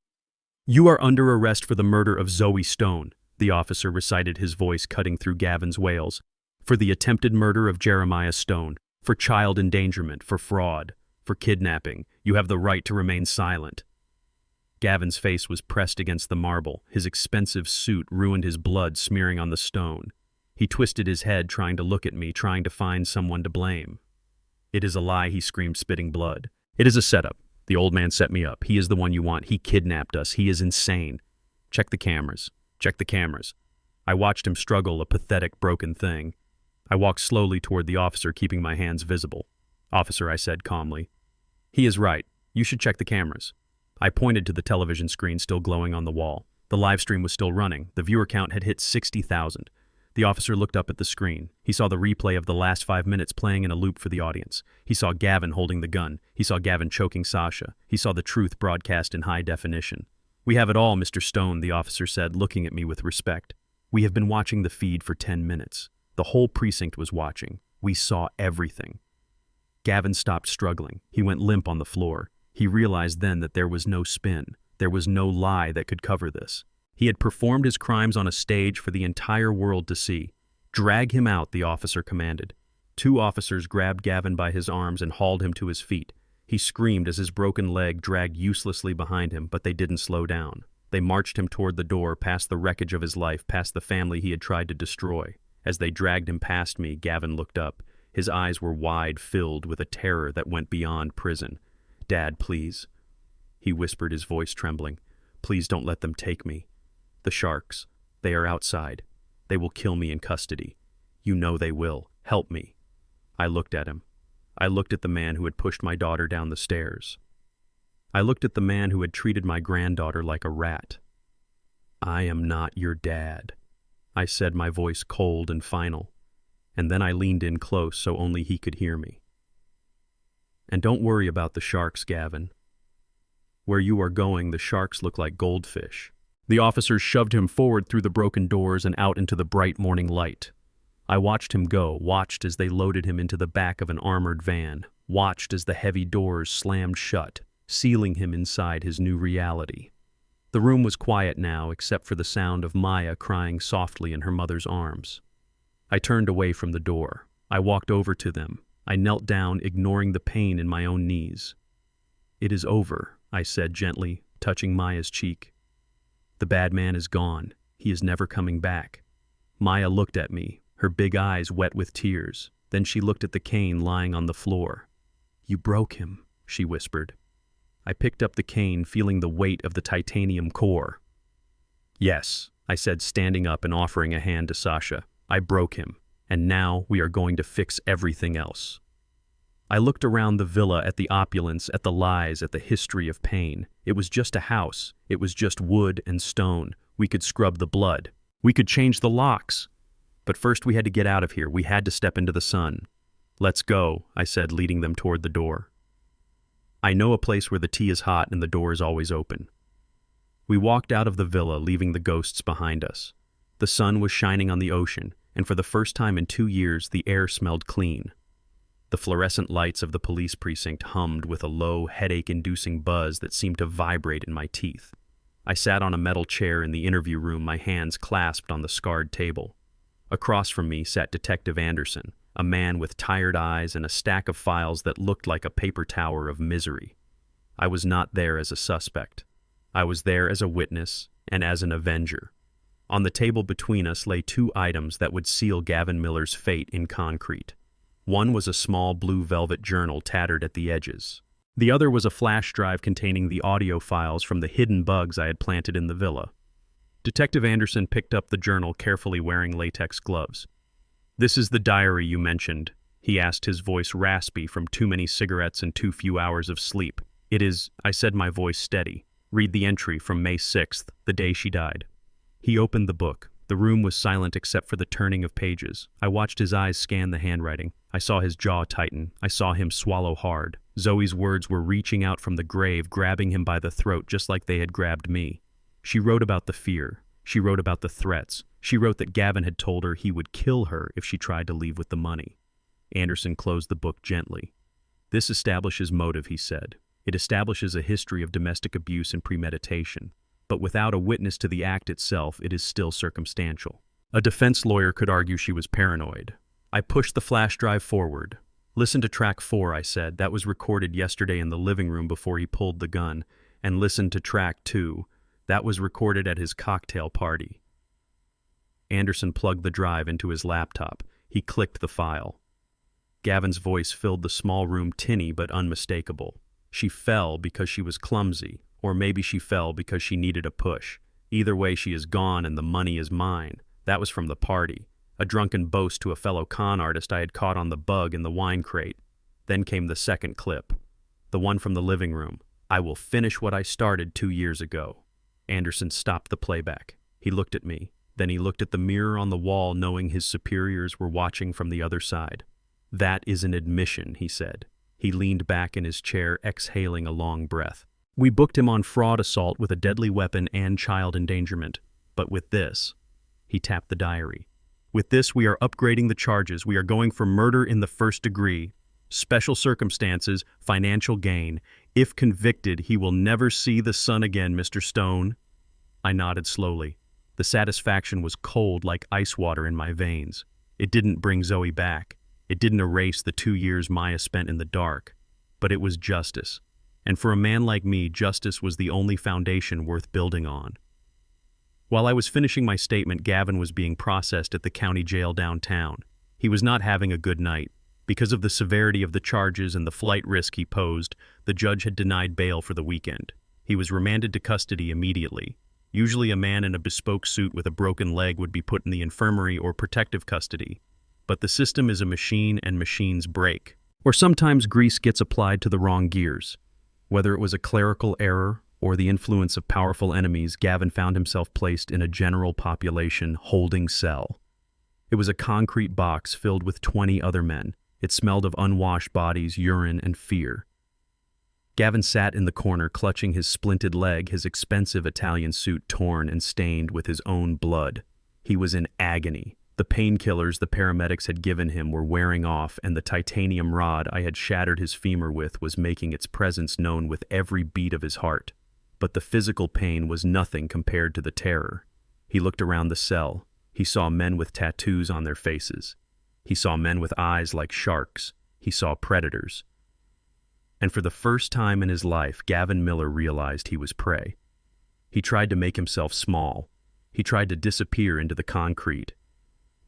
"You are under arrest for the murder of Zoe Stone," the officer recited, his voice cutting through Gavin's wails. "For the attempted murder of Jeremiah Stone, for child endangerment, for fraud, for kidnapping. You have the right to remain silent." Gavin's face was pressed against the marble. His expensive suit ruined his blood smearing on the stone. He twisted his head, trying to look at me, trying to find someone to blame. "It is a lie," he screamed, spitting blood. "It is a setup. The old man set me up. He is the one you want. He kidnapped us. He is insane. Check the cameras. Check the cameras." I watched him struggle, a pathetic, broken thing. I walked slowly toward the officer, keeping my hands visible. "Officer," I said calmly. "He is right. You should check the cameras." I pointed to the television screen still glowing on the wall. The live stream was still running. The viewer count had hit 60,000. The officer looked up at the screen. He saw the replay of the last 5 minutes playing in a loop for the audience. He saw Gavin holding the gun. He saw Gavin choking Sasha. He saw the truth broadcast in high definition. "We have it all, Mr. Stone," the officer said, looking at me with respect. "We have been watching the feed for 10 minutes. The whole precinct was watching. We saw everything." Gavin stopped struggling. He went limp on the floor. He realized then that there was no spin. There was no lie that could cover this. He had performed his crimes on a stage for the entire world to see. "Drag him out," the officer commanded. 2 officers grabbed Gavin by his arms and hauled him to his feet. He screamed as his broken leg dragged uselessly behind him, but they didn't slow down. They marched him toward the door, past the wreckage of his life, past the family he had tried to destroy. As they dragged him past me, Gavin looked up. His eyes were wide, filled with a terror that went beyond prison. "Dad, please," he whispered, his voice trembling. "Please don't let them take me. The sharks, they are outside. They will kill me in custody. You know they will. Help me." I looked at him. I looked at the man who had pushed my daughter down the stairs. I looked at the man who had treated my granddaughter like a rat. "I am not your dad," I said, my voice cold and final. And then I leaned in close so only he could hear me. "And don't worry about the sharks, Gavin. Where you are going, the sharks look like goldfish." The officers shoved him forward through the broken doors and out into the bright morning light. I watched him go, watched as they loaded him into the back of an armored van, watched as the heavy doors slammed shut, sealing him inside his new reality. The room was quiet now, except for the sound of Maya crying softly in her mother's arms. I turned away from the door. I walked over to them. I knelt down, ignoring the pain in my own knees. "It is over," I said gently, touching Maya's cheek. "The bad man is gone. He is never coming back." Maya looked at me, her big eyes wet with tears. Then she looked at the cane lying on the floor. "You broke him," she whispered. I picked up the cane, feeling the weight of the titanium core. "Yes," I said, standing up and offering a hand to Sasha. "I broke him. And now we are going to fix everything else." I looked around the villa, at the opulence, at the lies, at the history of pain. It was just a house. It was just wood and stone. We could scrub the blood. We could change the locks. But first we had to get out of here. We had to step into the sun. "Let's go," I said, leading them toward the door. "I know a place where the tea is hot and the door is always open." We walked out of the villa, leaving the ghosts behind us. The sun was shining on the ocean, and for the first time in 2 years, the air smelled clean. The fluorescent lights of the police precinct hummed with a low, headache-inducing buzz that seemed to vibrate in my teeth. I sat on a metal chair in the interview room, my hands clasped on the scarred table. Across from me sat Detective Anderson, a man with tired eyes and a stack of files that looked like a paper tower of misery. I was not there as a suspect. I was there as a witness and as an avenger. On the table between us lay 2 items that would seal Gavin Miller's fate in concrete. One was a small blue velvet journal tattered at the edges. The other was a flash drive containing the audio files from the hidden bugs I had planted in the villa. Detective Anderson picked up the journal, carefully wearing latex gloves. "This is the diary you mentioned," he asked, his voice raspy from too many cigarettes and too few hours of sleep. "It is," I said, my voice steady. "Read the entry from May 6th, the day she died." He opened the book. The room was silent except for the turning of pages. I watched his eyes scan the handwriting. I saw his jaw tighten. I saw him swallow hard. Zoe's words were reaching out from the grave, grabbing him by the throat just like they had grabbed me. She wrote about the fear. She wrote about the threats. She wrote that Gavin had told her he would kill her if she tried to leave with the money. Anderson closed the book gently. This establishes motive, he said. It establishes a history of domestic abuse and premeditation. But without a witness to the act itself, it is still circumstantial. A defense lawyer could argue she was paranoid. I pushed the flash drive forward. Listen to track 4, I said. That was recorded yesterday in the living room before he pulled the gun. And listen to track 2. That was recorded at his cocktail party. Anderson plugged the drive into his laptop. He clicked the file. Gavin's voice filled the small room, tinny but unmistakable. She fell because she was clumsy, or maybe she fell because she needed a push. Either way, she is gone and the money is mine. That was from the party. A drunken boast to a fellow con artist I had caught on the bug in the wine crate. Then came the second clip. The one from the living room. I will finish what I started 2 years ago. Anderson stopped the playback. He looked at me. Then he looked at the mirror on the wall, knowing his superiors were watching from the other side. That is an admission, he said. He leaned back in his chair, exhaling a long breath. We booked him on fraud assault with a deadly weapon and child endangerment. But with this, he tapped the diary. With this, we are upgrading the charges. We are going for murder in the first degree. Special circumstances, financial gain. If convicted, he will never see the sun again, Mr. Stone. I nodded slowly. The satisfaction was cold like ice water in my veins. It didn't bring Zoe back. It didn't erase the 2 years Maya spent in the dark. But it was justice. And for a man like me, justice was the only foundation worth building on. While I was finishing my statement, Gavin was being processed at the county jail downtown. He was not having a good night. Because of the severity of the charges and the flight risk he posed, the judge had denied bail for the weekend. He was remanded to custody immediately. Usually a man in a bespoke suit with a broken leg would be put in the infirmary or protective custody. But the system is a machine and machines break. Or sometimes grease gets applied to the wrong gears. Whether it was a clerical error or the influence of powerful enemies, Gavin found himself placed in a general population holding cell. It was a concrete box filled with 20 other men. It smelled of unwashed bodies, urine, and fear. Gavin sat in the corner, clutching his splinted leg, his expensive Italian suit torn and stained with his own blood. He was in agony. The painkillers the paramedics had given him were wearing off, and the titanium rod I had shattered his femur with was making its presence known with every beat of his heart. But the physical pain was nothing compared to the terror. He looked around the cell. He saw men with tattoos on their faces. He saw men with eyes like sharks. He saw predators. And for the first time in his life, Gavin Miller realized he was prey. He tried to make himself small. He tried to disappear into the concrete.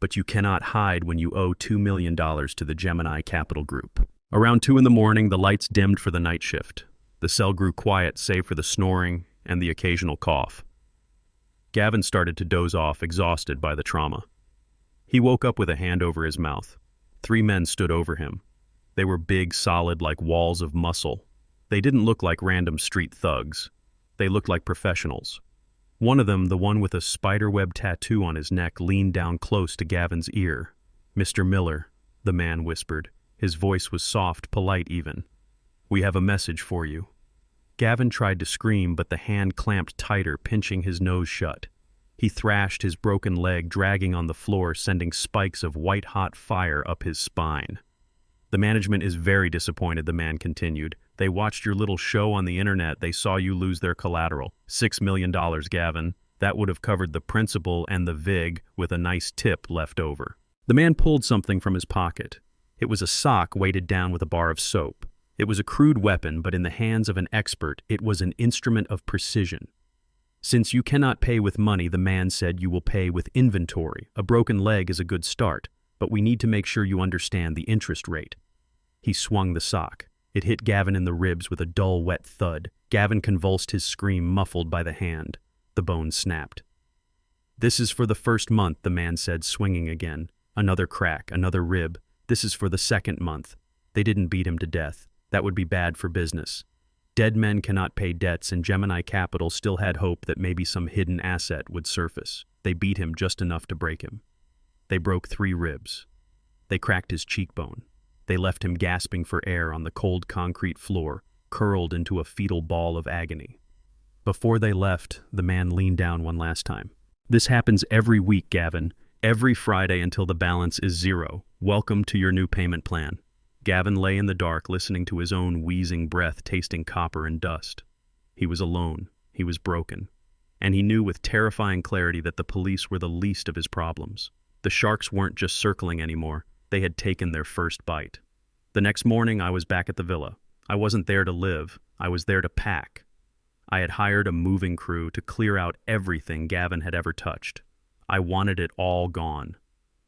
But you cannot hide when you owe $2 million to the Gemini Capital Group. Around 2 a.m, the lights dimmed for the night shift. The cell grew quiet save for the snoring and the occasional cough. Gavin started to doze off, exhausted by the trauma. He woke up with a hand over his mouth. 3 men stood over him. They were big, solid, like walls of muscle. They didn't look like random street thugs. They looked like professionals. One of them, the one with a spiderweb tattoo on his neck, leaned down close to Gavin's ear. "Mr. Miller," the man whispered. His voice was soft, polite even. "We have a message for you." Gavin tried to scream, but the hand clamped tighter, pinching his nose shut. He thrashed his broken leg, dragging on the floor, sending spikes of white-hot fire up his spine. "The management is very disappointed," the man continued. "They watched your little show on the internet. They saw you lose their collateral. $6 million, Gavin. That would have covered the principal and the VIG with a nice tip left over." The man pulled something from his pocket. It was a sock weighted down with a bar of soap. It was a crude weapon, but in the hands of an expert, it was an instrument of precision. "Since you cannot pay with money," the man said, "you will pay with inventory. A broken leg is a good start, but we need to make sure you understand the interest rate." He swung the sock. It hit Gavin in the ribs with a dull, wet thud. Gavin convulsed his scream, muffled by the hand. The bone snapped. "This is for the first month," the man said, swinging again. Another crack, another rib. "This is for the second month." They didn't beat him to death. That would be bad for business. Dead men cannot pay debts, and Gemini Capital still had hope that maybe some hidden asset would surface. They beat him just enough to break him. They broke 3 ribs. They cracked his cheekbone. They left him gasping for air on the cold concrete floor, curled into a fetal ball of agony. Before they left, the man leaned down one last time. "This happens every week, Gavin. Every Friday until the balance is 0. Welcome to your new payment plan. Gavin lay in the dark, listening to his own wheezing breath, tasting copper and dust. He was alone. He was broken. And he knew with terrifying clarity that the police were the least of his problems. The sharks weren't just circling anymore. They had taken their first bite. The next morning, I was back at the villa. I wasn't there to live. I was there to pack. I had hired a moving crew to clear out everything Gavin had ever touched. I wanted it all gone.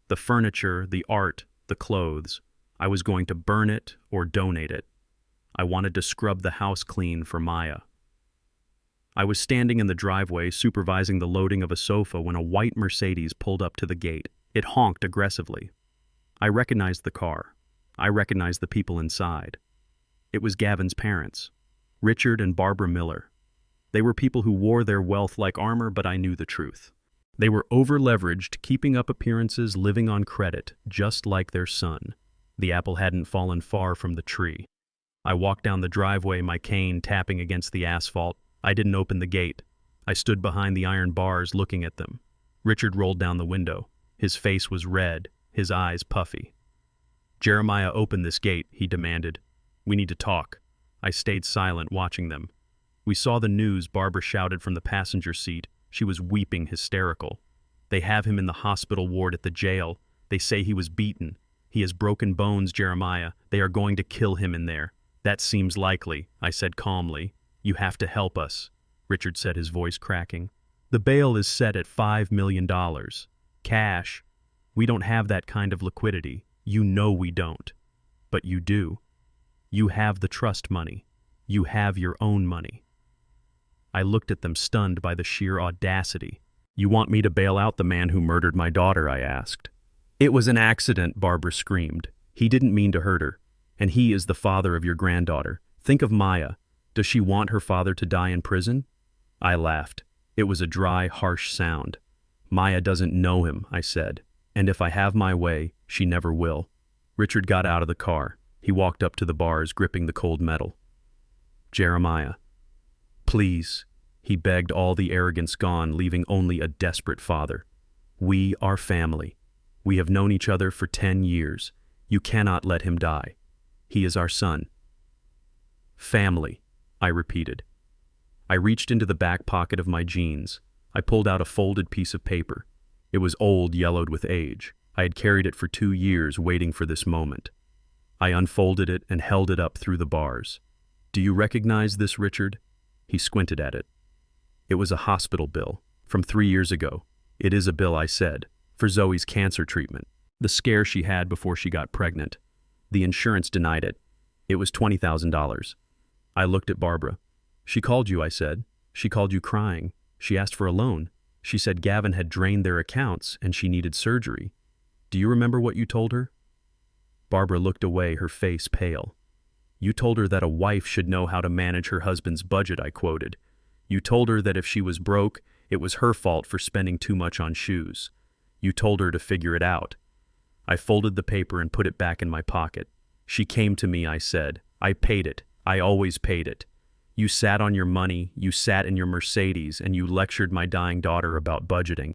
The furniture, the art, the clothes. I was going to burn it or donate it. I wanted to scrub the house clean for Maya. I was standing in the driveway supervising the loading of a sofa when a white Mercedes pulled up to the gate. It honked aggressively. I recognized the car. I recognized the people inside. It was Gavin's parents, Richard and Barbara Miller. They were people who wore their wealth like armor, but I knew the truth. They were over-leveraged, keeping up appearances, living on credit, just like their son. The apple hadn't fallen far from the tree. I walked down the driveway, my cane tapping against the asphalt. I didn't open the gate. I stood behind the iron bars looking at them. Richard rolled down the window. His face was red, his eyes puffy. "Jeremiah, open this gate," he demanded. "We need to talk." I stayed silent, watching them. "We saw the news," Barbara shouted from the passenger seat. She was weeping, hysterical. "They have him in the hospital ward at the jail. They say he was beaten. He has broken bones, Jeremiah. They are going to kill him in there." "That seems likely," I said calmly. "You have to help us," Richard said, his voice cracking. "The bail is set at $5 million. Cash. We don't have that kind of liquidity. You know we don't. But you do. You have the trust money. You have your own money." I looked at them, stunned by the sheer audacity. "You want me to bail out the man who murdered my daughter?" I asked. "It was an accident," Barbara screamed. "He didn't mean to hurt her. And he is the father of your granddaughter. Think of Maya. Does she want her father to die in prison?" I laughed. It was a dry, harsh sound. "Maya doesn't know him," I said. "And if I have my way, she never will." Richard got out of the car. He walked up to the bars, gripping the cold metal. "Jeremiah, please," he begged, all the arrogance gone, leaving only a desperate father. "We are family. We have known each other for 10 years. You cannot let him die. He is our son." "Family," I repeated. I reached into the back pocket of my jeans. I pulled out a folded piece of paper. It was old, yellowed with age. I had carried it for 2 years, waiting for this moment. I unfolded it and held it up through the bars. "Do you recognize this, Richard?" He squinted at it. It was a hospital bill from 3 years ago. "It is a bill," I said, "for Zoe's cancer treatment, the scare she had before she got pregnant. The insurance denied it. It was $20,000. I looked at Barbara. "She called you," I said. "She called you crying. She asked for a loan. She said Gavin had drained their accounts and she needed surgery. Do you remember what you told her?" Barbara looked away, her face pale. "You told her that a wife should know how to manage her husband's budget," I quoted. "You told her that if she was broke, it was her fault for spending too much on shoes. You told her to figure it out." I folded the paper and put it back in my pocket. "She came to me," I said. "I paid it. I always paid it. You sat on your money, you sat in your Mercedes, and you lectured my dying daughter about budgeting."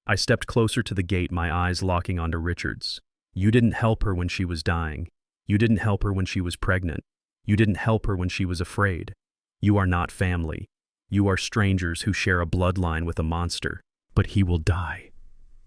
I stepped closer to the gate, my eyes locking onto Richard's. "You didn't help her when she was dying. You didn't help her when she was pregnant. You didn't help her when she was afraid. You are not family. You are strangers who share a bloodline with a monster. But he will die."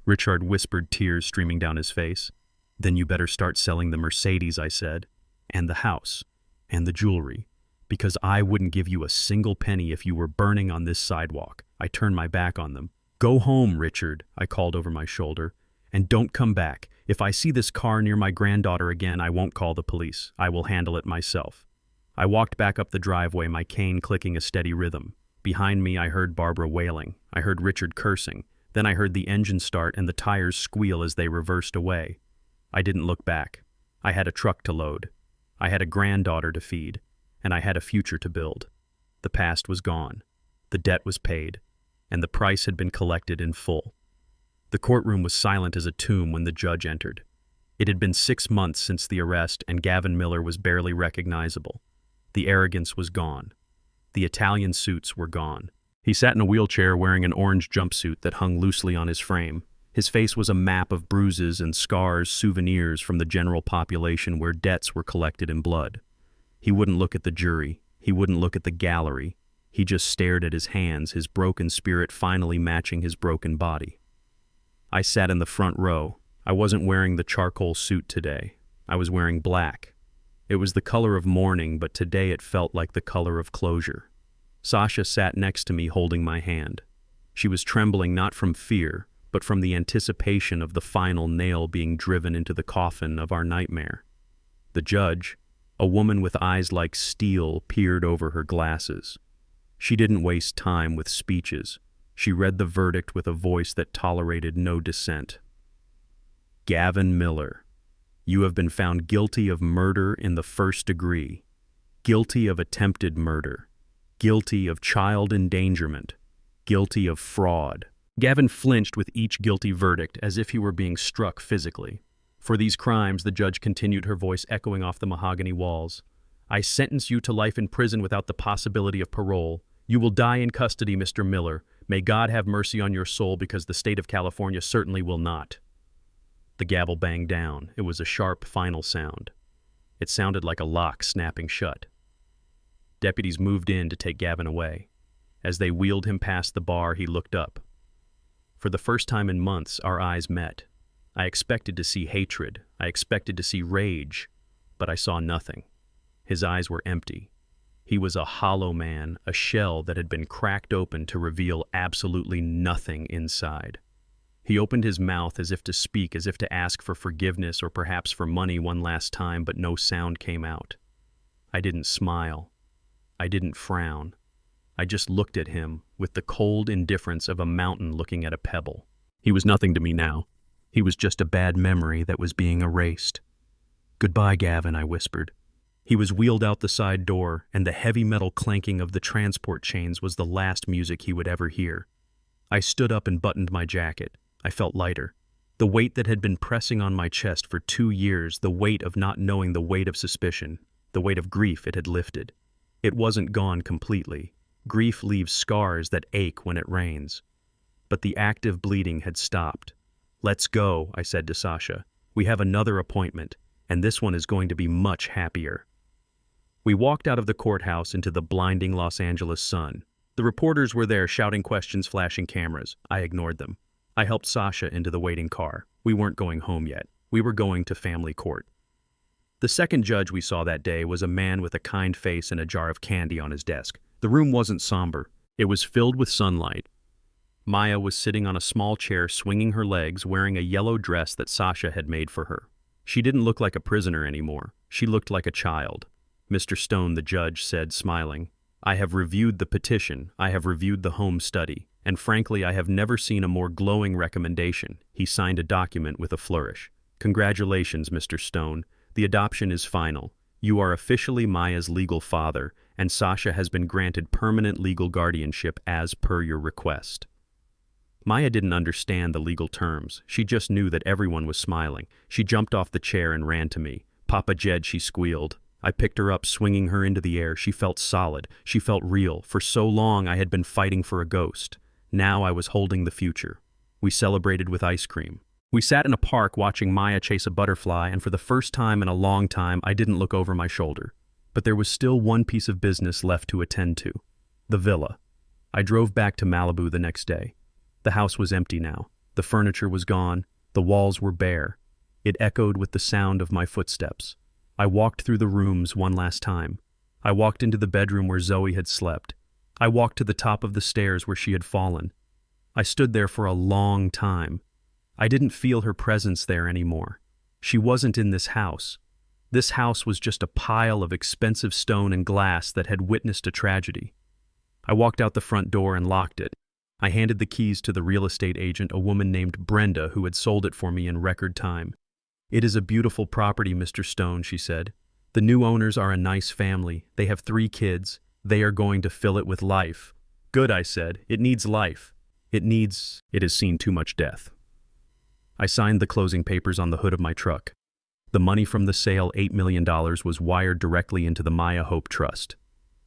Richard whispered, tears streaming down his face. "Then you better start selling the Mercedes," I said, "and the house, and the jewelry, because I wouldn't give you a single penny if you were burning on this sidewalk." I turned my back on them. "Go home, Richard," I called over my shoulder, "and don't come back. If I see this car near my granddaughter again, I won't call the police. I will handle it myself." I walked back up the driveway, my cane clicking a steady rhythm. Behind me, I heard Barbara wailing. I heard Richard cursing. Then I heard the engine start and the tires squeal as they reversed away. I didn't look back. I had a truck to load. I had a granddaughter to feed. And I had a future to build. The past was gone. The debt was paid. And the price had been collected in full. The courtroom was silent as a tomb when the judge entered. It had been 6 months since the arrest, and Gavin Miller was barely recognizable. The arrogance was gone. The Italian suits were gone. He sat in a wheelchair wearing an orange jumpsuit that hung loosely on his frame. His face was a map of bruises and scars, souvenirs from the general population where debts were collected in blood. He wouldn't look at the jury. He wouldn't look at the gallery. He just stared at his hands, his broken spirit finally matching his broken body. I sat in the front row. I wasn't wearing the charcoal suit today. I was wearing black. It was the color of mourning, but today it felt like the color of closure. Sasha sat next to me holding my hand. She was trembling not from fear, but from the anticipation of the final nail being driven into the coffin of our nightmare. The judge, a woman with eyes like steel, peered over her glasses. She didn't waste time with speeches. She read the verdict with a voice that tolerated no dissent. Gavin Miller, you have been found guilty of murder in the first degree, guilty of attempted murder, guilty of child endangerment, guilty of fraud. Gavin flinched with each guilty verdict as if he were being struck physically. For these crimes, the judge continued, her voice echoing off the mahogany walls. I sentence you to life in prison without the possibility of parole. You will die in custody, Mr. Miller. May God have mercy on your soul, because the state of California certainly will not. The gavel banged down. It was a sharp, final sound. It sounded like a lock snapping shut. Deputies moved in to take Gavin away. As they wheeled him past the bar, he looked up. For the first time in months, our eyes met. I expected to see hatred. I expected to see rage, but I saw nothing. His eyes were empty. He was a hollow man, a shell that had been cracked open to reveal absolutely nothing inside. He opened his mouth as if to speak, as if to ask for forgiveness or perhaps for money one last time, but no sound came out. I didn't smile. I didn't frown. I just looked at him with the cold indifference of a mountain looking at a pebble. He was nothing to me now. He was just a bad memory that was being erased. Goodbye, Gavin, I whispered. He was wheeled out the side door, and the heavy metal clanking of the transport chains was the last music he would ever hear. I stood up and buttoned my jacket. I felt lighter. The weight that had been pressing on my chest for 2 years, the weight of not knowing, the weight of suspicion, the weight of grief, it had lifted. It wasn't gone completely. Grief leaves scars that ache when it rains. But the active bleeding had stopped. Let's go, I said to Sasha. We have another appointment, and this one is going to be much happier. We walked out of the courthouse into the blinding Los Angeles sun. The reporters were there shouting questions, flashing cameras. I ignored them. I helped Sasha into the waiting car. We weren't going home yet. We were going to family court. The second judge we saw that day was a man with a kind face and a jar of candy on his desk. The room wasn't somber. It was filled with sunlight. Maya was sitting on a small chair, swinging her legs, wearing a yellow dress that Sasha had made for her. She didn't look like a prisoner anymore. She looked like a child. Mr. Stone, the judge, said, smiling, I have reviewed the petition. I have reviewed the home study. And frankly, I have never seen a more glowing recommendation. He signed a document with a flourish. Congratulations, Mr. Stone. The adoption is final. You are officially Maya's legal father, and Sasha has been granted permanent legal guardianship as per your request. Maya didn't understand the legal terms. She just knew that everyone was smiling. She jumped off the chair and ran to me. Papa Jed, she squealed. I picked her up, swinging her into the air. She felt solid. She felt real. For so long, I had been fighting for a ghost. Now I was holding the future. We celebrated with ice cream. We sat in a park watching Maya chase a butterfly, and for the first time in a long time, I didn't look over my shoulder. But there was still one piece of business left to attend to. The villa. I drove back to Malibu the next day. The house was empty now. The furniture was gone. The walls were bare. It echoed with the sound of my footsteps. I walked through the rooms one last time. I walked into the bedroom where Zoe had slept. I walked to the top of the stairs where she had fallen. I stood there for a long time. I didn't feel her presence there anymore. She wasn't in this house. This house was just a pile of expensive stone and glass that had witnessed a tragedy. I walked out the front door and locked it. I handed the keys to the real estate agent, a woman named Brenda, who had sold it for me in record time. It is a beautiful property, Mr. Stone, she said. The new owners are a nice family. They have 3 kids. They are going to fill it with life. Good, I said. It needs life. It has seen too much death. I signed the closing papers on the hood of my truck. The money from the sale, $8 million, was wired directly into the Maya Hope Trust.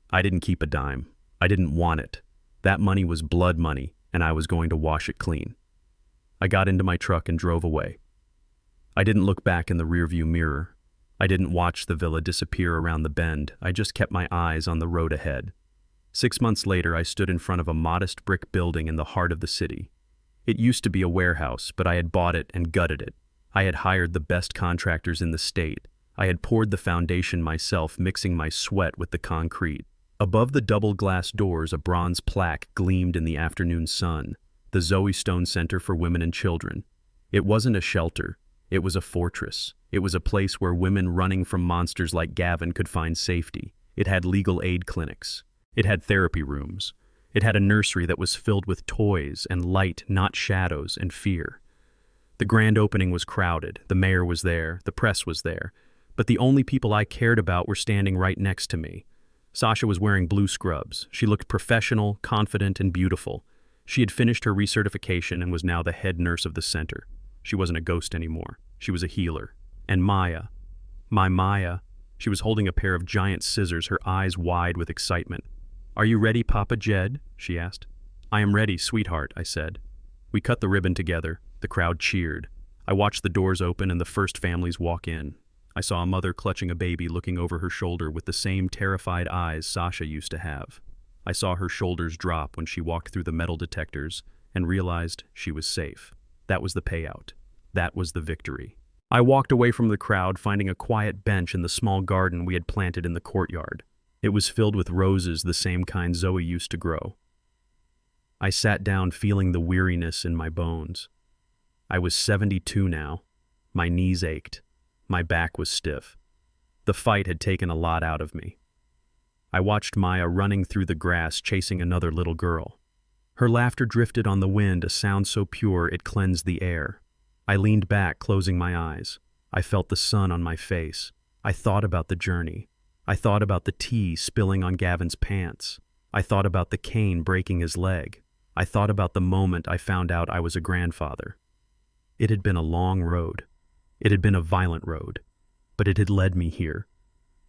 I didn't keep a dime. I didn't want it. That money was blood money, and I was going to wash it clean. I got into my truck and drove away. I didn't look back in the rearview mirror. I didn't watch the villa disappear around the bend. I just kept my eyes on the road ahead. 6 months later, I stood in front of a modest brick building in the heart of the city. It used to be a warehouse, but I had bought it and gutted it. I had hired the best contractors in the state. I had poured the foundation myself, mixing my sweat with the concrete. Above the double glass doors, a bronze plaque gleamed in the afternoon sun, the Zoe Stone Center for Women and Children. It wasn't a shelter. It was a fortress. It was a place where women running from monsters like Gavin could find safety. It had legal aid clinics. It had therapy rooms. It had a nursery that was filled with toys and light, not shadows and fear. The grand opening was crowded. The mayor was there. The press was there. But the only people I cared about were standing right next to me. Sasha was wearing blue scrubs. She looked professional, confident, and beautiful. She had finished her recertification and was now the head nurse of the center. She wasn't a ghost anymore. She was a healer. And Maya, my Maya, she was holding a pair of giant scissors, her eyes wide with excitement. "Are you ready, Papa Jed?" she asked. "I am ready, sweetheart," I said. We cut the ribbon together. The crowd cheered. I watched the doors open and the first families walk in. I saw a mother clutching a baby looking over her shoulder with the same terrified eyes Sasha used to have. I saw her shoulders drop when she walked through the metal detectors and realized she was safe. That was the payout. That was the victory. I walked away from the crowd, finding a quiet bench in the small garden we had planted in the courtyard. It was filled with roses, the same kind Zoe used to grow. I sat down, feeling the weariness in my bones. I was 72 now. My knees ached. My back was stiff. The fight had taken a lot out of me. I watched Maya running through the grass, chasing another little girl. Her laughter drifted on the wind, a sound so pure it cleansed the air. I leaned back, closing my eyes. I felt the sun on my face. I thought about the journey. I thought about the tea spilling on Gavin's pants. I thought about the cane breaking his leg. I thought about the moment I found out I was a grandfather. It had been a long road. It had been a violent road, but it had led me here.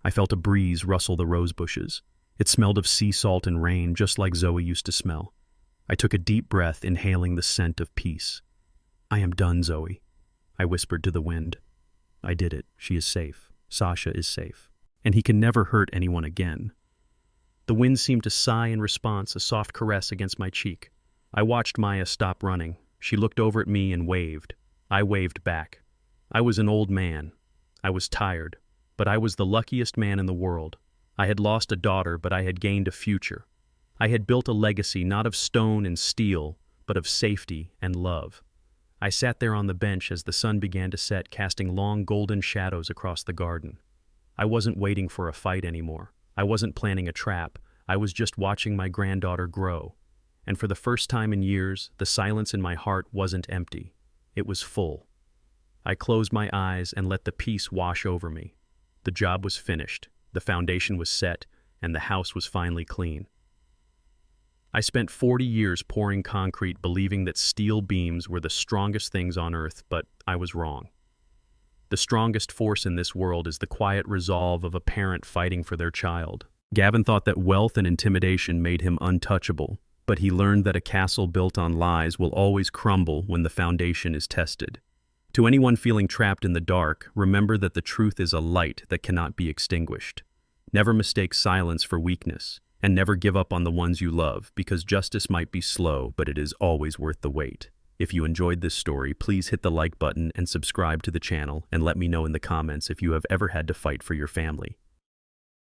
I felt a breeze rustle the rose bushes. It smelled of sea salt and rain, just like Zoe used to smell. I took a deep breath, inhaling the scent of peace. "I am done, Zoe," I whispered to the wind. "I did it. She is safe. Sasha is safe. And he can never hurt anyone again." The wind seemed to sigh in response, a soft caress against my cheek. I watched Maya stop running. She looked over at me and waved. I waved back. I was an old man. I was tired, but I was the luckiest man in the world. I had lost a daughter, but I had gained a future. I had built a legacy not of stone and steel, but of safety and love. I sat there on the bench as the sun began to set, casting long golden shadows across the garden. I wasn't waiting for a fight anymore. I wasn't planning a trap. I was just watching my granddaughter grow. And for the first time in years, the silence in my heart wasn't empty. It was full. I closed my eyes and let the peace wash over me. The job was finished, the foundation was set, and the house was finally clean. I spent 40 years pouring concrete, believing that steel beams were the strongest things on earth, but I was wrong. The strongest force in this world is the quiet resolve of a parent fighting for their child. Gavin thought that wealth and intimidation made him untouchable, but he learned that a castle built on lies will always crumble when the foundation is tested. To anyone feeling trapped in the dark, remember that the truth is a light that cannot be extinguished. Never mistake silence for weakness, and never give up on the ones you love, because justice might be slow, but it is always worth the wait. If you enjoyed this story, please hit the like button and subscribe to the channel, and let me know in the comments if you have ever had to fight for your family.